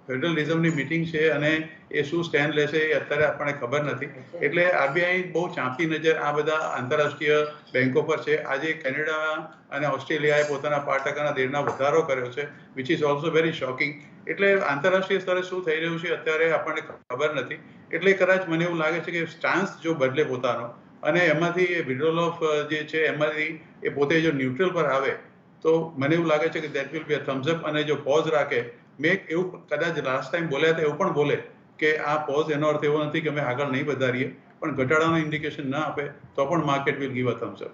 ફેડરલ રિઝર્વની મિટિંગ છે અને એ શું સ્ટેન્ડ લેશે એ અત્યારે આપણને ખબર નથી. એટલે આરબીઆઈ બહુ ચાંપતી નજર આ બધા આંતરરાષ્ટ્રીય બેન્કો પર છે. આજે કેનેડા અને ઓસ્ટ્રેલિયાએ પોતાના 5% દેરના વધારો કર્યો છે, which is also very shocking. એટલે આંતરરાષ્ટ્રીય સ્તરે શું થઈ રહ્યું છે અત્યારે આપણને ખબર નથી. એટલે કદાચ મને એવું લાગે છે કે સ્ટાન્સ જો બદલે પોતાનો અને એમાંથી વિડ્રોલ ઓફ જે છે એમાંથી એ પોતે જો ન્યુટ્રલ પર આવે તો મને એવું લાગે છે કે that will be a Thums up. અને જો પોઝ રાખે, મેં એવું કદાચ લાસ્ટ ટાઈમ બોલ્યા હતા એવું પણ બોલે કે આ પોઝ એનો અર્થ એવો નથી કે અમે આગળ નહીં વધારીએ, પણ ઘટાડાનો ઇન્ડિકેશન ના આપે તો પણ market will give a Thums up.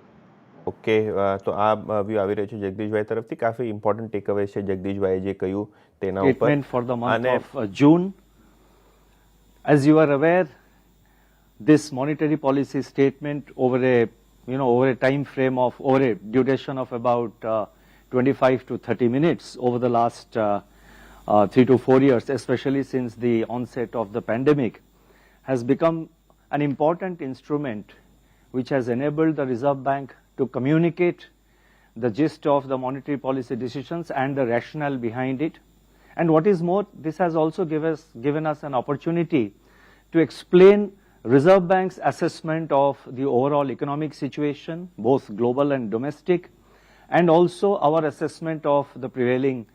Okay, તો આ વ્યૂ આવી રહ્યો છે જગદીશભાઈ તરફથી. કાફી ઇમ્પોર્ટન્ટ ટેકઅવે છે જગદીશભાઈએ જે કહ્યું તેના ઉપર. Statement for the month of June. As you are aware, this monetary policy statement over a time frame of over a duration of about 25 to 30 minutes over the last 3 to 4 years, especially since the onset of the pandemic, has become an important instrument which has enabled the Reserve Bank to communicate the gist of the monetary policy decisions and the rationale behind it. And what is more, this has also given us an opportunity to explain Reserve Bank's assessment of the overall economic situation, both global and domestic, and also our assessment of the prevailing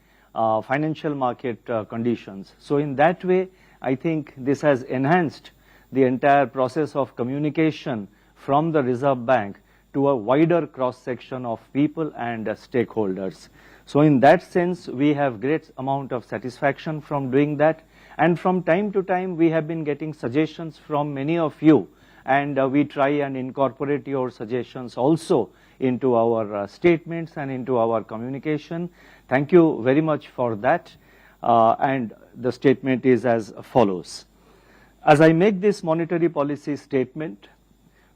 financial market conditions. So in that way, I think this has enhanced the entire process of communication from the Reserve Bank to a wider cross-section of people and stakeholders. So in that sense, we have great amount of satisfaction from doing that. And from time to time, we have been getting suggestions from many of you, and we try and incorporate your suggestions also into our statements and into our communication. Thank you very much for that. And the statement is as follows. As I make this monetary policy statement,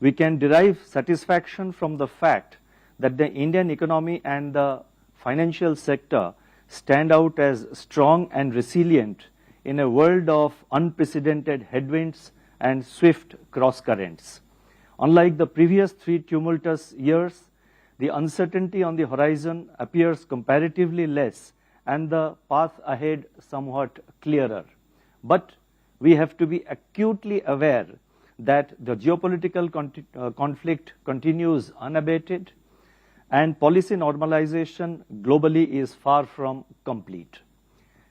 we can derive satisfaction from the fact that the Indian economy and the financial sector stand out as strong and resilient in a world of unprecedented headwinds and swift cross-currents. Unlike the previous 3 tumultuous years, the uncertainty on the horizon appears comparatively less and the path ahead somewhat clearer. But we have to be acutely aware that the geopolitical conflict continues unabated and policy normalization globally is far from complete.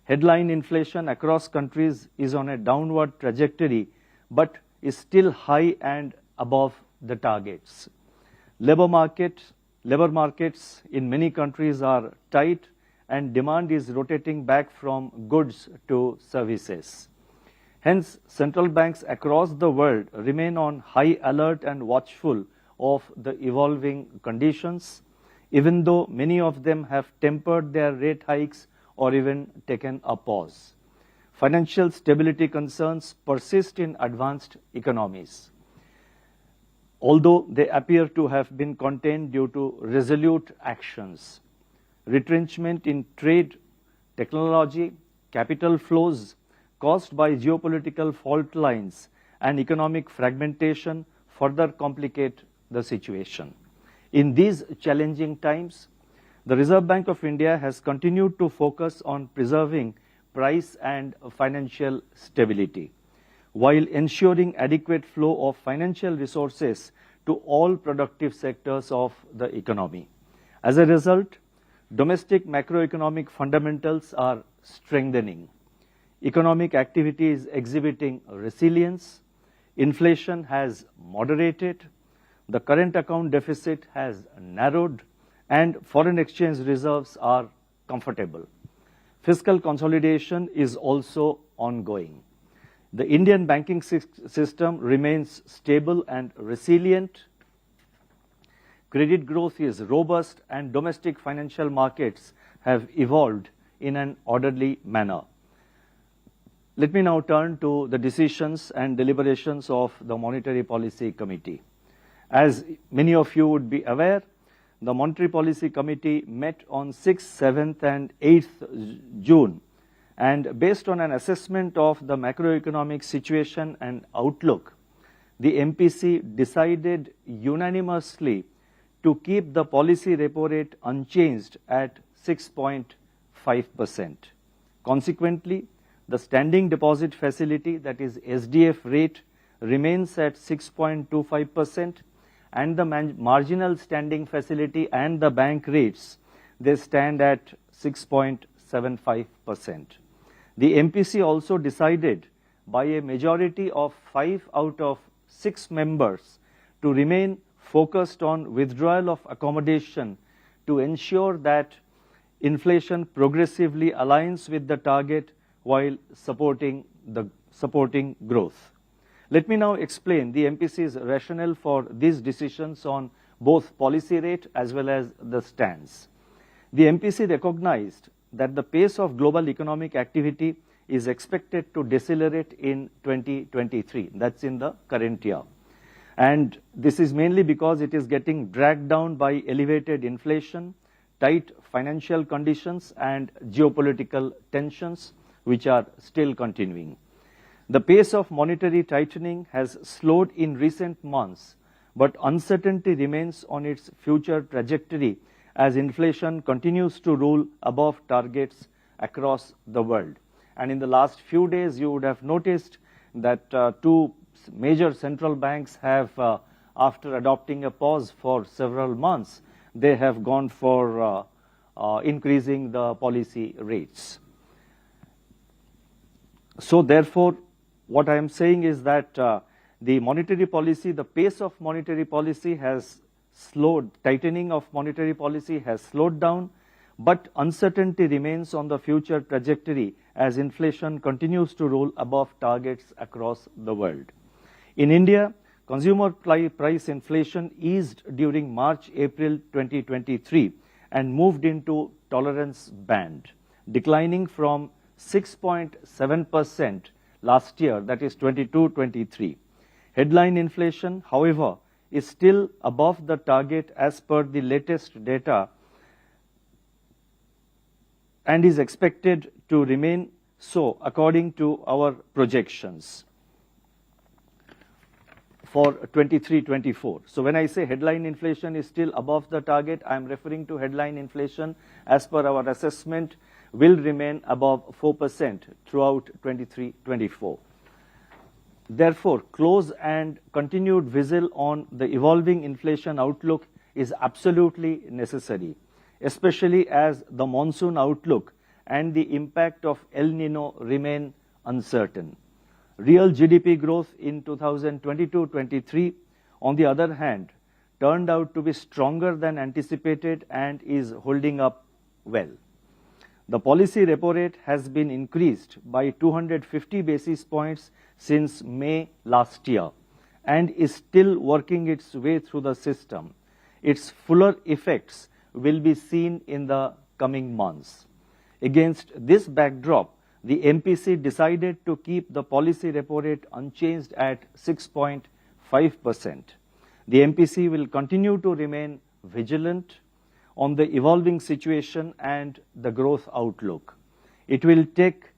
Headline inflation across countries is on a downward trajectory but is still high and above the targets. Labor markets in many countries are tight and demand is rotating back from goods to services. Hence, central banks across the world remain on high alert and watchful of the evolving conditions, even though many of them have tempered their rate hikes or even taken a pause. Financial stability concerns persist in advanced economies, although they appear to have been contained due to resolute actions. Retrenchment in trade, technology, capital flows caused by geopolitical fault lines and economic fragmentation further complicate the situation. In these challenging times, the Reserve Bank of India has continued to focus on preserving price and financial stability, while ensuring adequate flow of financial resources to all productive sectors of the economy. As a result, domestic macroeconomic fundamentals are strengthening. Economic activity is exhibiting resilience. Inflation has moderated. The current account deficit has narrowed, and foreign exchange reserves are comfortable. Fiscal consolidation is also ongoing. The Indian banking system remains stable and resilient. Credit growth is robust and domestic financial markets have evolved in an orderly manner. Let me now turn to the decisions and deliberations of the Monetary Policy Committee. As many of you would be aware, the Monetary Policy Committee met on 6th, 7th and 8th June, and based on an assessment of the macroeconomic situation and outlook, the MPC decided unanimously to keep the policy repo rate unchanged at 6.5%. Consequently, the standing deposit facility, that is SDF rate, remains at 6.25%, and the marginal standing facility and the bank rates, they stand at 6.75%. The MPC also decided by a majority of 5 out of 6 members to remain focused on withdrawal of accommodation to ensure that inflation progressively aligns with the target while supporting growth. Let me now explain the MPC's rationale for these decisions on both policy rate as well as the stance. The MPC recognized that the pace of global economic activity is expected to decelerate in 2023. That's in the current year. And this is mainly because it is getting dragged down by elevated inflation, tight financial conditions, and geopolitical tensions, which are still continuing. The pace of monetary tightening has slowed in recent months, but uncertainty remains on its future trajectory as inflation continues to rule above targets across the world. And in the last few days, you would have noticed that 2 major central banks have, after adopting a pause for several months, they have gone for increasing the policy rates. So therefore, what I am saying is that the monetary policy, the pace of monetary policy has slowed, tightening of monetary policy has slowed down, but uncertainty remains on the future trajectory as inflation continues to roll above targets across the world. In India, consumer price inflation eased during March-April 2023 and moved into tolerance band, declining from 6.7% last year, that is 22-23. Headline inflation, however, is still above the target as per the latest data and is expected to remain so according to our projections for 23-24. So when I say headline inflation is still above the target, I am referring to headline inflation as per our assessment will remain above 4% throughout 23-24. Therefore, close and continued vigil on the evolving inflation outlook is absolutely necessary, especially as the monsoon outlook and the impact of El Nino remain uncertain. Real GDP growth in 2022-23, on the other hand, turned out to be stronger than anticipated and is holding up well. The policy repo rate has been increased by 250 basis points since May last year and is still working its way through the system. Its fuller effects will be seen in the coming months. Against this backdrop, the MPC decided to keep the policy repo rate unchanged at 6.5%. The MPC will continue to remain vigilant on the evolving situation and the growth outlook. It will take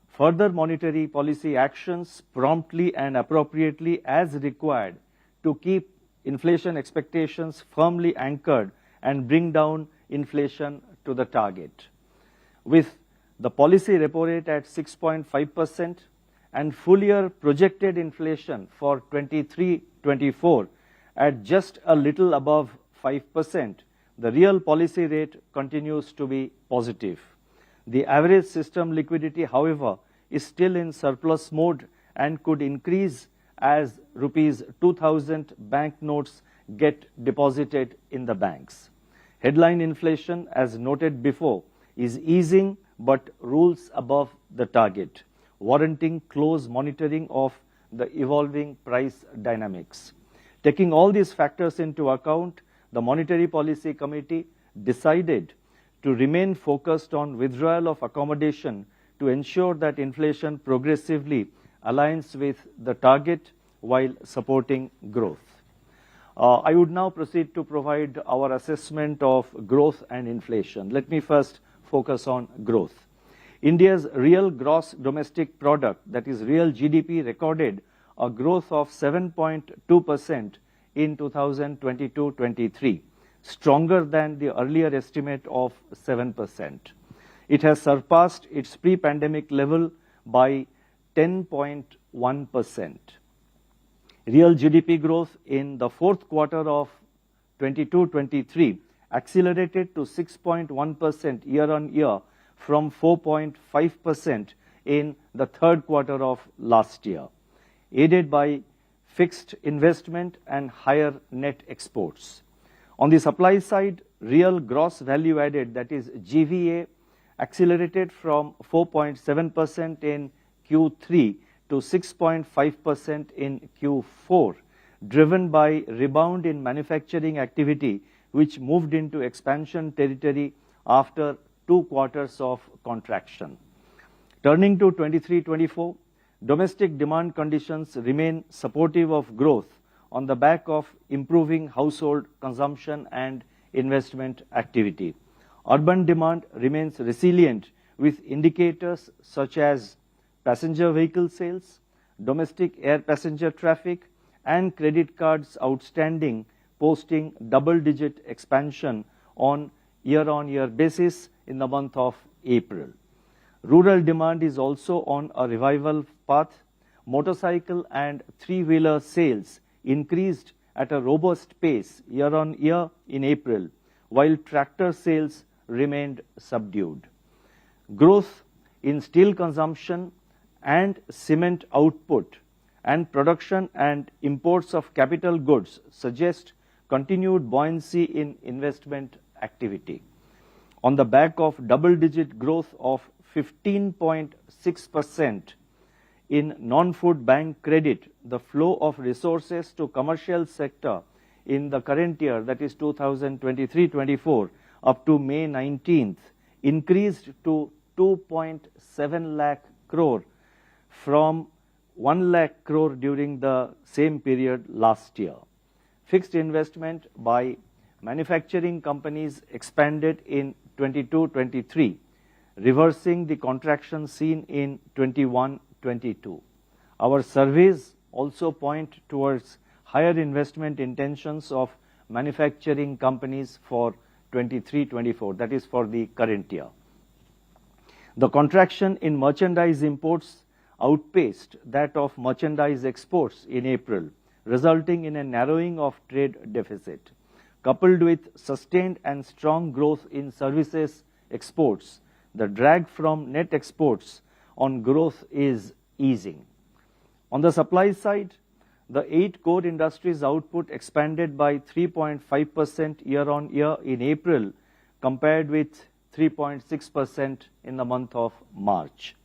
further monetary policy actions promptly and appropriately as required to keep inflation expectations firmly anchored and bring down inflation to the target. With the policy repo rate at 6.5% and full year projected inflation for 23-24 at just a little above 5%, the real policy rate continues to be positive. The average system liquidity, however, is still in surplus mode and could increase as rupees 2,000 banknotes get deposited in the banks. Headline inflation, as noted before, is easing but rules above the target, warranting close monitoring of the evolving price dynamics. Taking all these factors into account, the Monetary Policy Committee decided to remain focused on withdrawal of accommodation to ensure that inflation progressively aligns with the target while supporting growth. I would now proceed to provide our assessment of growth and inflation. Let me first focus on growth. India's real gross domestic product, that is real GDP, recorded a growth of 7.2% in 2022-23, stronger than the earlier estimate of 7%. It has surpassed its pre-pandemic level by 10.1%. Real GDP growth in the fourth quarter of 22-23 accelerated to 6.1% year-on-year from 4.5% in the third quarter of last year, aided by fixed investment and higher net exports. On the supply side, real gross value added, that is GVA, accelerated from 4.7% in Q3 to 6.5% in Q4, driven by rebound in manufacturing activity, which moved into expansion territory after 2 quarters of contraction. Turning to 23-24, domestic demand conditions remain supportive of growth on the back of improving household consumption and investment activity. Urban demand remains resilient with indicators such as passenger vehicle sales, domestic air passenger traffic, and credit cards outstanding posting double-digit expansion on year-on-year basis in the month of April. Rural demand is also on a revival path. Motorcycle and three-wheeler sales increased at a robust pace year-on-year in April, while tractor sales remained subdued. Growth in steel consumption and cement output and production and imports of capital goods suggest continued buoyancy in investment activity. On the back of double-digit growth of 15.6% in non-food bank credit, the flow of resources to commercial sector in the current year, that is 2023-24, up to May 19th, increased to 2.7 lakh crore from 1 lakh crore during the same period last year. Fixed investment by manufacturing companies expanded in 22-23, reversing the contraction seen in 21-22. Our surveys also point towards higher investment intentions of manufacturing companies for 23-24, that is for the current year. The contraction in merchandise imports outpaced that of merchandise exports in April, resulting in a narrowing of trade deficit. Coupled with sustained and strong growth in services exports, the drag from net exports on growth is easing. On the supply side, the 8 core industries output expanded by 3.5% year-on-year in April, compared with 3.6% in the month of March.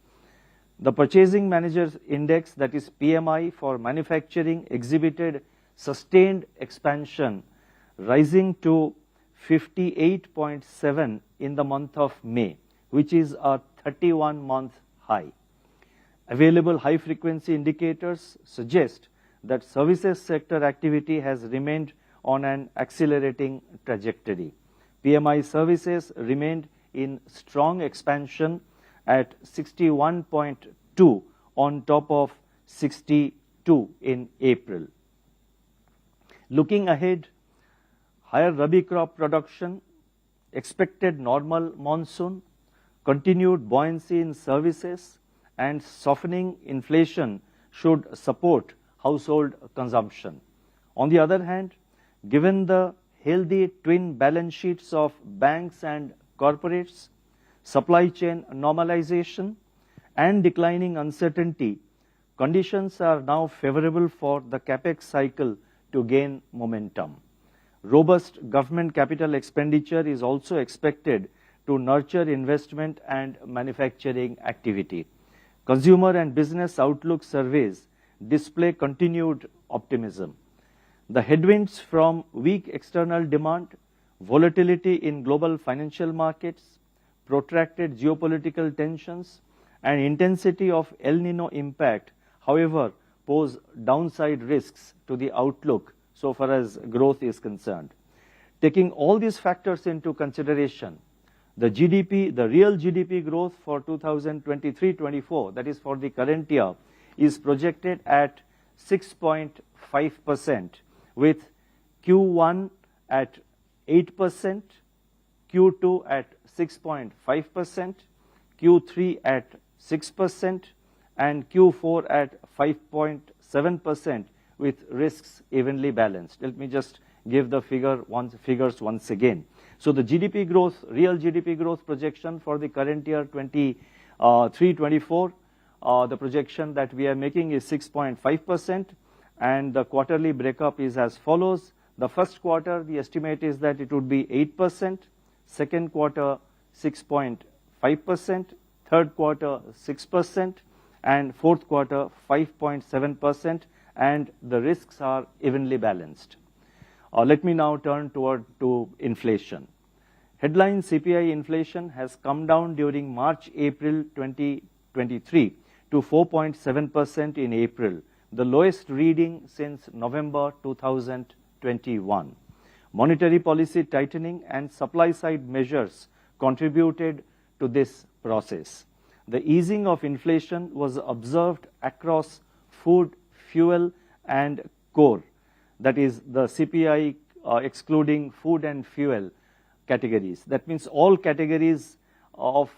The Purchasing Managers Index, that is PMI for manufacturing, exhibited sustained expansion, rising to 58.7 in the month of May, which is a 31-month high. Available high-frequency indicators suggest that services sector activity has remained on an accelerating trajectory. PMI services remained in strong expansion at 61.2 on top of 62 in April. Looking ahead, higher Rabi crop production, expected normal monsoon, continued buoyancy in services, and softening inflation should support household consumption. On the other hand, given the healthy twin balance sheets of banks and corporates, supply chain normalization, and declining uncertainty, conditions are now favorable for the capex cycle to gain momentum. Robust government capital expenditure is also expected to nurture investment and manufacturing activity. Consumer and business outlook surveys display continued optimism. The headwinds from weak external demand, volatility in global financial markets, protracted geopolitical tensions, and intensity of El Nino impact, however, pose downside risks to the outlook so far as growth is concerned. Taking all these factors into consideration, the real GDP growth for 2023-24, that is for the current year, is projected at 6.5%, with Q1 at 8%, Q2 at 6.5%, Q3 at 6%, and Q4 at 5.7%, with risks evenly balanced. Let me just give the figures once again. So the GDP growth, real GDP growth projection for the current year 23-24, the projection that we are making is 6.5%, and the quarterly breakup is as follows. The first quarter, the estimate is that it would be 8%, second quarter 6.5%, third quarter 6%, and fourth quarter 5.7%, and the risks are evenly balanced. Let me now turn to inflation. Headline CPI inflation has come down during March-April 2023 to 4.7% in April, the lowest reading since November 2021. Monetary policy tightening and supply-side measures contributed to this process. The easing of inflation was observed across food, fuel, and core, that is the CPI excluding food and fuel categories. That means all categories of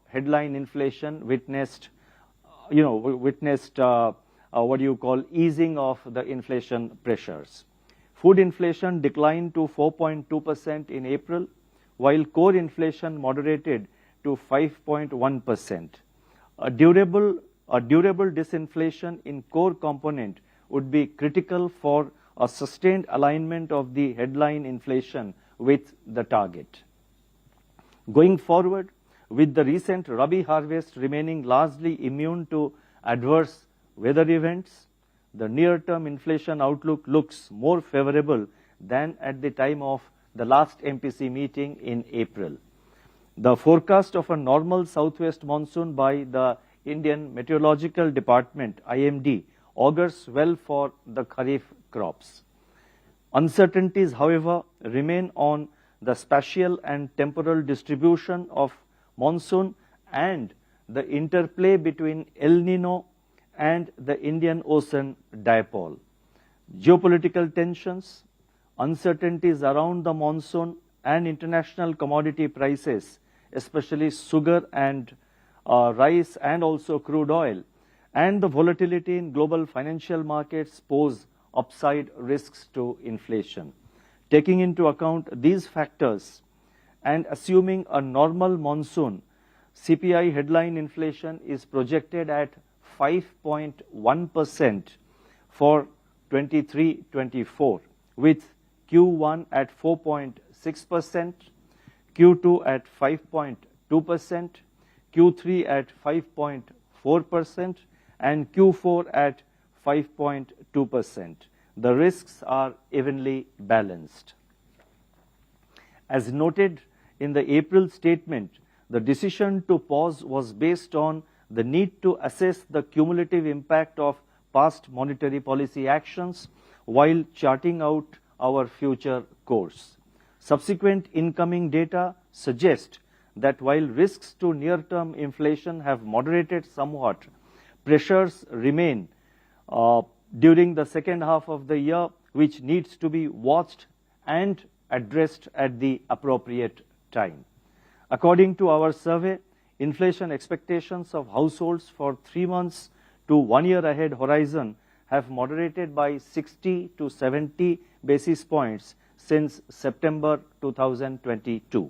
headline inflation witnessed, what you call easing of the inflation pressures. Food inflation declined to 4.2% in April, while core inflation moderated to 5.1%. A durable disinflation in core component would be critical for a sustained alignment of the headline inflation with the target. Going forward, with the recent Rabi harvest remaining largely immune to adverse weather events, the near-term inflation outlook looks more favorable than at the time of the last MPC meeting in April. The forecast of a normal southwest monsoon by the Indian Meteorological Department, IMD, augurs well for the Kharif crops. Uncertainties, however, remain on the spatial and temporal distribution of monsoon and the interplay between El Nino and the Indian Ocean dipole. Geopolitical tensions, uncertainties around the monsoon, and international commodity prices, especially sugar and rice and also crude oil, and the volatility in global financial markets pose upside risks to inflation. Taking into account these factors and assuming a normal monsoon, CPI headline inflation is projected at 5.1% for 23-24, with Q1 at 4.6%, Q2 at 5.2%, Q3 at 5.4%, and Q4 at 5.2%. The risks are evenly balanced. As noted in the April statement, the decision to pause was based on the need to assess the cumulative impact of past monetary policy actions while charting out our future course. Subsequent incoming data suggest that while risks to near-term inflation have moderated somewhat, pressures remain during the second half of the year, which needs to be watched and addressed at the appropriate time. According to our survey, inflation expectations of households for 3 months to 1 year ahead horizon have moderated by 60 to 70 basis points since September 2022.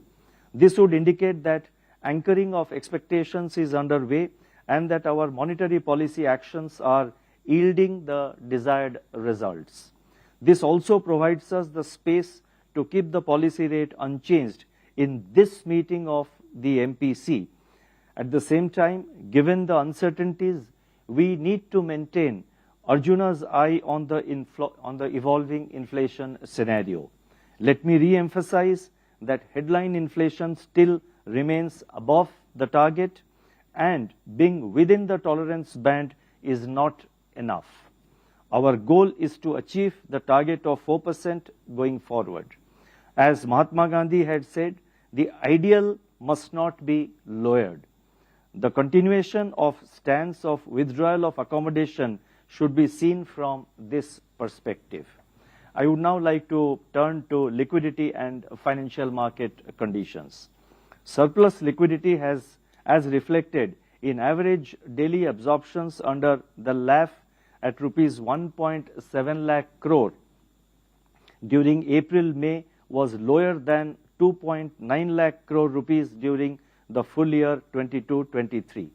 This would indicate that anchoring of expectations is underway and that our monetary policy actions are yielding the desired results. This also provides us the space to keep the policy rate unchanged in this meeting of the MPC. At the same time, given the uncertainties, we need to maintain Arjuna's eye on the evolving inflation scenario. Let me re-emphasize that headline inflation still remains above the target, and being within the tolerance band is not enough. Our goal is to achieve the target of 4% going forward. As Mahatma Gandhi had said, the ideal must not be lowered. The continuation of stance of withdrawal of accommodation should be seen from this perspective. I would now like to turn to liquidity and financial market conditions. Surplus liquidity has as reflected in average daily absorptions under the LAF at rupees 1.7 lakh crore during April-May was lower than 2.9 lakh crore rupees during the full year 22-23.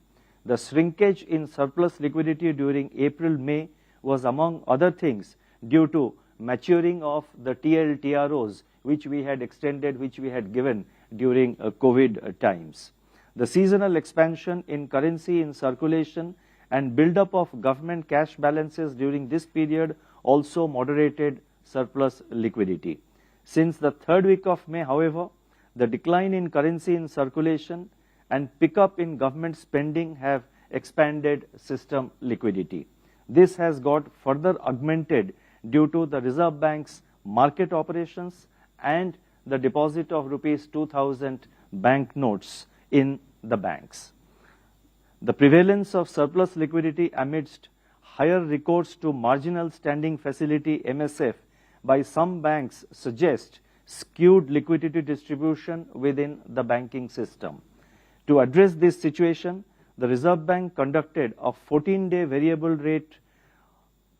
The shrinkage in surplus liquidity during April-May was among other things due to maturing of the TLTROs which we had extended, which we had given during COVID times. The seasonal expansion in currency in circulation and build-up of government cash balances during this period also moderated surplus liquidity. Since the third week of May, however, the decline in currency in circulation and pickup in government spending have expanded system liquidity. This has got further augmented due to the Reserve Bank's market operations and the deposit of rupees 2,000 bank notes in the banks. The prevalence of surplus liquidity amidst higher recourse to marginal standing facility MSF by some banks suggest skewed liquidity distribution within the banking system. To address this situation, the Reserve Bank conducted a 14-day variable rate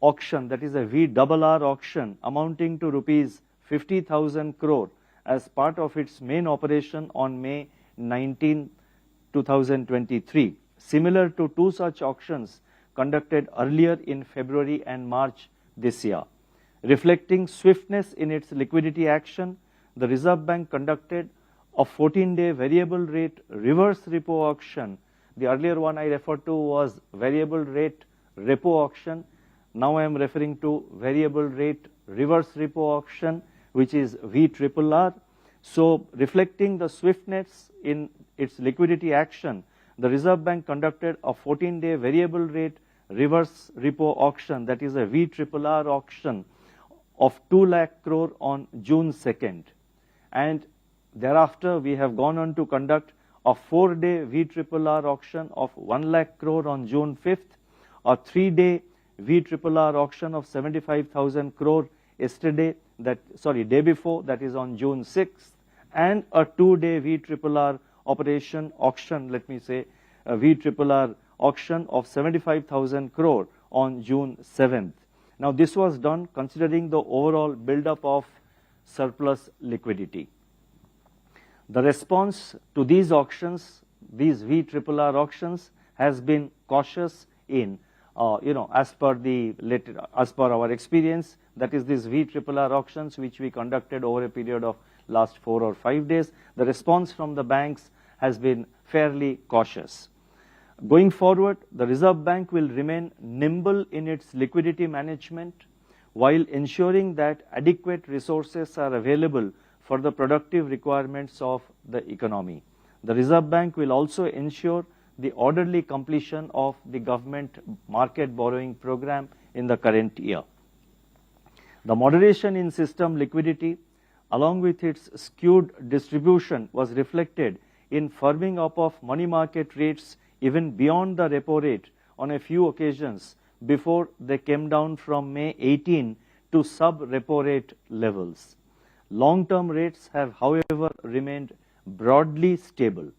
auction, that is a VRR auction, amounting to rupees 50,000 crore as part of its main operation on May 19, 2023, similar to two such auctions conducted earlier in February and March this year. Reflecting swiftness in its liquidity action, the Reserve Bank conducted a 14-day variable rate reverse repo auction. The earlier one I referred to was variable rate repo auction. Now I am referring to variable rate reverse repo auction, which is VRRR. So reflecting the swiftness in its liquidity action, the Reserve Bank conducted a 14-day variable rate reverse repo auction, that is a VRRR auction of 2 lakh crore on June 2nd. And thereafter we have gone on to conduct a 4-day VRRR auction of 1 lakh crore on June 5th, a 3-day VRRR auction of 75,000 crore yesterday, day before, that is on June 6th, and a 2-day VRRR operation auction, let me say, a VRRR auction of 75,000 crore on June 7th. Now this was done considering the overall build-up of surplus liquidity. The response to these auctions, these VRRR auctions, has been cautious in, as per our experience, that is these VRRR auctions which we conducted over a period of last 4 or 5 days. The response from the banks has been fairly cautious. Going forward, the Reserve Bank will remain nimble in its liquidity management while ensuring that adequate resources are available for the productive requirements of the economy. The Reserve Bank will also ensure the orderly completion of the government market borrowing program in the current year. The moderation in system liquidity, along with its skewed distribution, was reflected in firming up of money market rates even beyond the repo rate on a few occasions before they came down from May 18 to sub-repo rate levels. Long-term rates have, however, remained broadly stable.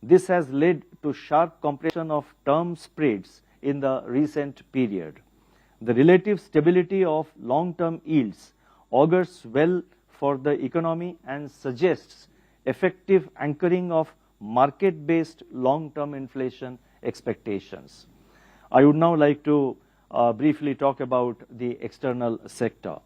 This has led to sharp compression of term spreads in the recent period. The relative stability of long-term yields augurs well for the economy and suggests effective anchoring of market-based long-term inflation expectations. I would now like to briefly talk about the external sector.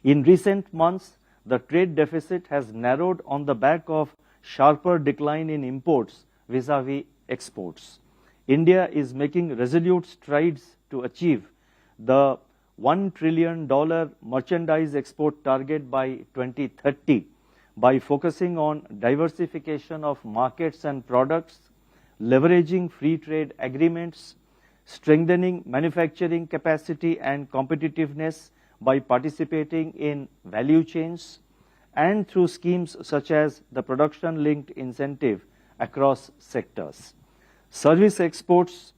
In recent months, the trade deficit has narrowed on the back of sharper decline in imports vis-à-vis exports. India is making resolute strides to achieve the $1 trillion merchandise export target by 2030 by focusing on diversification of markets and products, leveraging free trade agreements, strengthening manufacturing capacity and competitiveness by participating in value chains, and through schemes such as the production-linked incentive across sectors. Service exports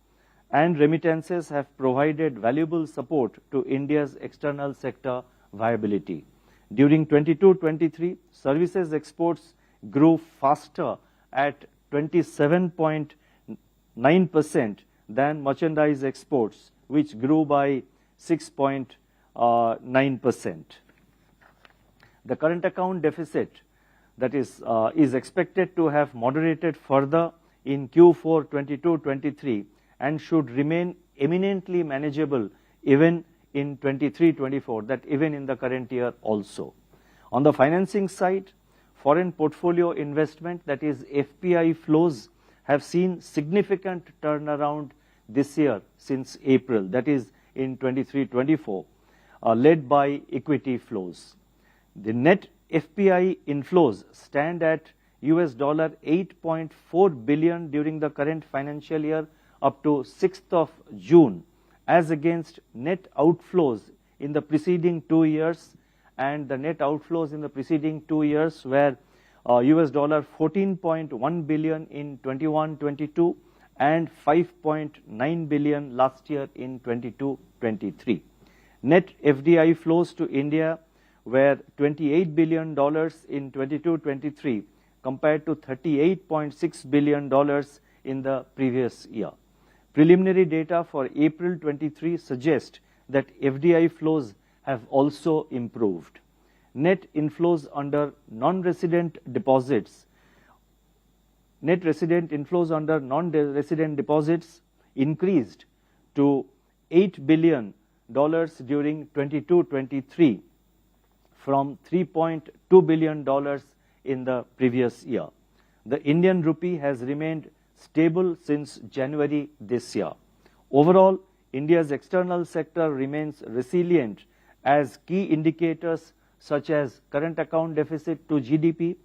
and remittances have provided valuable support to India's external sector viability. During 22-23, services exports grew faster at 27.9% than merchandise exports, which grew by 6.9%. The current account deficit, that is expected to have moderated further in Q4 22-23 and should remain eminently manageable even in 23-24, that even in the current year also. On the financing side, foreign portfolio investment, that is FPI flows, have seen significant turnaround this year since April, that is in 23-24, led by equity flows. The net FPI inflows stand at $8.4 billion during the current financial year up to 6th of June, as against net outflows in the preceding 2 years, and the net outflows in the preceding 2 years were $14.1 billion in 21-22 and $5.9 billion last year in 22-23. Net FDI flows to India were $28 billion in 22-23 compared to $38.6 billion in the previous year. Preliminary data for April 23 suggest that FDI flows have also improved. Net inflows under non-resident deposits, net resident inflows under non-resident deposits increased to $8 billion during 22-23 from $3.2 billion in the previous year. The Indian rupee has remained stable since January this year. Overall, India's external sector remains resilient as key indicators such as current account deficit to GDP,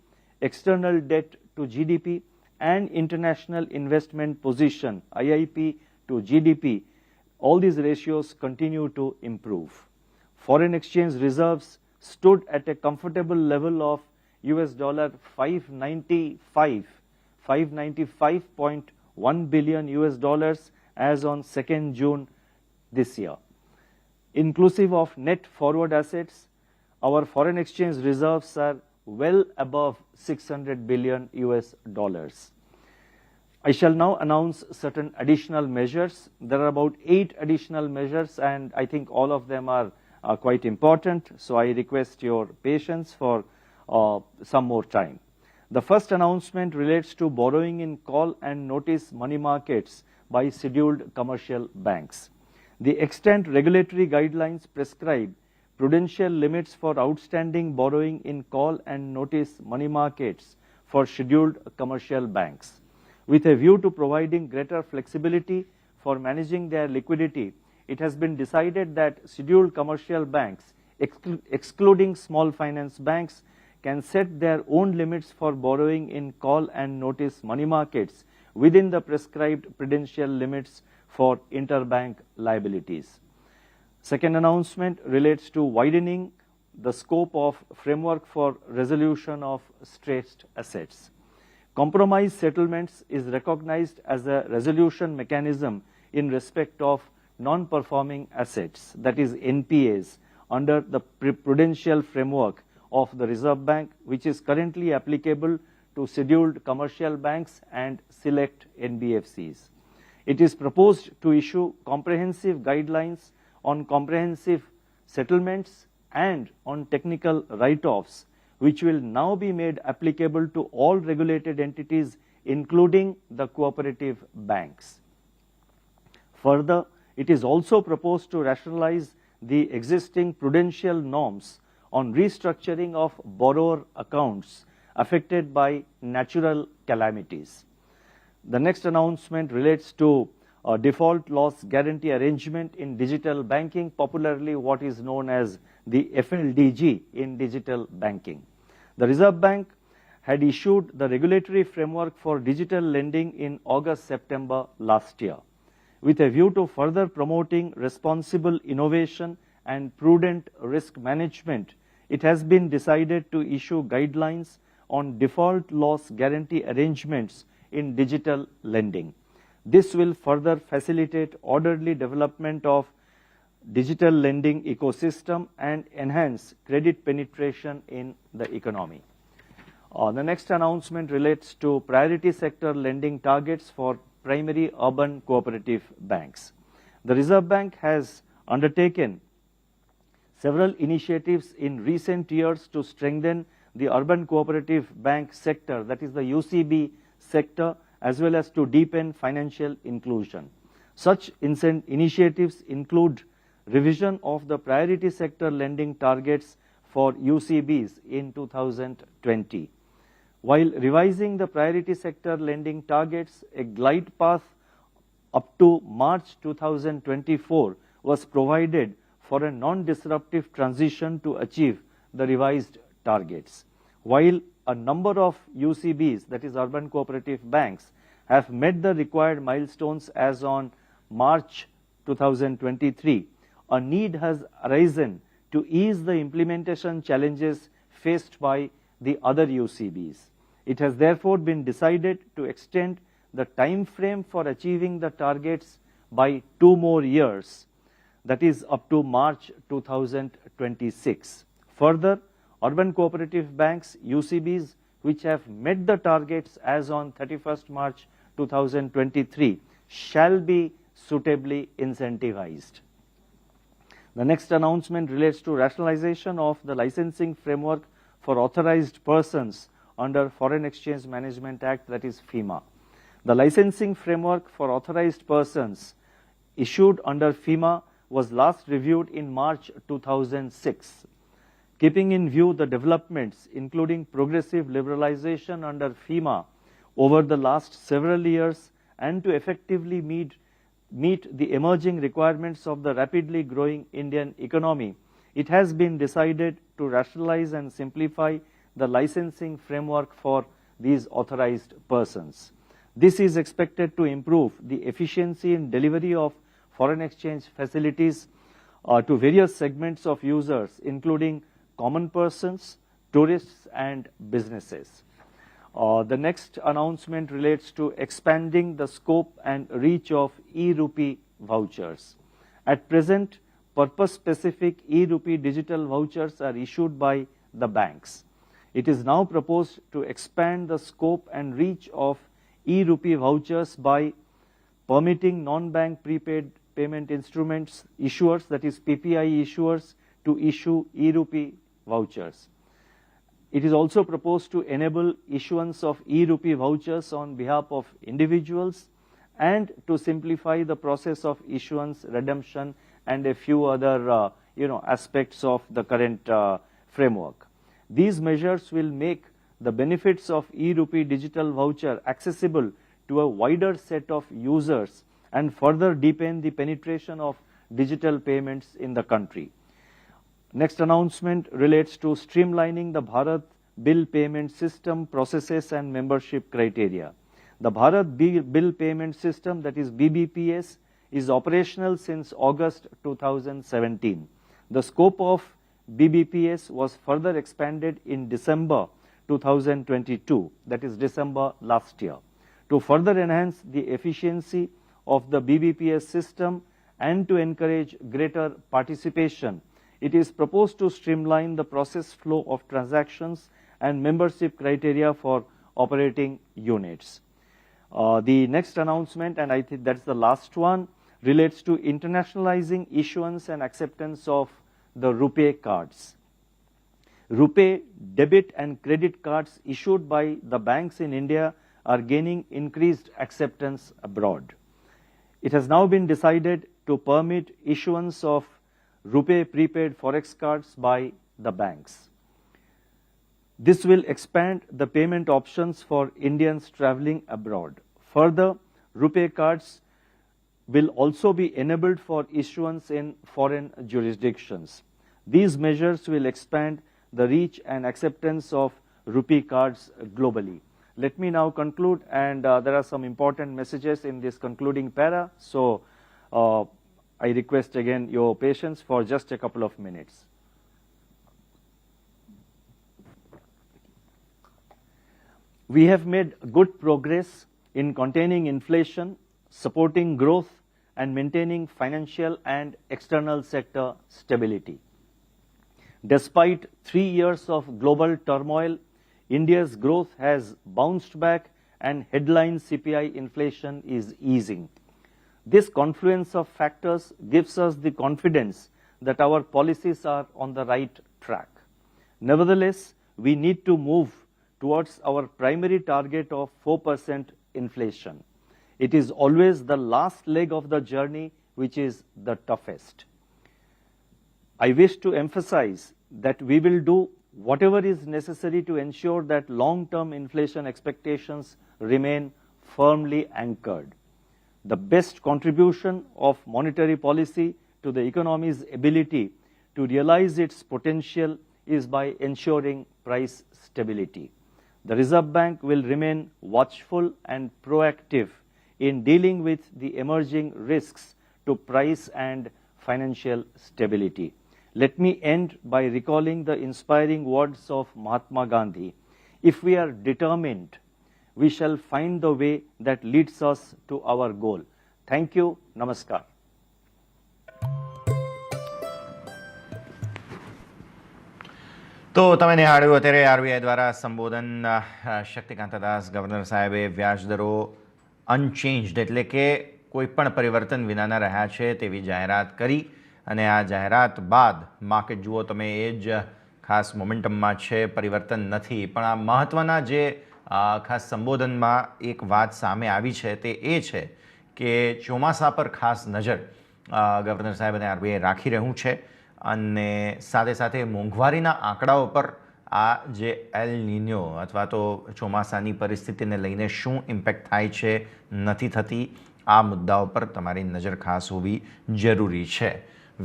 external debt to GDP, and international investment position, IIP to GDP, all these ratios continue to improve. Foreign exchange reserves stood at a comfortable level of $595.1 billion as on 2nd June this year. Inclusive of net forward assets, our foreign exchange reserves are well above $600 billion. I shall now announce certain additional measures. There are about 8 additional measures, and I think all of them are quite important, so I request your patience for some more time. The first announcement relates to borrowing in call and notice money markets by scheduled commercial banks. The extent regulatory guidelines prescribe prudential limits for outstanding borrowing in call and notice money markets for scheduled commercial banks. With a view to providing greater flexibility for managing their liquidity, it has been decided that scheduled commercial banks, excluding small finance banks, can set their own limits for borrowing in call and notice money markets within the prescribed prudential limits for interbank liabilities. Second announcement relates to widening the scope of framework for resolution of stressed assets. Compromise settlements is recognized as a resolution mechanism in respect of non-performing assets, that is NPAs, under the prudential framework of the Reserve Bank, which is currently applicable to scheduled commercial banks and select NBFCs. It is proposed to issue comprehensive guidelines on comprehensive settlements and on technical write-offs, which will now be made applicable to all regulated entities, including the cooperative banks. Further, it is also proposed to rationalize the existing prudential norms on restructuring of borrower accounts affected by natural calamities. The next announcement relates to a default loss guarantee arrangement in digital banking, popularly what is known as the FLDG in digital banking. The Reserve Bank had issued the regulatory framework for digital lending in August-September last year. With a view to further promoting responsible innovation and prudent risk management, it has been decided to issue guidelines on default loss guarantee arrangements in digital lending. This will further facilitate orderly development of digital lending ecosystem and enhance credit penetration in the economy. The next announcement relates to priority sector lending targets for primary urban cooperative banks. The Reserve Bank has undertaken several initiatives in recent years to strengthen the urban cooperative bank sector, that is the UCB sector, as well as to deepen financial inclusion. Such initiatives include revision of the priority sector lending targets for UCBs in 2020. While revising the priority sector lending targets, a glide path up to March 2024 was provided for a non-disruptive transition to achieve the revised targets. While a number of UCBs, that is urban cooperative banks, have met the required milestones as on March 2023, a need has arisen to ease the implementation challenges faced by the other UCBs. It has therefore been decided to extend the time frame for achieving the targets by 2 more years, that is up to March 2026. Further, urban cooperative banks, UCBs, which have met the targets as on 31st March 2023 shall be suitably incentivized. The next announcement relates to rationalization of the licensing framework for authorized persons under Foreign Exchange Management Act, that is FEMA. The licensing framework for authorized persons issued under FEMA was last reviewed in March 2006. Keeping in view the developments, including progressive liberalization under FEMA over the last several years, and to effectively meet the emerging requirements of the rapidly growing Indian economy, it has been decided to rationalize and simplify the licensing framework for these authorized persons. This is expected to improve the efficiency in delivery of foreign exchange facilities to various segments of users, including common persons, tourists, and businesses. The next announcement relates to expanding the scope and reach of e-rupee vouchers. At present, purpose-specific e-rupee digital vouchers are issued by the banks. It is now proposed to expand the scope and reach of e-rupee vouchers by permitting non-bank prepaid payment instruments issuers, that is PPI issuers, to issue e-rupee vouchers. It is also proposed to enable issuance of e-rupee vouchers on behalf of individuals and to simplify the process of issuance, redemption, and a few other aspects of the current framework. These measures will make the benefits of e-rupee digital voucher accessible to a wider set of users and further deepen the penetration of digital payments in the country. Next announcement relates to streamlining the Bharat Bill Payment System processes and membership criteria. The Bharat Bill Payment System, that is BBPS, is operational since August 2017. The scope of BBPS was further expanded in December 2022, that is December last year. To further enhance the efficiency of the BBPS system and to encourage greater participation, it is proposed to streamline the process flow of transactions and membership criteria for operating units. The next announcement, and I think that's the last one, relates to internationalizing issuance and acceptance of the RuPay cards. RuPay debit and credit cards issued by the banks in India are gaining increased acceptance abroad. It has now been decided to permit issuance of RuPay prepaid forex cards by the banks. This will expand the payment options for Indians traveling abroad. Further, RuPay cards will also be enabled for issuance in foreign jurisdictions. These measures will expand the reach and acceptance of RuPay cards globally. Let me now conclude, and there are some important messages in this concluding para, so I request again your patience for just a couple of minutes. We have made good progress in containing inflation, supporting growth, and maintaining financial and external sector stability. Despite 3 years of global turmoil, India's growth has bounced back and headline CPI inflation is easing. This confluence of factors gives us the confidence that our policies are on the right track. Nevertheless, we need to move towards our primary target of 4% inflation. It is always the last leg of the journey which is the toughest. I wish to emphasize that we will do whatever is necessary to ensure that long-term inflation expectations remain firmly anchored. The best contribution of monetary policy to the economy's ability to realize its potential is by ensuring price stability. The Reserve Bank will remain watchful and proactive in dealing with the emerging risks to price and financial stability. Let me end by recalling the inspiring words of Mahatma Gandhi. If we are determined, we shall find the way that leads us to our goal. Thank you. Namaskar. તો તમે નિહાળ્યું અત્યારે RBI દ્વારા સંબોધન Shaktikanta Das governor સાહેબે વ્યાજ દરો અનચેન્જડ એટલે કે કોઈપણ પરિવર્તન વિનાના રહ્યા છે તેવી જાહેરાત કરી અને આ જાહેરાત બાદ માર્કેટ જુઓ તમે એ જ ખાસ મોમેન્ટમમાં છે, પરિવર્તન નથી. પણ આ મહત્ત્વના જે ખાસ સંબોધનમાં એક વાત સામે આવી છે તે એ છે કે ચોમાસા પર ખાસ નજર ગવર્નર સાહેબ અને આરબીઆઈ રાખી રહ્યું છે અને સાથે સાથે મોંઘવારીના આંકડાઓ પર આ જે એલ નિન્યો અથવા તો ચોમાસાની પરિસ્થિતિને લઈને શું ઇમ્પેક્ટ થાય છે, નથી થતી, આ મુદ્દાઓ પર તમારી નજર ખાસ હોવી જરૂરી છે.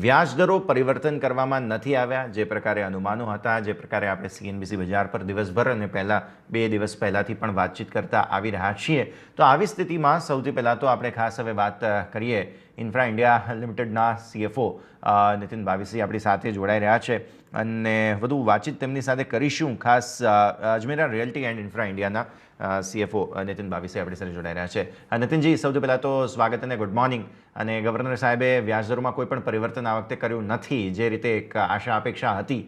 વ્યાજ દરો પરિવર્તન કરવામાં નથી આવ્યા જે પ્રકારે અનુમાનો હતા, જે પ્રકારે આપણે CNBC બજાર પર દિવસભર અને પહેલાં 2 દિવસ પહેલાંથી પણ વાતચીત કરતા આવી રહ્યા છીએ. તો આવી સ્થિતિમાં સૌથી પહેલાં તો આપણે ખાસ હવે વાત કરીએ ઇન્ફ્રા ઇન્ડિયા લિમિટેડના CFO નીતિન બાવીસી આપણી સાથે જોડાઈ રહ્યા છે અને વધુ વાતચીત તેમની સાથે કરીશું. ખાસ અજમેરા રિયલ્ટી એન્ડ ઇન્ફ્રા ઇન્ડિયાના CFO નીતિન બાવીસી આપણી સાથે જોડાઈ રહ્યા છે. નીતિનજી, સૌથી પહેલાં તો સ્વાગત અને ગુડ મોર્નિંગ. અને ગવર્નર સાહેબે વ્યાજદરોમાં કોઈ પણ પરિવર્તન આ વખતે કર્યું નથી, જે રીતે એક આશા અપેક્ષા હતી.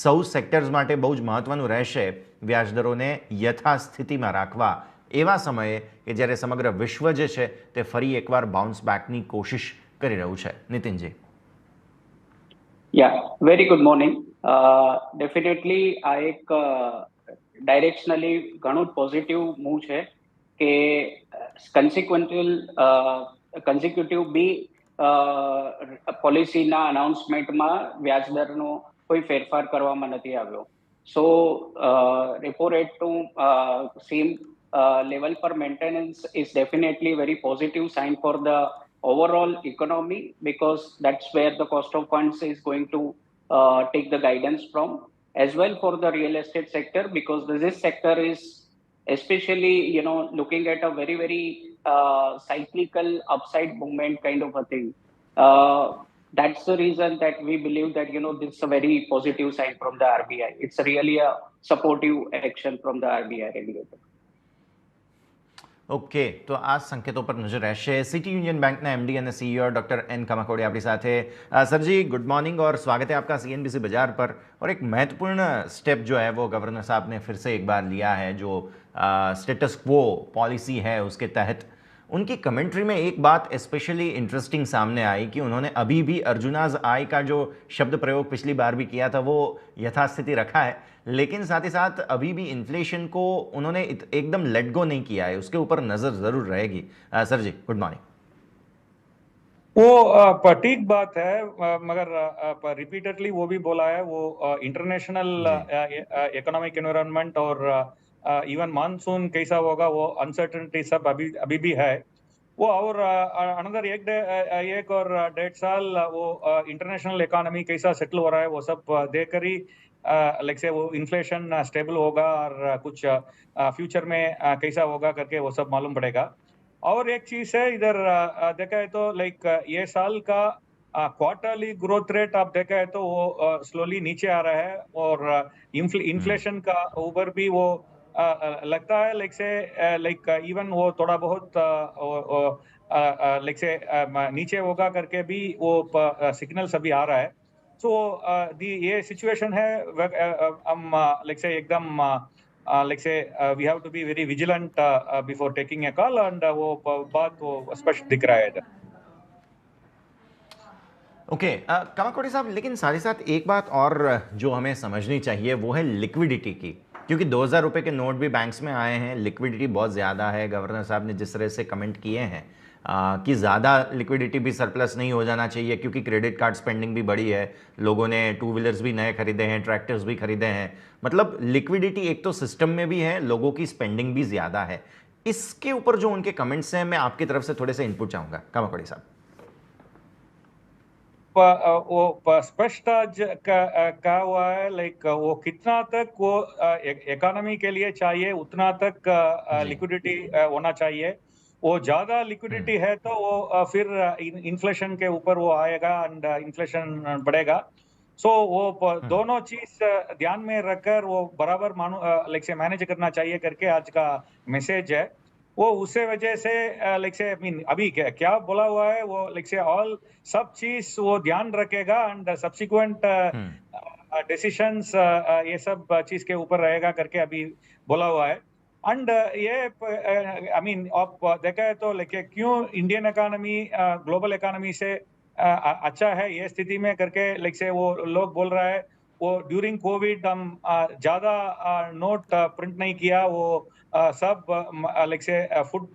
સૌ સેક્ટર્સ માટે બહુ જ મહત્ત્વનું રહેશે વ્યાજદરોને યથાસ્થિતિમાં રાખવા એવા સમયે કે જ્યારે સમગ્ર વિશ્વ જે છે તે ફરી એકવાર બાઉન્સ બેકની કોશિશ કરી રહ્યું છે. નીતિનજી. Very good morning. ડેફિનેટલી આ એક ડાયરેક્શનલી ઘણું પોઝિટિવ મૂવ છે કે કન્સિક્યુટિવ બી પોલિસીના અનાઉન્સમેન્ટમાં વ્યાજદરનો કોઈ ફેરફાર કરવામાં નથી આવ્યો. સો રેપો રેટનું સેમ લેવલ પર maintenance is definitely very positive sign for the overall economy because that's where the cost of funds is going to take the guidance from, as well for the real estate sector because this sector is especially looking at a very cyclical upside movement kind of a thing. That's the reason that we believe that this is a very positive sign from the RBI. It's really a supportive action from the RBI regulator. Okay, તો આ સંકેતો પર નજર રહેશે. City union bank ना MD અને CEO doctor N कमाकोड़े आपकी साथ है. सर जी, गुड मॉर्निंग और स्वागत है आपका CNBC बाजार पर. और एक महत्वपूर्ण स्टेप जो है वो गवर्नर साहब ने फिर से एक बार लिया है, जो स्टेटस क्वो पॉलिसी है उसके तहत. उनकी कमेंट्री में एक बात स्पेशली इंटरेस्टिंग सामने आई कि उन्होंने अभी भी अर्जुनाज आई का जो शब्द प्रयोग पिछली बार भी किया था वो यथास्थिति रखा है, लेकिन साथ ही साथ अभी भी इन्फ्लेशन को उन्होंने एकदम लेट गो नहीं किया है, उसके ऊपर नज़र ज़रूर रहेगी. सर जी, गुड मॉर्निंग. वो ठीक बात है, मगर रिपीटेडली वो भी बोला है वो इंटरनेशनल इकोनॉमिक एनवायरनमेंट और इवन मानसून कैसा होगा वो अनसर्टेनिटी सब अभी भी है. वो और अनदर 1 और 1.5 साल वो इंटरनेशनल इकोनॉमी कैसा सेटल हो रहा है वो सब देखकर ही लाइक से वो इन्फ्लेशन स्टेबल होगा और कुछ फ्यूचर में कैसा होगा करके वो सब मालूम पड़ेगा. और एक चीज है इधर देखा है तो लाइक ये साल का क्वार्टरली ग्रोथ रेट आप देखा है तो वो स्लोली नीचे आ रहा है और इन्फ्लेशन का ऊपर भी वो लगता है लाइक इवन वो थोड़ा बहुत लाइक से नीचे होगा करके भी वो सिग्नल्स अभी आ रहा है. सो ये सिचुएशन है हम लाइक से एकदम like say we have to be very vigilant before taking a call, and वो बात वो स्पष्ट दिख रहा है इधर। ओके कामाकोटी साहब, लेकिन साथ ही साथ एक बात और जो हमें समझनी चाहिए वो है लिक्विडिटी की, क्योंकि 2000 रुपये के नोट भी बैंक्स में आए हैं, लिक्विडिटी बहुत ज़्यादा है। गवर्नर साहब ने जिस तरह से कमेंट किए हैं कि ज़्यादा लिक्विडिटी भी सरप्लस नहीं हो जाना चाहिए, क्योंकि क्रेडिट कार्ड स्पेंडिंग भी बढ़ी है, लोगों ने 2 व्हीलर्स भी नए खरीदे हैं, ट्रैक्टर्स भी खरीदे हैं, मतलब लिक्विडिटी एक तो सिस्टम में भी है, लोगों की स्पेंडिंग भी ज़्यादा है। इसके ऊपर जो उनके कमेंट्स हैं, मैं आपकी तरफ से थोड़े से इनपुट चाहूँगा कामाकोटी साहब। वो स्पष्ट आज कहा हुआ है, लाइक वो कितना तक वो इकोनॉमी के लिए चाहिए उतना तक लिक्विडिटी होना चाहिए। वो ज्यादा लिक्विडिटी है तो वो फिर इन्फ्लेशन के ऊपर वो आएगा एंड इन्फ्लेशन बढ़ेगा। सो वो दोनों चीज ध्यान में रखकर वो बराबर लाइक से मैनेज करना चाहिए करके आज का मैसेज है। वो उसे वजह से लाइक से अभी क्या बोला हुआ है, वो लाइक से ऑल सब चीज वो ध्यान रखेगा एंड सब्सिक्वेंट डिसीजंस ये सब चीज के ऊपर रहेगा करके अभी बोला हुआ है। एंड ये आप देखा है तो लाइक क्यों इंडियन इकोनॉमी ग्लोबल इकोनॉमी से अच्छा है ये स्थिति में करके लाइक से वो लोग बोल रहा है वो ड्यूरिंग कोविड हम ज्यादा नोट प्रिंट नहीं किया, वो सब लाइक से फूड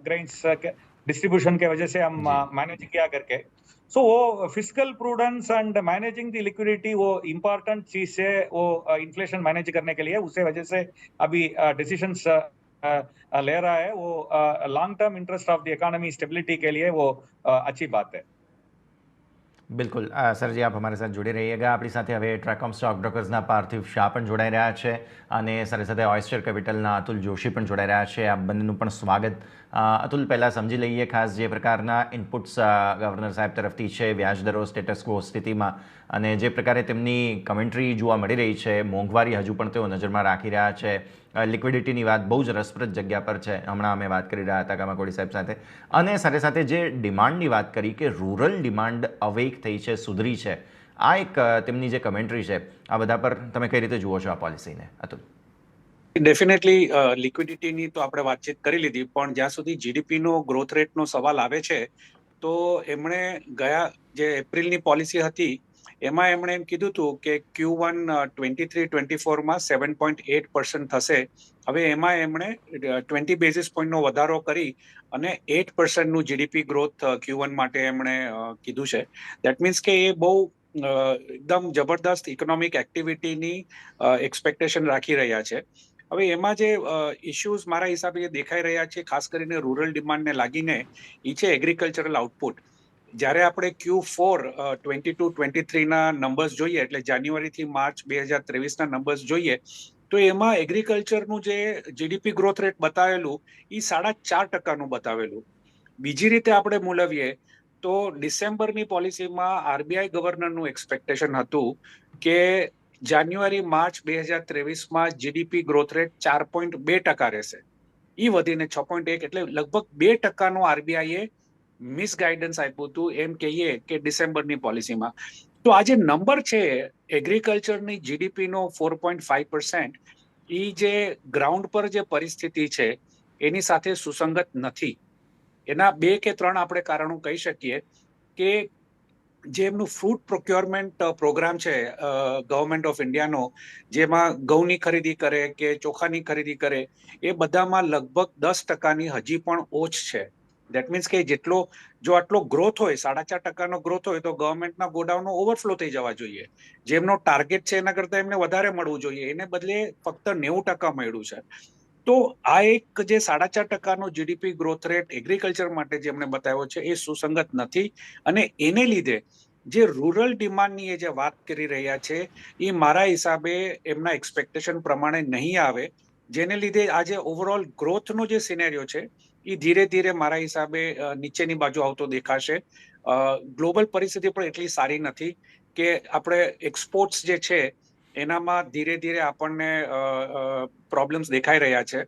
ग्रेन्स डिस्ट्रीब्यूशन के वजह से हम मैनेज किया करके। सो वो fiscal prudence and managing the liquidity वो इम्पोर्टेंट चीज है वो इन्फ्लेशन मैनेज करने के लिए, उसे वजह से अभी डिसीजंस ले रहा है। वो long term interest of the economy stability के लिए वो अच्छी बात है। બિલકુલ સરજી, આપ અમારી સાથે જોડી રહીએગા। આપણી સાથે હવે ટ્રેકોમ સ્ટોક બ્રોકર્સના પાર્થિવ શાહ પણ જોડાઈ રહ્યા છે અને સાથે સાથે ઓયસ્ટર કેપિટલના અતુલ જોશી પણ જોડાઈ રહ્યા છે। આપ બંનેનું પણ સ્વાગત। અતુલ, પહેલાં સમજી લઈએ ખાસ જે પ્રકારના ઇનપુટ્સ ગવર્નર સાહેબ તરફથી છે, વ્યાજદરો સ્ટેટસ ક્વો સ્થિતિમાં, અને જે પ્રકારે તેમની કમેન્ટ્રી જોવા મળી રહી છે, મોંઘવારી હજુ પણ તેઓ નજરમાં રાખી રહ્યા છે, લિક્વિડિટીની વાત બહુ જ રસપ્રદ જગ્યા પર છે, હમણાં અમે વાત કરી રહ્યા હતા કામાકોડી સાહેબ સાથે, અને સાથે સાથે જે ડિમાન્ડની વાત કરી કે રૂરલ ડિમાન્ડ અવેક થઈ છે, સુધરી છે, આ એક તેમની જે કમેન્ટ્રી છે, આ બધા પર તમે કઈ રીતે જુઓ છો આ પોલિસીને અતુલ? ડેફિનેટલી લિક્વિડિટીની તો આપણે વાતચીત કરી લીધી, પણ જ્યાં સુધી જીડીપીનો ગ્રોથ રેટનો સવાલ આવે છે તો એમણે ગયા જે એપ્રિલની પોલિસી હતી એમાં એમણે એમ કીધું હતું કે Q1 23-24માં 7.8% થશે। હવે એમાં એમણે 20 બેઝિસ પોઈન્ટનો વધારો કરી અને 8%નું જીડીપી ગ્રોથ Q1 માટે એમણે કીધું છે। દેટ મીન્સ કે એ બહુ એકદમ જબરદસ્ત ઇકોનોમિક એક્ટિવિટીની એક્સપેક્ટેશન રાખી રહ્યા છે। હવે એમાં જે ઇશ્યુઝ મારા હિસાબે દેખાઈ રહ્યા છે ખાસ કરીને રૂરલ ડિમાન્ડને લાગીને એ છે એગ્રીકલ્ચરલ આઉટપુટ। જ્યારે આપણે Q4 22-23ના નંબર્સ જોઈએ એટલે જાન્યુઆરીથી માર્ચ 2023ના નંબર્સ જોઈએ તો એમાં એગ્રીકલ્ચરનું જે જીડીપી ગ્રોથ રેટ બતાવેલું એ 4.5%નું બતાવેલું। બીજી રીતે આપણે મૂલવીએ તો ડિસેમ્બરની પોલિસીમાં આરબીઆઈ ગવર્નરનું એક્સપેક્ટેશન હતું કે જાન્યુઆરી માર્ચ 2023માં જીડીપી ગ્રોથ રેટ 4.2% રહેશે, એ વધીને 6.1 એટલે લગભગ 2%નું આરબીઆઈએ મિસગાઈડન્સ આપ્યું હતું એમ કહીએ કે ડિસેમ્બરની પોલિસીમાં। તો આ જે નંબર છે એગ્રીકલ્ચરની જીડીપીનો 4.5%, એ જે ગ્રાઉન્ડ પર જે પરિસ્થિતિ છે એની સાથે સુસંગત નથી। એના 2 કે 3 આપણે કારણો કહી શકીએ કે જે એમનું ફૂડ પ્રોક્યોરમેન્ટ પ્રોગ્રામ છે ગવર્મેન્ટ ઓફ ઇન્ડિયાનો, જેમાં ઘઉંની ખરીદી કરે કે ચોખાની ખરીદી કરે, એ બધામાં લગભગ 10%ની હજી પણ ઓછ છે। દેટ મીન્સ કે જેટલો જો આટલો ગ્રોથ હોય 4.5%નો ગ્રોથ હોય તો ગવર્મેન્ટના ગોડાઉનનો ઓવરફ્લો થઈ જવા જોઈએ, જેમનો ટાર્ગેટ છે એના કરતા એમને વધારે મળવું જોઈએ, એને બદલે ફક્ત 90% મળ્યું છે। તો આ એક જે 4.5%નો જીડીપી ગ્રોથ રેટ એગ્રીકલ્ચર માટે જે એમણે બતાવ્યો છે એ સુસંગત નથી, અને એને લીધે જે રૂરલ ડિમાન્ડની એ જે વાત કરી રહ્યા છે એ મારા હિસાબે એમના એક્સપેક્ટેશન પ્રમાણે નહીં આવે, જેને લીધે આજે ઓવરઓલ ગ્રોથનો જે સિનેરિયો છે એ ધીરે ધીરે મારા હિસાબે નીચેની બાજુ આવતો દેખાશે। ગ્લોબલ પરિસ્થિતિ પણ એટલી સારી નથી કે આપણે એક્સપોર્ટ્સ જે છે એનામાં ધીરે ધીરે આપણને પ્રોબ્લેમ્સ દેખાઈ રહ્યા છે।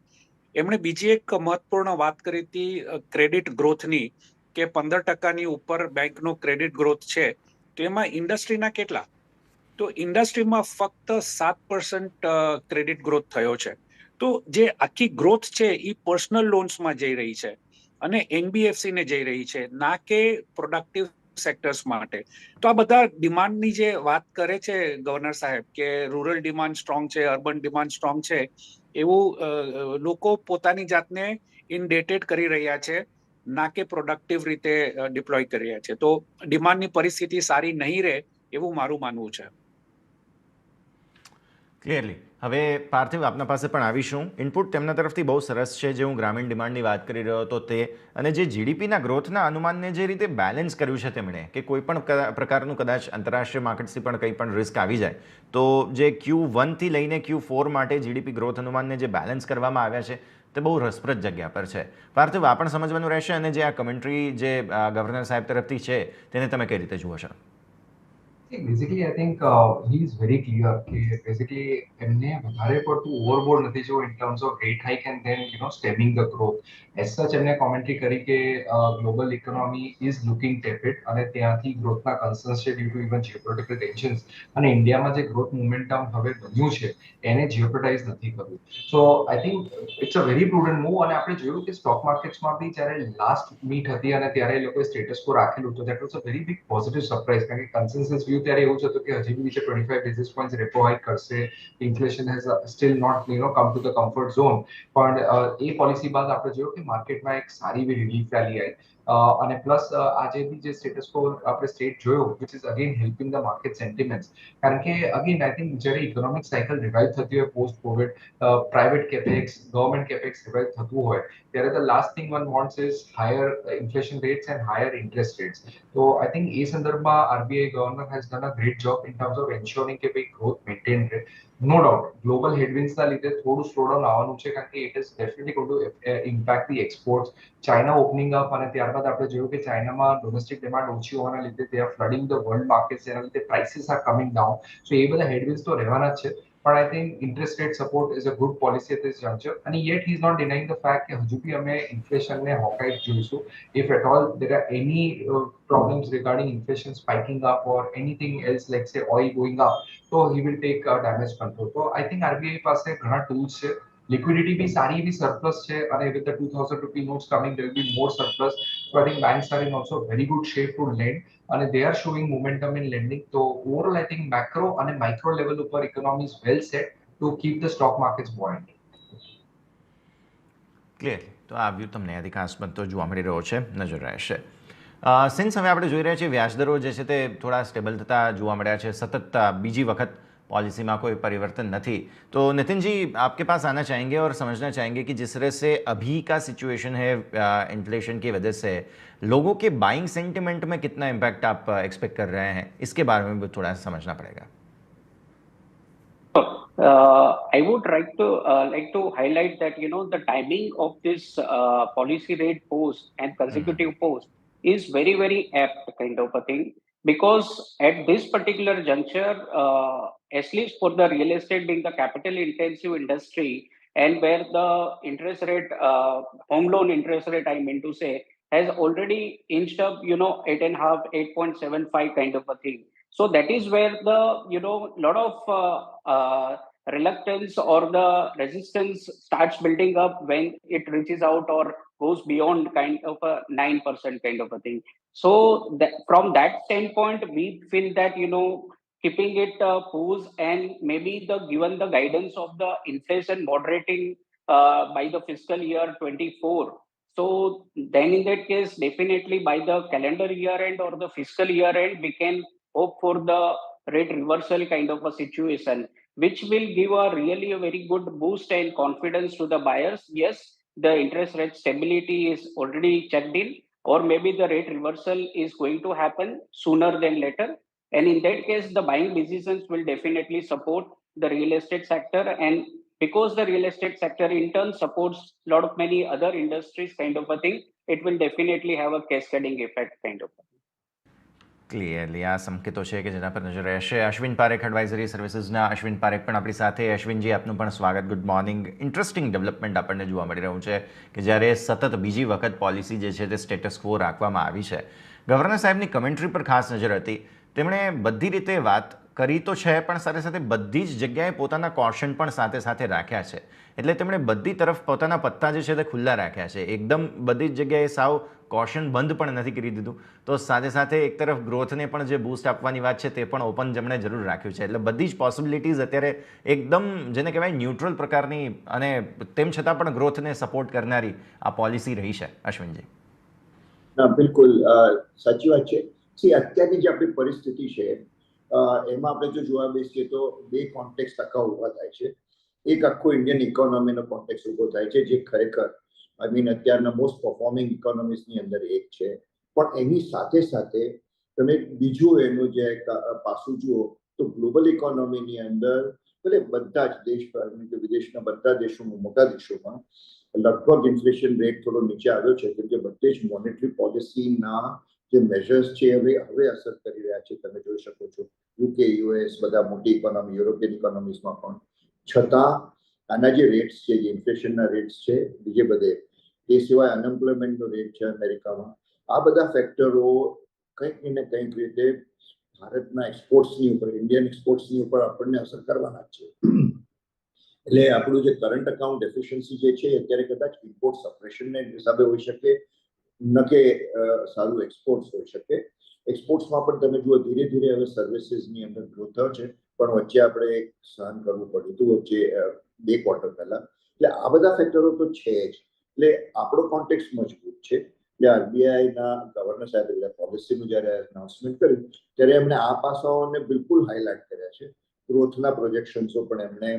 એમણે બીજી એક મહત્વપૂર્ણ વાત કરી હતી ક્રેડિટ ગ્રોથની કે 15%ની ઉપર બેંકનો ક્રેડિટ ગ્રોથ છે, તો એમાં ઇન્ડસ્ટ્રીના કેટલા? તો ઇન્ડસ્ટ્રીમાં ફક્ત 7% ક્રેડિટ ગ્રોથ થયો છે। તો જે આખી ગ્રોથ છે એ પર્સનલ લોન્સમાં જઈ રહી છે અને એનબીએફસી ને જઈ રહી છે, ના કે પ્રોડક્ટિવ સેક્ટર્સ માટે. તો આ બધા ડિમાન્ડની જે વાત કરે છે ગવર્નર સાહેબ કે રૂરલ ડિમાન્ડ સ્ટ્રોંગ છે, અર્બન ડિમાન્ડ સ્ટ્રોંગ છે, એવું લોકો પોતાની જાતને ઇનડેટેડ કરી રહ્યા છે, ના કે પ્રોડક્ટિવ રીતે ડિપ્લોય કરી રહ્યા છે. તો ડિમાન્ડની પરિસ્થિતિ સારી નહીં રહે એવું મારું માનવું છે. ક્લિયરલી. હવે પાર્થિવ આપના પાસે પણ આવીશું. ઇનપુટ તેમના તરફથી બહુ સરસ છે, જે હું ગ્રામીણ ડિમાન્ડની વાત કરી રહ્યો હતો તે, અને જે જીડીપીના ગ્રોથના અનુમાનને જે રીતે બેલેન્સ કર્યું છે તેમણે, કે કોઈ પણ પ્રકારનું કદાચ આંતરરાષ્ટ્રીય માર્કેટથી પણ કંઈ પણ રિસ્ક આવી જાય તો જે Q1થી લઈને Q4 માટે જીડીપી ગ્રોથ અનુમાનને જે બેલેન્સ કરવામાં આવ્યા છે તે બહુ રસપ્રદ જગ્યા પર છે. પાર્થિવ, આ પણ સમજવાનું રહેશે, અને જે આ કમેન્ટ્રી જે ગવર્નર સાહેબ તરફથી છે તેને તમે કઈ રીતે જુઓ છો? Basically, I think he is very clear. Basically, એમને વધારે પડતું ઓવરબોર્ડ નથી જોવું in terms of rate hike and then stemming the growth. As such, એમને કોમેન્ટ્રી કરી કે global economy is looking tepid અને ત્યાંથી ગ્રોથના કન્સર્ન્સ છે due to even geopolitical tensions, અને ઇન્ડિયામાં જે ગ્રોથ મોમેન્ટમ હવે બન્યું છે એને જીઓપોટાઇઝ નથી કરવું. So I think it's a very prudent move. અને આપણે જોયું કે સ્ટોક માર્કેટ્સમાં બી જ્યારે લાસ્ટ મીટ હતી અને ત્યારે એ લોકોએ સ્ટેટસ કો રાખેલું તો that was a very big positive surprise, કારણ કે કન્સેન્સસ વ્યૂ ત્યારે એવું જ હતું કે હજી બી નીચે 25 બેસિસ પોઈન્ટ્સ રેપો હાઇક કરશે, inflation has still not come to the comfort zone. પણ એ પોલિસી બાદ આપણે જોયું કે માર્કેટમાં એક સારી એવી રિલીફ રેલી આવી, અને પ્લસ આજે બી જે સ્ટેટસ કો આપણે સ્ટેટ જોયો which is again helping the market sentiments. કારણ કે અગેન આઈ થિંક જ્યારે ઇકોનોમિક સાયકલ રિવાઇવ થતી હોય post Covid, private capex, government capex revive થતું હોય, ત્યારે the last thing one wants is higher inflation rates and higher interest rates. તો I think એ સંદર્ભમાં RBI governor has done a great job in terms of ensuring કે ભાઈ growth maintain રહે. No doubt global હેડવિન્ડ્સના લીધે થોડું slowdown આવવાનું છે, કારણ કે it is definitely going to impact the exports. China opening up, અને ત્યારબાદ આપણે જોયું કે ચાઇનામાં ડોમેસ્ટિક ડિમાન્ડ ઓછી હોવાના લીધે they are flooding the world markets, જેના લીધે prices are coming down. So એ બધા હેડવિન્ડ્સ તો રહેવાના જ છે. પણ I think interest rate support is a good policy at this juncture, and yet he is not denying the fact કે હજુ બી અમે ઇન્ફ્લેશનને હોકાઇટ જોઈશું. If at all there are any problems regarding inflation spiking up or anything else, like say oil going up, so he will take damage control. So I think RBI પાસે ઘણા tools છે, liquidity બી સારી એવી surplus છે, અને with the 2000 rupee notes coming there will be more surplus. So I think banks are in also very good shape to lend, and they are showing momentum in lending. So overall I think macro and micro level ઉપર economy is well set to keep the stock markets buoyant. Clearly. તો આ view તમને અધિકાંશ બનતો જોવા મળી રહ્યો છે, નજર રહેશે. સિન્સ હવે આપણે જોઈ રહ્યા છીએ વ્યાજદરો જે છે તે થોડા સ્ટેબલ થતા જોવા મળ્યા છે, સતત બીજી વખત पॉलिसी में कोई परिवर्तन नहीं, तो नितिन जी आपके पास आना चाहेंगे और समझना चाहेंगे कि जिस तरह से अभी का सिचुएशन है इन्फ्लेशन की वजह से लोगों के बाइंग सेंटिमेंट में कितना इम्पैक्ट आप एक्सपेक्ट कर रहे हैं, इसके बारे में भी थोड़ा समझना पड़ेगा. I would like to highlight that the timing of this policy rate pause and consecutive pause is very, very apt kind of a thing, because at this particular juncture, at least for the real estate being the capital intensive industry, and where the interest rate, home loan interest rate, I mean to say, has already inched up 8.5, 8.75 kind of a thing. So that is where the lot of reluctance or the resistance starts building up when it reaches out or goes beyond kind of a 9% kind of a thing. So from that standpoint, we feel that keeping it pause and maybe given the guidance of the inflation moderating by the fiscal year 24. So then in that case, definitely by the calendar year end or the fiscal year end, we can hope for the rate reversal kind of a situation, which will give a really a very good boost and confidence to the buyers. Yes, the interest rate stability is already checked in, or maybe the rate reversal is going to happen sooner than later. And in that case, the buying decisions will definitely support the real estate sector. And because the real estate sector in turn supports a lot of many other industries kind of a thing, it will definitely have a cascading effect kind of a thing. Clearly આ સંકેતો છે કે જેના પર નજર રહેશે. Ashwin Parekh advisory સર્વિસીસના Ashwin Parekh પણ આપણી સાથે. અશ્વિનજી આપનું પણ સ્વાગત, ગુડ મોર્નિંગ. ઇન્ટરેસ્ટિંગ ડેવલપમેન્ટ આપણને જોવા મળી રહ્યું છે કે જ્યારે સતત બીજી વખત પોલિસી જે છે તે સ્ટેટસ ક્વો રાખવામાં આવી છે. ગવર્નર સાહેબની કમેન્ટ્રી પર ખાસ નજર હતી. તેમણે બધી રીતે વાત કરી તો છે, પણ સાથે સાથે બધી જ જગ્યાએ પોતાના કોશન પણ સાથે સાથે રાખ્યા છે. એટલે તેમણે બધી તરફ પોતાના પત્તા જે છે તે ખુલ્લા રાખ્યા છે. એકદમ બધી જ જગ્યાએ સાવ કોશન બંધ પણ નથી કરી દીધું. તો સાથે સાથે એક તરફ ગ્રોથને પણ જે બૂસ્ટ આપવાની વાત છે તે પણ ઓપન જમણે જરૂર રાખ્યું છે. એટલે બધી જ પોસિબિલિટીઝ અત્યારે એકદમ જેને કહેવાય ન્યુટ્રલ પ્રકારની અને તેમ છતાં પણ ગ્રોથને સપોર્ટ કરનારી આ પોલિસી રહી છે. અશ્વિનજી. બિલકુલ સાચી વાત છે. અત્યારની જે આપણી પરિસ્થિતિ છે એમાં આપણે જો જોવા બેસીએ તો બે કોન્ટેક્સ્ટ આખા ઉભા થાય છે. એક આખો ઇન્ડિયન ઇકોનોમીનો કોન્ટેક્સ્ટ ઉભો થાય છે, જે ખરેખર અત્યારના મોસ્ટ પરફોર્મિંગ ઇકોનોમીઝની અંદર એક છે. પણ એની સાથે સાથે તમે બીજું એનું જે પાસું જુઓ તો ગ્લોબલ ઇકોનોમીની અંદર ભલે બધા જ દેશ કે વિદેશના બધા દેશોમાં, મોટા દેશોમાં લગભગ ઇન્ફ્લેશન રેટ થોડો નીચે આવ્યો છે, કેમ કે બધે જ મોનેટરી પોલિસીના જે મેજર્સ છે હવે અસર કરી રહ્યા છે. તમે જોઈ શકો છો યુકે, યુએસ, બધા મોટી ઇકોનોમી, યુરોપિયન ઇકોનોમીઝમાં પણ. છતાં આના જે રેટ્સ છે, જે ઇન્ફ્લેશનના રેટ્સ છે બીજે બધે, એ સિવાય અનએમ્પ્લોયમેન્ટનો રેટ છે અમેરિકામાં, આ બધા ફેક્ટરો કંઈક ને કંઈક રીતે ભારતના એક્સપોર્ટ્સની ઉપર, ઇન્ડિયન એક્સપોર્ટ્સની ઉપર આપણને અસર કરવાના જ છે. એટલે આપણું જે કરંટ અકાઉન્ટ ડેફિશિયન્સી જે છે અત્યારે કદાચ ઇમ્પોર્ટ સપ્રેશનને હિસાબે હોઈ શકે, ન કે સારું એક્સપોર્ટ્સ હોઈ શકે. એક્સપોર્ટ્સમાં પણ તમે જુઓ ધીરે ધીરે હવે સર્વિસીસની અંદર ગ્રોથ થયો છે, પણ વચ્ચે આપણે સહન કરવું પડ્યું હતું વચ્ચે 2 ક્વાર્ટર પહેલા. એટલે આ બધા ફેક્ટરો તો છે જ. એટલે આપણો કોન્ટેક્સ્ટ મજબૂત છે. એટલે આરબીઆઈના ગવર્નર સાહેબ પોલિસીનું જ્યારે અનાઉન્સમેન્ટ કર્યું ત્યારે એમણે આ પાસાઓને બિલકુલ હાઇલાઇટ કર્યા છે. ગ્રોથના પ્રોજેક્શન્સો પણ એમણે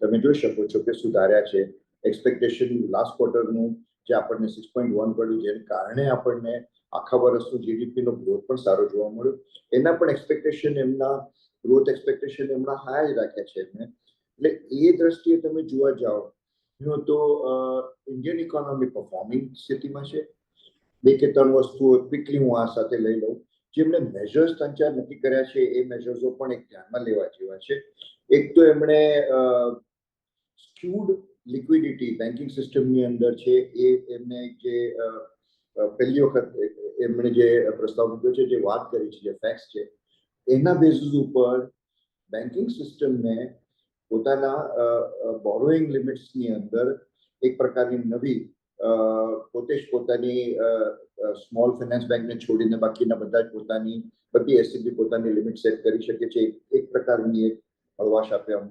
તમે જોઈ શકો છો કે સુધાર્યા છે. એક્સપેક્ટેશન લાસ્ટ ક્વાર્ટરનું જે આપણને 6.1 પડ્યું, જેને કારણે આપણને આખા વર્ષનું જીડીપીનો ગ્રોથ પણ સારો જોવા મળ્યો. એના પણ એક્સપેક્ટેશન એમના ગ્રોથ એક્સપેક્ટેશન એમના હાઈ રાખ્યા છે એમને. એટલે એ દ્રષ્ટિએ તમે જોવા જાઓ તો ઇન્ડિયન ઇકોનોમી પરફોર્મિંગ સ્થિતિમાં છે. 2 કે 3 વસ્તુઓ ક્વિકલી હું આ સાથે લઈ લઉં. જેમણે મેજર્સ 3-4 નક્કી કર્યા છે એ મેજર્સો પણ એક ધ્યાનમાં લેવા જેવા છે. એક તો એમણે સ્ક્યુડ લિક્વિડિટી બેન્કિંગ સિસ્ટમની અંદર છે, એ એમને જે પહેલી વખત એમણે જે પ્રસ્તાવ મૂક્યો છે, જે વાત કરી છે, જે ફેક્ટ્સ છે, એના બેઝિસ ઉપર બેન્કિંગ સિસ્ટમને પોતાના બોરોઈંગ લિમિટ્સની અંદર એક પ્રકારની નવી પોતે જ પોતાની સ્મોલ ફાઇનાન્સ બેંકને છોડીને બાકીના બધા જ બધી એસસીબી પોતાની લિમિટ સેટ કરી શકે છે. એક પ્રકારની એક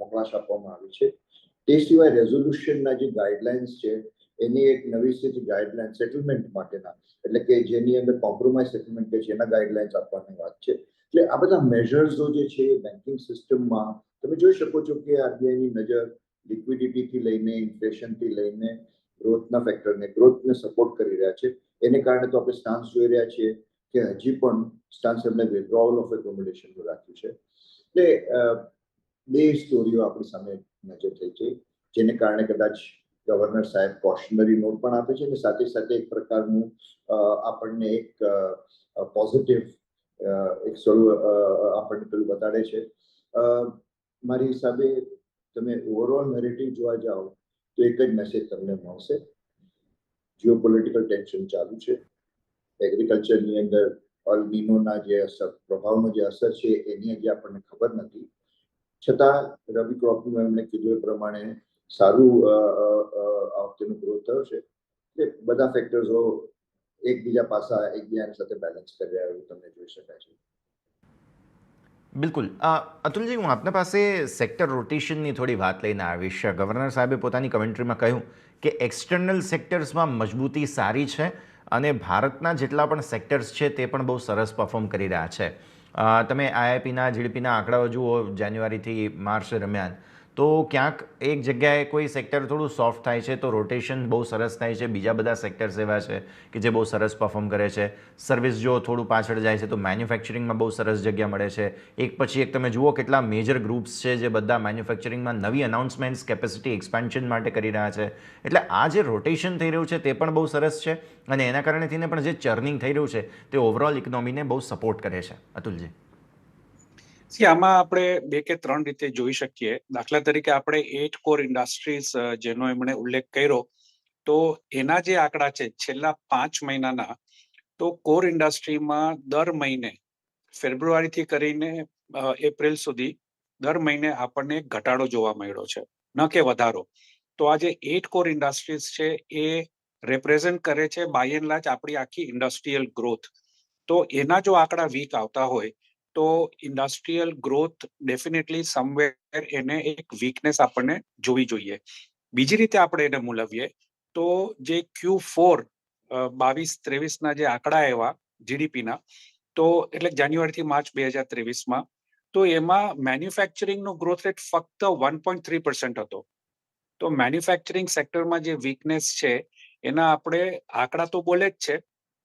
મોકળાશ આપવામાં આવી છે. તે સિવાય રેઝોલ્યુશનના જે ગાઈડલાઇન્સ છે એની એક નવી સ્થિતિ ગાઈડલાઇન સેટલમેન્ટ માટેના, એટલે કે જેની અંદર કોમ્પ્રોમાઇઝ સેટલમેન્ટ છે એના ગાઈડલાઇન્સ આપવાની વાત છે. એટલે આ બધા મેજર્સો જે છે બેન્કિંગ સિસ્ટમમાં તમે જોઈ શકો છો કે આરબીઆઈની નજર લિક્વિડિટીથી લઈને ઇન્ફ્લેશનથી લઈને ગ્રોથના ફેક્ટરને ગ્રોથને સપોર્ટ કરી રહ્યા છે. એને કારણે તો આપણે સ્ટાન્સ જોઈ રહ્યા છીએ કે હજી પણ સ્ટાન્સ એમને વિથડ્રોવલ ઓફ એકોમોડેશનનું રાખ્યું છે. એટલે બે સ્ટોરીઓ આપણી સામે નજર થઈ છે, જેને કારણે કદાચ ગવર્નર સાહેબ કોશનરી નોટ પણ આપે છે અને સાથે સાથે એક પ્રકારનું આપણને એક પોઝિટિવ એક આપણને પેલું બતાડે છે. મારી હિસાબે તમે ઓવરઓલ નેરેટિવ જોવા જાઓ તો એક જ મેસેજ તમને મળશે. જીઓપોલિટિકલ ટેન્શન ચાલુ છે. એગ્રીકલ્ચરની અંદર ઓલ નીનોના જે પ્રભાવનો જે અસર છે એની હજી આપણને ખબર નથી. છતાં રવિ ક્રોપનું એમણે કીધું એ પ્રમાણે સારું આ વખતેનો ગ્રોથ થયો છે. એટલે બધા ફેક્ટર્સો એકબીજા પાસા એકબીજાની સાથે બેલેન્સ કરી રહ્યા એવું તમને જોઈ શકાય છે. બિલકુલ. અતુલજી, હું આપના પાસે સેક્ટર રોટેશનની થોડી વાત લઈને આવીશ. ગવર્નર સાહેબે પોતાની કમેન્ટ્રીમાં કહ્યું કે એક્સટર્નલ સેક્ટર્સમાં મજબૂતી સારી છે અને ભારતના જેટલા પણ સેક્ટર્સ છે તે પણ બહુ સરસ પરફોર્મ કરી રહ્યા છે. તમે આઈઆઈપીના જીડીપીના આંકડાઓ જુઓ જાન્યુઆરીથી માર્ચ દરમિયાન, તો ક્યાંક એક જગ્યાએ કોઈ સેક્ટર થોડું સોફ્ટ થાય છે તો રોટેશન બહુ સરસ થાય છે. બીજા બધા સેક્ટર્સ એવા છે કે જે બહુ સરસ પરફોર્મ કરે છે. સર્વિસ જો થોડું પાછળ જાય છે તો મેન્યુફેક્ચરિંગમાં બહુ સરસ જગ્યા મળે છે. એક પછી એક તમે જુઓ કેટલા મેજર ગ્રુપ્સ છે જે બધા મેન્યુફેક્ચરિંગમાં નવી અનાઉન્સમેન્ટ્સ કેપેસિટી એક્સપાન્શન માટે કરી રહ્યા છે. એટલે આ જે રોટેશન થઈ રહ્યું છે તે પણ બહુ સરસ છે અને એના કારણે થઈને પણ જે ચર્નિંગ થઈ રહ્યું છે તે ઓવરઓલ ઇકોનોમીને બહુ સપોર્ટ કરે છે. અતુલજી. આમાં આપણે 2 કે 3 રીતે જોઈ શકીએ. દાખલા તરીકે આપણે 8 કોર ઇન્ડસ્ટ્રીઝ જેનો એમણે ઉલ્લેખ કર્યો, તો એના જે આંકડા છે છેલ્લા 5 મહિનાના, તો કોર ઇન્ડસ્ટ્રીમાં દર મહિને ફેબ્રુઆરીથી કરીને એપ્રિલ સુધી દર મહિને આપણને ઘટાડો જોવા મળ્યો છે, ન કે વધારો. તો આ જે 8 કોર ઇન્ડસ્ટ્રીઝ છે એ રિપ્રેઝન્ટ કરે છે બાય એન્ડ લાર્જ આપણી આખી ઇન્ડસ્ટ્રીયલ ગ્રોથ. તો એના જો આંકડા વીક આવતા હોય તો ઇન્ડસ્ટ્રીયલ ગ્રોથ ડેફિનેટલી સમવેર એને એક વીકનેસ આપણને જોવી જોઈએ. બીજી રીતે આપણે એને મૂલવીએ તો જે Q4 22-23 જે આંકડા આવ્યા જીડીપીના, તો એટલે જાન્યુઆરી થી માર્ચ 2023માં, તો એમાં મેન્યુફેક્ચરિંગનો ગ્રોથ રેટ ફક્ત 1.3% હતો. તો મેન્યુફેક્ચરિંગ સેક્ટરમાં જે વીકનેસ છે એના આપણે આંકડા તો બોલે જ છે,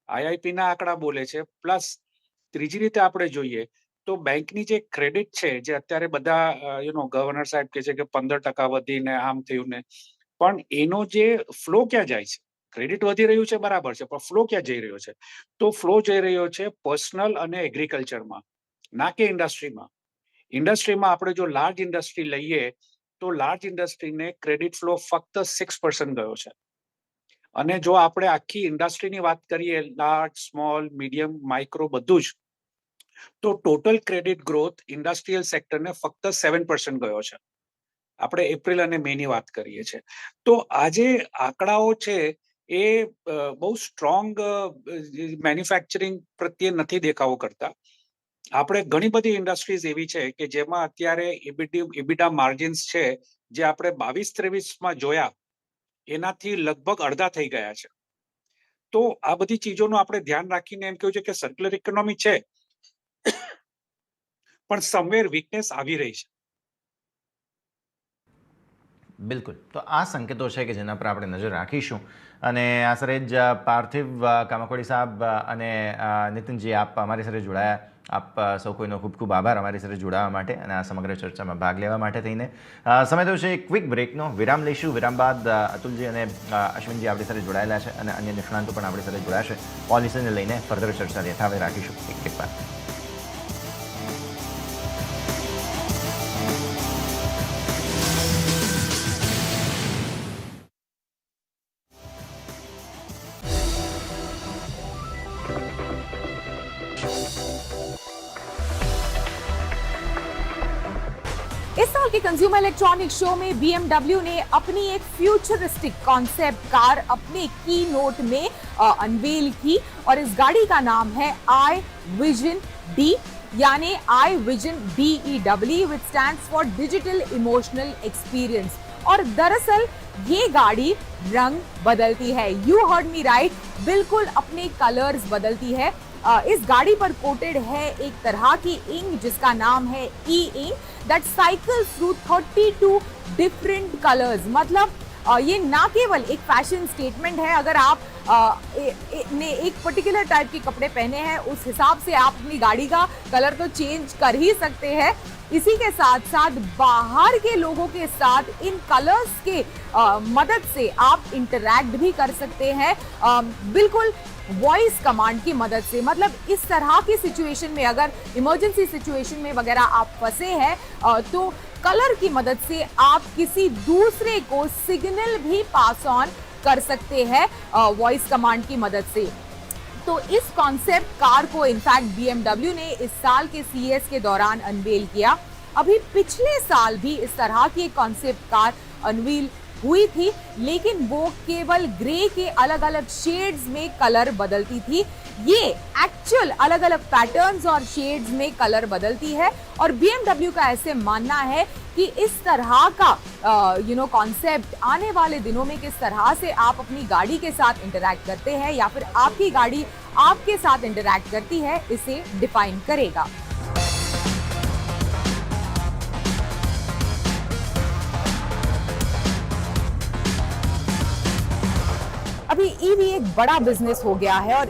આઈઆઈપી ના આંકડા બોલે છે, પ્લસ ત્રીજી રીતે આપણે જોઈએ તો બેંકની જે ક્રેડિટ છે, જે અત્યારે બધા ગવર્નર સાહેબ કહે છે કે 15% વધીને આમ થયું ને, પણ એનો જે ફ્લો ક્યાં જાય છે? ક્રેડિટ વધી રહ્યું છે બરાબર છે, પણ ફ્લો ક્યાં જઈ રહ્યો છે? તો ફ્લો જઈ રહ્યો છે પર્સનલ અને એગ્રીકલ્ચરમાં, ના કે ઇન્ડસ્ટ્રીમાં. ઇન્ડસ્ટ્રીમાં આપણે જો લાર્જ ઇન્ડસ્ટ્રી લઈએ તો લાર્જ ઇન્ડસ્ટ્રીને ક્રેડિટ ફ્લો ફક્ત 6% ગયો છે. અને જો આપણે આખી ઇન્ડસ્ટ્રીની વાત કરીએ, લાર્જ, સ્મોલ, મીડિયમ, માઇક્રો બધું જ, તો ટોટલ ક્રેડિટ ગ્રોથ ઇન્ડસ્ટ્રીયલ સેક્ટરને ફક્ત 7% ગયો છે. આપણે એપ્રિલ અને મે ની વાત કરીએ છીએ. તો આ જે આંકડાઓ છે એ બહુ સ્ટ્રોંગ મેન્યુફેક્ચરિંગ પ્રત્યે નથી દેખાવો કરતા. આપણે ઘણી બધી ઇન્ડસ્ટ્રીઝ એવી છે કે જેમાં અત્યારે ઇબિટા માર્જિન્સ છે જે આપણે 22-23માં જોયા એનાથી લગભગ અડધા થઈ ગયા છે. તો આ બધી ચીજોનું આપણે ધ્યાન રાખીને એમ કહ્યું છે કે સર્ક્યુલર ઇકોનોમી છે પણ સમવેર વીકનેસ આવી રહી છે. બિલકુલ, તો આ સંકેતો છે કે જેના પર આપણે નજર રાખીશું. અને આશરે જ પાર્થિવ કામાકોડી સાહેબ અને નીતિનજી, આપ અમારી સાથે જોડાયા. આપ સૌ કોઈનો ખૂબ ખૂબ આભાર અમારી સાથે જોડાવા માટે અને આ સમગ્ર ચર્ચામાં ભાગ લેવા માટે થઈને. સમય થયો છે ક્વિક બ્રેકનો. વિરામ લઈશું. વિરામ બાદ અતુલજી અને અશ્વિનજી આપણી સાથે જોડાયેલા છે અને અન્ય નિષ્ણાંતો પણ આપણી સાથે જોડાશે. પોલિસીને લઈને ફર્ધર ચર્ચા યથાવત રાખીશું એક બાદ. इस साल के कंज्यूमर इलेक्ट्रॉनिक शो में BMW ने अपनी एक फ्यूचरिस्टिक कॉन्सेप्ट कार अपने की नोट में अनवेल की और इस गाड़ी का नाम है iVision D, यानी iVision DEW, which stands for digital emotional experience. और दरअसल ये गाड़ी रंग बदलती है. यू हर्ड मी राइट, बिल्कुल अपने कलर्स बदलती है. इस गाड़ी पर कोटेड है एक तरह की इंक जिसका नाम है E ink that cycles through 32 different colours. मतलब ये ना केवल एक फैशन स्टेटमेंट है. अगर आप ने एक पर्टिकुलर टाइप के कपड़े पहने हैं उस हिसाब से आप अपनी गाड़ी का कलर तो चेंज कर ही सकते हैं. इसी के साथ साथ बाहर के लोगों के साथ इन कलर्स के मदद से आप इंटरैक्ट भी कर सकते हैं, बिल्कुल वॉइस कमांड की मदद से. मतलब इस तरह की सिचुएशन में, अगर इमरजेंसी सिचुएशन में वगैरह आप फंसे हैं तो कलर की मदद से आप किसी दूसरे को सिग्नल भी पास ऑन कर सकते हैं वॉइस कमांड की मदद से. तो इस कॉन्सेप्ट कार को इनफैक्ट BMW ने इस साल के CES के दौरान अनवेल किया. अभी पिछले साल भी इस तरह की एक कॉन्सेप्ट कार अनवील हुई थी, लेकिन वो केवल ग्रे के अलग अलग शेड्स में कलर बदलती थी. ये एक्चुअल अलग अलग पैटर्न्स और शेड्स में कलर बदलती है. और BMW का ऐसे मानना है कि इस तरह का कॉन्सेप्ट आने वाले दिनों में किस तरह से आप अपनी गाड़ी के साथ इंटरैक्ट करते हैं या फिर आपकी गाड़ी आपके साथ इंटरैक्ट करती है, इसे डिफाइन करेगा. अभी ईवी एक बड़ा बिजनेस हो गया है और